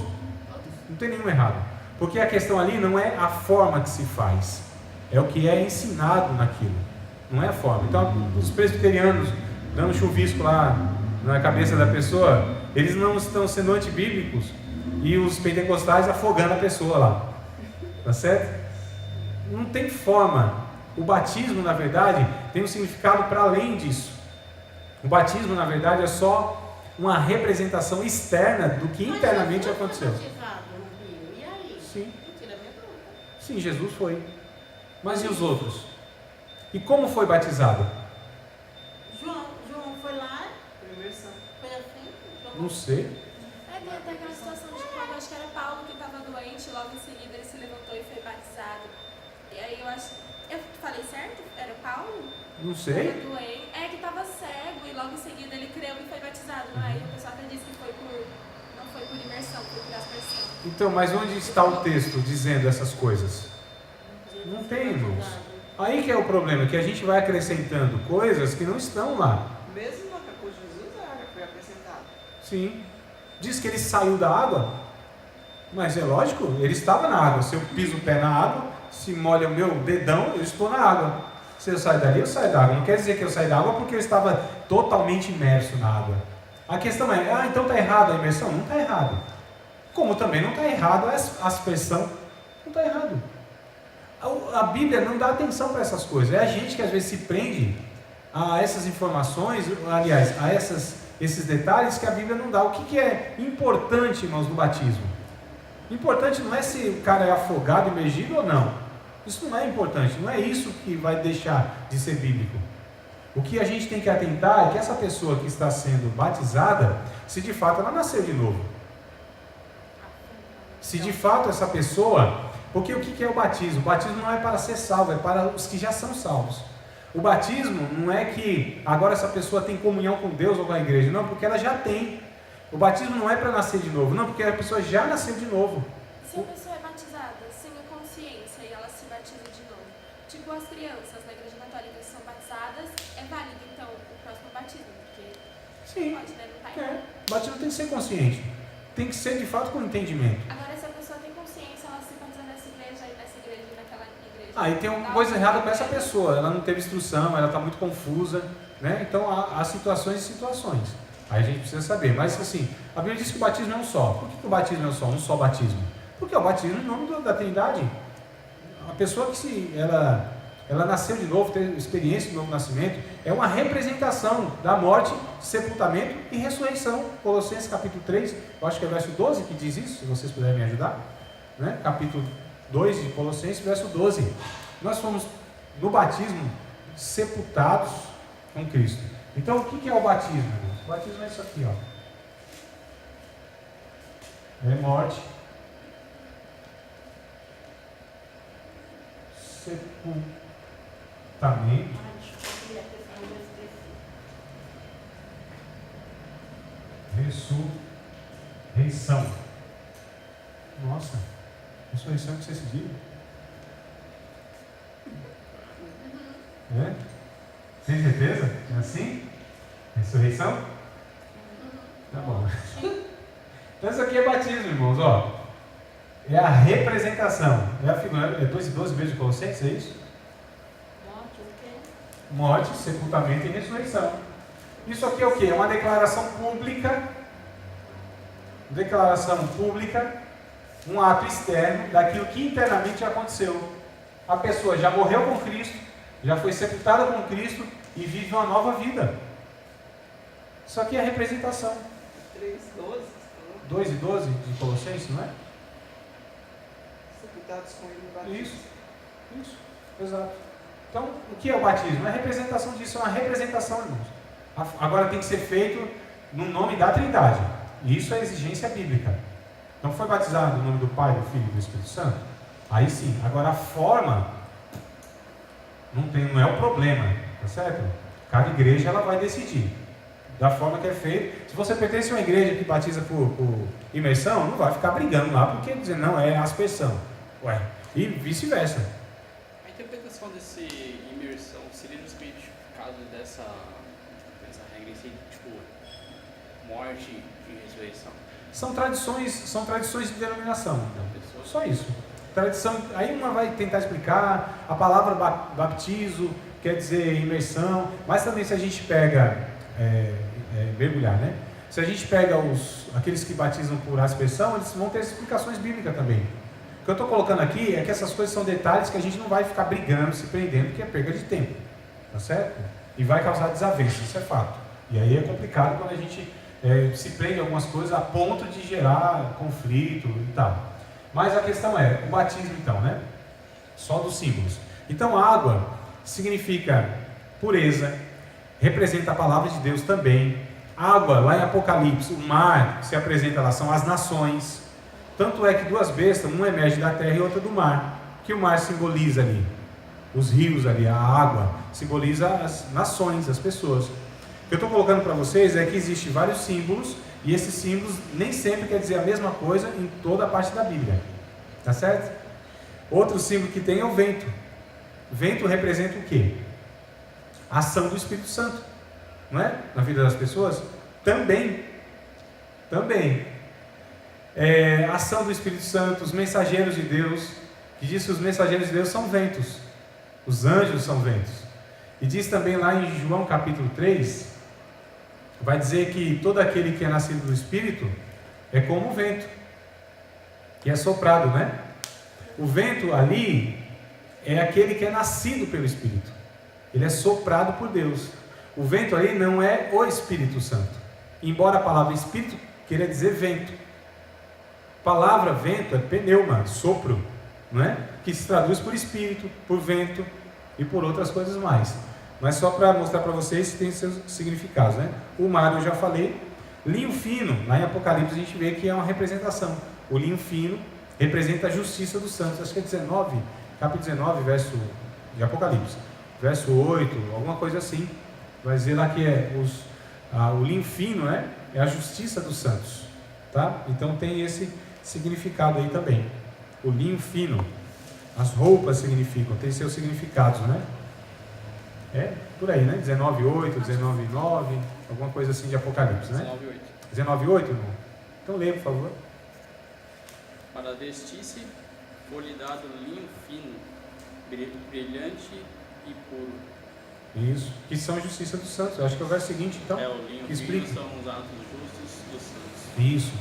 Não tem nenhum errado. Porque a questão ali não é a forma que se faz, é o que é ensinado naquilo, não é a forma. Então, os presbiterianos dando chuvisco lá na cabeça da pessoa, eles não estão sendo antibíblicos, e os pentecostais afogando a pessoa lá, tá certo? Não tem forma. O batismo, na verdade, tem um significado para além disso. O batismo, na verdade, é só uma representação externa do que internamente aconteceu. E aí? Sim. Tira a minha dúvida. Sim, Jesus foi. Mas e os outros? E como foi batizado? João foi lá, Imersão. foi assim? Não sei. Tem até aquela situação de quando acho que era Paulo que estava doente, logo em seguida ele se levantou e foi batizado. E aí eu acho. Eu falei certo? Era Paulo? Não sei. Estava doente. É que estava cego e logo em seguida ele creu e foi batizado. Não é? E o pessoal até disse que não foi por imersão, foi por aspersão. Então, mas onde está o texto dizendo essas coisas? Não tem, irmãos. Aí que é o problema, que a gente vai acrescentando coisas que não estão lá. Mesmo na com Jesus, a água foi acrescentada. Sim. Diz que ele saiu da água, mas é lógico, ele estava na água. Se eu piso o pé na água, se molha o meu dedão, eu estou na água. Se eu saio dali, eu saio da água. Não quer dizer que eu saí da água porque eu estava totalmente imerso na água. A questão é, então está errado a imersão? Não está errado. Como também não está errado a aspersão. Não está errado. A Bíblia não dá atenção para essas coisas. É a gente que às vezes se prende a essas informações, aliás, a esses detalhes que a Bíblia não dá. O que é importante, irmãos, no batismo? Importante não é se o cara é afogado, imergido ou não. Isso não é importante, não é isso que vai deixar de ser bíblico. O que a gente tem que atentar é que essa pessoa que está sendo batizada, se de fato ela nasceu de novo. Se de fato essa pessoa... Porque o que é o batismo? O batismo não é para ser salvo, é para os que já são salvos. O batismo não é que agora essa pessoa tem comunhão com Deus ou com a igreja, não, porque ela já tem. O batismo não é para nascer de novo, não, porque a pessoa já nasceu de novo. Se a pessoa é batizada sem a consciência e ela se batiza de novo, tipo as crianças na igreja católica que são batizadas, é válido então o próximo batismo, porque Sim, pode, né, não tá errado. o batismo tem que ser consciente, tem que ser de fato com entendimento. Agora, se a pessoa tem consciência, ela se batiza nessa igreja e naquela igreja. Aí tem uma coisa errada com essa pessoa, ela não teve instrução, ela está muito confusa, né? Então há situações e situações. Aí a gente precisa saber, mas assim, a Bíblia diz que o batismo é um só. Por que o batismo é um só batismo? Porque é o batismo em nome da Trindade. A pessoa que ela nasceu de novo, teve experiência do novo nascimento, é uma representação da morte, sepultamento e ressurreição. Colossenses capítulo 3, eu acho que é o verso 12 que diz isso, se vocês puderem me ajudar, né? Capítulo 2 de Colossenses, verso 12. Nós fomos no batismo sepultados com Cristo. Então o que é o batismo, irmãos? O batismo é isso aqui, ó. É morte, sepultamento, ressurreição. Nossa, ressurreição que você se diga? É? Tem certeza? É assim? Ressurreição? Tá bom. Então isso aqui é batismo, irmãos, ó. É a representação. É a figura. É 2 e 12 vezes de Colossenses, é isso? Morte, sepultamento e ressurreição. Isso aqui é o que? É uma declaração pública. Declaração pública. Um ato externo daquilo que internamente aconteceu. A pessoa já morreu com Cristo, já foi sepultada com Cristo e vive uma nova vida. Isso aqui é a representação. 3:12. 2 e 12 de Colossenses, não é? Sepultados com ele no batismo. Isso, exato. Então, o que é o batismo? É a representação disso, é uma representação, irmãos. Agora tem que ser feito no nome da Trindade. E isso é exigência bíblica. Então, foi batizado no nome do Pai, do Filho e do Espírito Santo? Aí sim. Agora, a forma não é o problema, tá certo? Cada igreja ela vai decidir da forma que é feito. Se você pertence a uma igreja que batiza por imersão, não vai ficar brigando lá, porque dizer não, é aspersão. Ué, e vice-versa. A interpretação desse imersão seria justamente por causa dessa regra em si, tipo, morte e ressurreição. São tradições de denominação. Só isso. Tradição, aí uma vai tentar explicar, a palavra batismo quer dizer imersão, mas também se a gente pega, mergulhar, né? Se a gente pega aqueles que batizam por aspersão, eles vão ter explicações bíblicas também. O que eu estou colocando aqui é que essas coisas são detalhes que a gente não vai ficar brigando, se prendendo, porque é perda de tempo, tá certo? E vai causar desavença, isso é fato. E aí é complicado quando a gente se prende a algumas coisas a ponto de gerar conflito e tal. Mas a questão é, o batismo então, né? Só dos símbolos. Então a água significa pureza, representa a palavra de Deus também. Água, lá em Apocalipse, o mar que se apresenta lá são as nações. Tanto é que duas bestas, uma emerge da terra e outra do mar. Que o mar simboliza ali, os rios ali, a água, simboliza as nações, as pessoas. O que eu estou colocando para vocês é que existem vários símbolos, e esses símbolos nem sempre quer dizer a mesma coisa em toda a parte da Bíblia. Tá certo? Outro símbolo que tem é o vento. O vento representa o quê? A ação do Espírito Santo, não é? Na vida das pessoas? Também. A ação do Espírito Santo, os mensageiros de Deus, que diz que os mensageiros de Deus são ventos, os anjos são ventos. E diz também lá em João capítulo 3, vai dizer que todo aquele que é nascido do Espírito é como o vento, que é soprado, né? O vento ali é aquele que é nascido pelo Espírito, ele é soprado por Deus. O vento ali não é o Espírito Santo, embora a palavra Espírito queira dizer vento. A palavra vento é pneuma, sopro, não é? Que se traduz por Espírito, por vento e por outras coisas mais. Mas só para mostrar para vocês que tem seus significados, né? O mar eu já falei. Linho fino, lá em Apocalipse a gente vê que é uma representação. O linho fino representa a justiça dos santos. Acho que é 19, capítulo 19, verso de Apocalipse, verso 8, alguma coisa assim. Vai dizer lá que o linho fino, né? É a justiça dos santos, tá? Então tem esse significado aí também. O linho fino, as roupas significam, tem seus significados, né? É, por aí, né? 19:8, 19:9, alguma coisa assim de Apocalipse, né? 19:8, irmão? Então leia, por favor. Para vestir-se foi-lhe dado linho fino, brilhante e puro. Isso, que são a justiça dos santos. Eu acho que é o verso seguinte, então. O linho que explica. fino são os atos justos dos santos. Isso.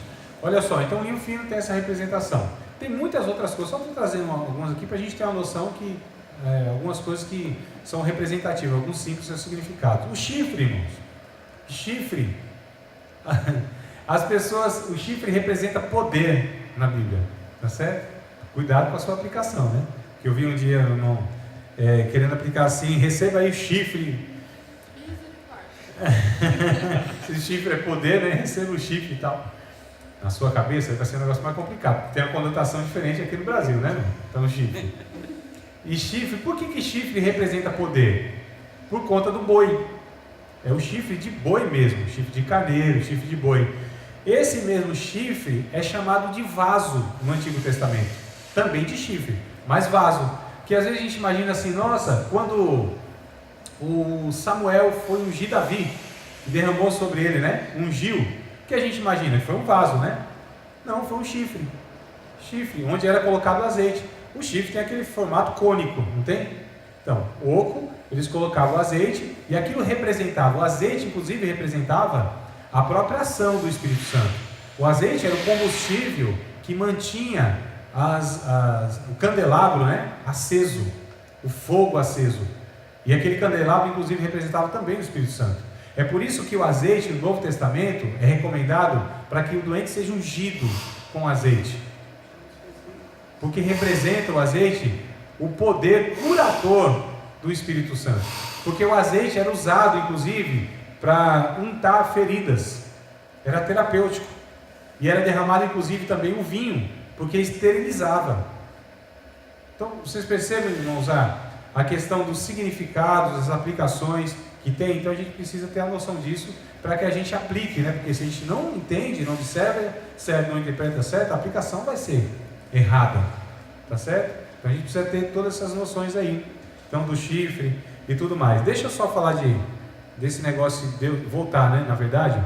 Olha só, então o linho fino tem essa representação. Tem muitas outras coisas, só estou trazendo algumas aqui para a gente ter uma noção que algumas coisas que são representativas, alguns simples seus significados. O chifre, irmãos. Chifre. As pessoas, o chifre representa poder na Bíblia, tá certo? Cuidado com a sua aplicação, né? Que eu vi um dia, irmão, querendo aplicar assim, receba aí o chifre. Se chifre é poder, né? Receba o chifre e tal. Na sua cabeça vai ser um negócio mais complicado. Tem uma conotação diferente aqui no Brasil, né? Então, chifre. E chifre, por que chifre representa poder? Por conta do boi. É o chifre de boi mesmo, chifre de carneiro, chifre de boi. Esse mesmo chifre é chamado de vaso no Antigo Testamento. Também de chifre, mas vaso. Que às vezes a gente imagina assim, nossa, quando o Samuel foi ungir Davi, e derramou sobre ele, né? Ungiu. O que a gente imagina? Foi um vaso, né? Não, foi um chifre. Chifre, onde era colocado azeite. O chifre tem aquele formato cônico, não tem? Então, oco, eles colocavam azeite, e aquilo representava, o azeite inclusive representava a própria ação do Espírito Santo. O azeite era o combustível que mantinha o candelabro, né? Aceso, o fogo aceso. E aquele candelabro inclusive representava também o Espírito Santo. É por isso que o azeite no Novo Testamento é recomendado para que o doente seja ungido com azeite. Porque representa o azeite o poder curador do Espírito Santo. Porque o azeite era usado, inclusive, para untar feridas. Era terapêutico. E era derramado, inclusive, também o vinho, porque esterilizava. Então, vocês percebem, irmãos, a questão dos significados, das aplicações que tem. Então, a gente precisa ter a noção disso para que a gente aplique, né? Porque se a gente não entende, não observa certo, não interpreta certo, a aplicação vai ser errada, tá certo? Então a gente precisa ter todas essas noções aí, então do chifre e tudo mais. Deixa eu só falar desse negócio de Deus, voltar, né? Na verdade,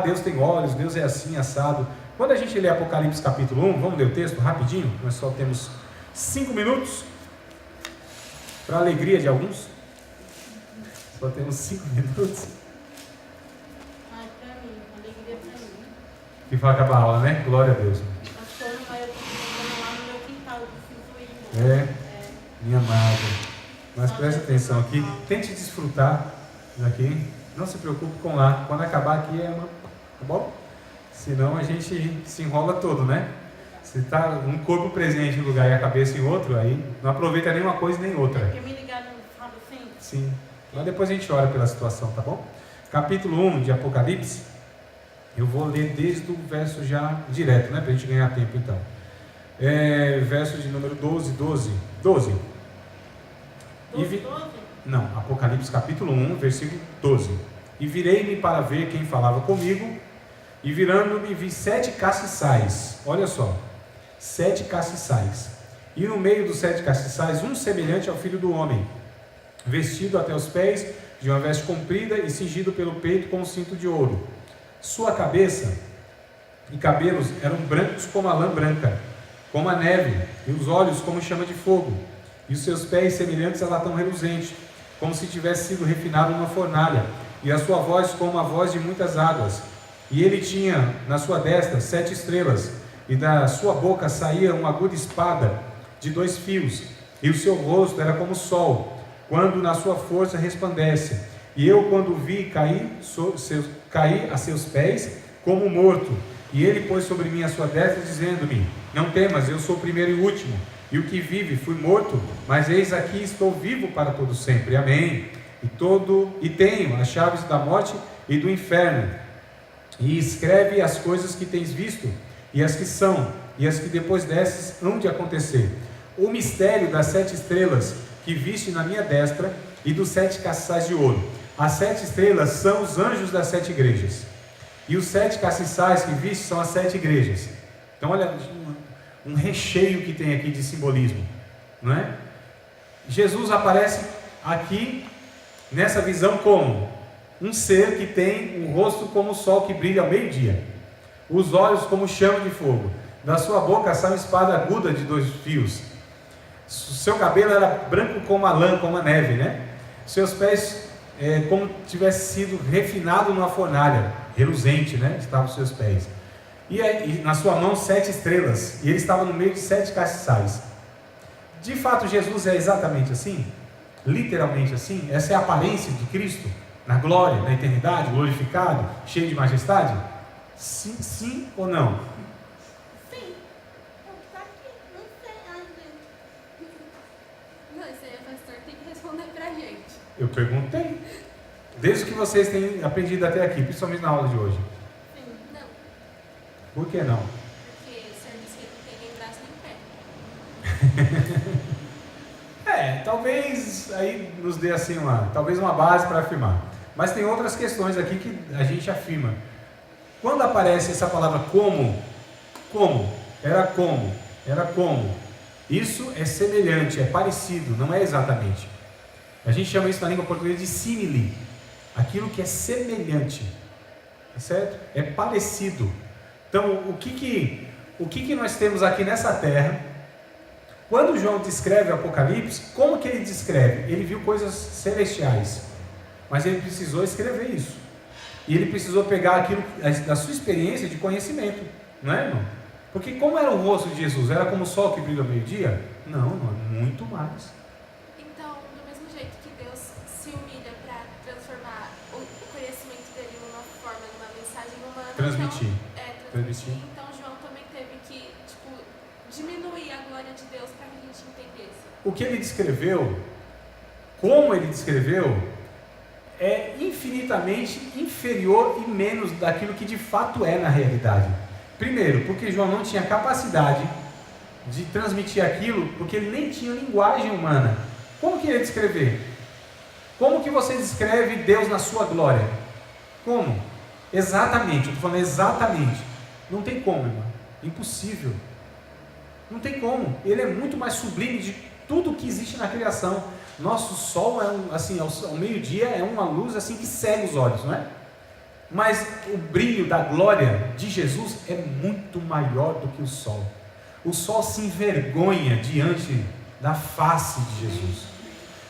Deus tem olhos, Deus é assim, assado. Quando a gente lê Apocalipse capítulo 1, vamos ler o texto rapidinho, nós só temos 5 minutos, para a alegria de alguns, só temos 5 minutos. Ai, pra mim, alegria pra mim. Que vai acabar a aula, né? Glória a Deus. Pastor, mas eu tô jogando lá no meu quintal, eu preciso ir. É, minha amada. Mas preste atenção aqui, tente desfrutar daqui, não se preocupe com lá. Quando acabar aqui tá bom? Senão a gente se enrola todo, né? Se está um corpo presente em um lugar e a cabeça em outro, aí não aproveita nem uma coisa nem outra. Porque me ligaram no sábado assim? Sim, mas depois a gente ora pela situação, tá bom? Capítulo 1 de Apocalipse, eu vou ler desde o verso já direto, né? Para a gente ganhar tempo então. Verso de número 12. 12? Não, Apocalipse capítulo 1, versículo 12. E virei-me para ver quem falava comigo, e virando-me vi 7 castiçais. Olha só, 7 castiçais. E no meio dos 7 castiçais, um semelhante ao Filho do Homem, vestido até os pés de uma veste comprida e cingido pelo peito com um cinto de ouro. Sua cabeça e cabelos eram brancos como a lã branca, como a neve, e os olhos como chama de fogo, e os seus pés semelhantes a latão reluzente, como se tivesse sido refinado numa fornalha, e a sua voz como a voz de muitas águas. E ele tinha na sua destra 7 estrelas, e da sua boca saía uma aguda espada de 2 fios, e o seu rosto era como o sol, quando na sua força resplandece. E eu, quando o vi, caí a seus pés como morto. E ele pôs sobre mim a sua destra, dizendo-me: não temas, eu sou o primeiro e o último, e o que vive. Fui morto, mas eis aqui estou vivo para todo sempre. Amém. E tenho as chaves da morte e do inferno. E escreve as coisas que tens visto, e as que são, e as que depois dessas hão de acontecer. O mistério das 7 estrelas que viste na minha destra, e dos 7 castiçais de ouro. As 7 estrelas são os anjos das 7 igrejas, e os 7 castiçais que viste são as 7 igrejas. Então olha um recheio que tem aqui de simbolismo, não é? Jesus aparece aqui nessa visão como um ser que tem um rosto como o sol que brilha ao meio-dia, os olhos como chama de fogo, da sua boca sai uma espada aguda de 2 fios, o seu cabelo era branco como a lã, como a neve, né? Seus pés como tivesse sido refinado numa fornalha, reluzente, né? Estavam os seus pés. E na sua mão 7 estrelas, e ele estava no meio de 7 castiçais. De fato, Jesus é exatamente assim? Literalmente assim? Essa é a aparência de Cristo? Na glória, na eternidade, glorificado, cheio de majestade? Sim ou não? Sim. Tá aqui. Não sei. Ai, gente. Não, isso aí o pastor tem que responder pra gente. Eu perguntei. Desde que vocês têm aprendido até aqui, principalmente na aula de hoje. Sim. Não. Por que não? Porque o senhor disse que não tem nem braço nem perna. Talvez aí nos dê assim talvez uma base para afirmar. Mas tem outras questões aqui que a gente afirma. Quando aparece essa palavra como, era como, isso é semelhante, é parecido, não é exatamente. A gente chama isso na língua portuguesa de símile, aquilo que é semelhante, tá certo? É parecido. Então, o que nós temos aqui nessa terra? Quando João descreve o Apocalipse, como que ele descreve? Ele viu coisas celestiais, mas ele precisou escrever isso. E ele precisou pegar aquilo da sua experiência de conhecimento, não é, irmão? Porque como era o rosto de Jesus? Era como o sol que brilha ao meio-dia? Não, muito mais. Então, do mesmo jeito que Deus se humilha para transformar o conhecimento dele numa forma, numa mensagem humana, Transmitir. Transmitir. Então, João também teve que, diminuir a glória de Deus para que a gente entendesse. O que ele descreveu, como ele descreveu, é infinitamente inferior e menos daquilo que de fato é na realidade. Primeiro, porque João não tinha capacidade de transmitir aquilo, porque ele nem tinha linguagem humana. Como que ele ia descrever? Como que você descreve Deus na sua glória? Como? Exatamente, eu estou falando exatamente. Não tem como, irmão. Impossível. Não tem como. Ele é muito mais sublime de tudo que existe na criação. Nosso sol ao meio-dia é uma luz assim que cega os olhos, não é? Mas o brilho da glória de Jesus é muito maior do que o sol. O sol se envergonha diante da face de Jesus.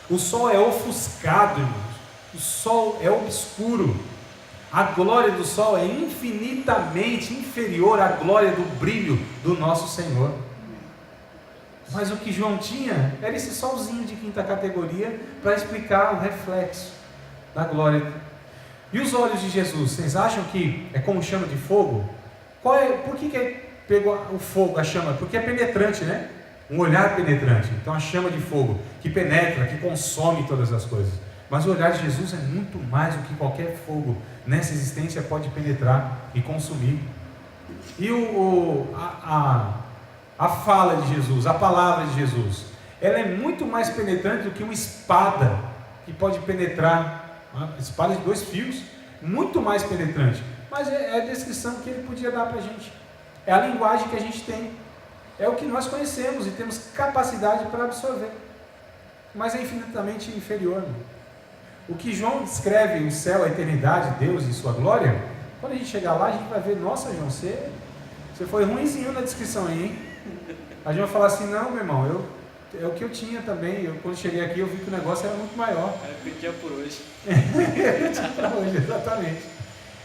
O sol é ofuscado, irmãos. O sol é obscuro. A glória do sol é infinitamente inferior à glória do brilho do nosso Senhor. Mas o que João tinha era esse solzinho de quinta categoria para explicar o reflexo da glória. E os olhos de Jesus, vocês acham que é como chama de fogo? Por que pegou o fogo, a chama? Porque é penetrante, né? Um olhar penetrante. Então a chama de fogo que penetra, que consome todas as coisas. Mas o olhar de Jesus é muito mais do que qualquer fogo nessa existência pode penetrar e consumir. E a fala de Jesus, a palavra de Jesus, ela é muito mais penetrante do que uma espada que pode penetrar, uma espada de 2 fios, muito mais penetrante. Mas é a descrição que ele podia dar para a gente. É a linguagem que a gente tem. É o que nós conhecemos e temos capacidade para absorver. Mas é infinitamente inferior. O que João descreve o céu, a eternidade, Deus e sua glória, quando a gente chegar lá, a gente vai ver, nossa, João, você foi ruinzinho na descrição aí, hein? A gente vai falar assim, não, meu irmão, é o que eu tinha também. Quando cheguei aqui, eu vi que o negócio era muito maior. É pedir por hoje. Pedir para hoje, exatamente.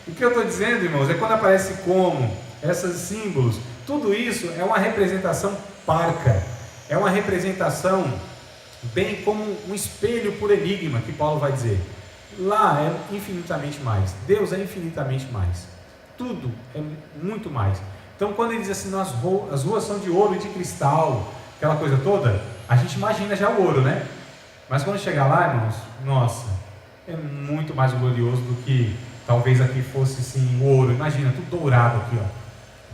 O que eu estou dizendo, irmãos, é quando aparece como, esses símbolos, tudo isso é uma representação parca, é uma representação bem como um espelho por enigma, que Paulo vai dizer. Lá é infinitamente mais, Deus é infinitamente mais, tudo é muito mais. Então quando ele diz assim, as ruas são de ouro e de cristal, aquela coisa toda, a gente imagina já o ouro, né? Mas quando chegar lá, irmãos, nossa, é muito mais glorioso do que talvez aqui fosse assim, o ouro. Imagina, tudo dourado aqui, ó,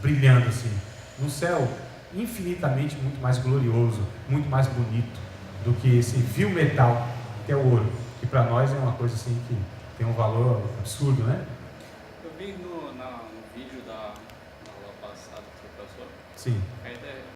brilhando assim. No céu, infinitamente muito mais glorioso, muito mais bonito do que esse vil metal que é o ouro, que para nós é uma coisa assim que tem um valor absurdo, né? Eu vi no vídeo da aula passada que você passou, Sim. aí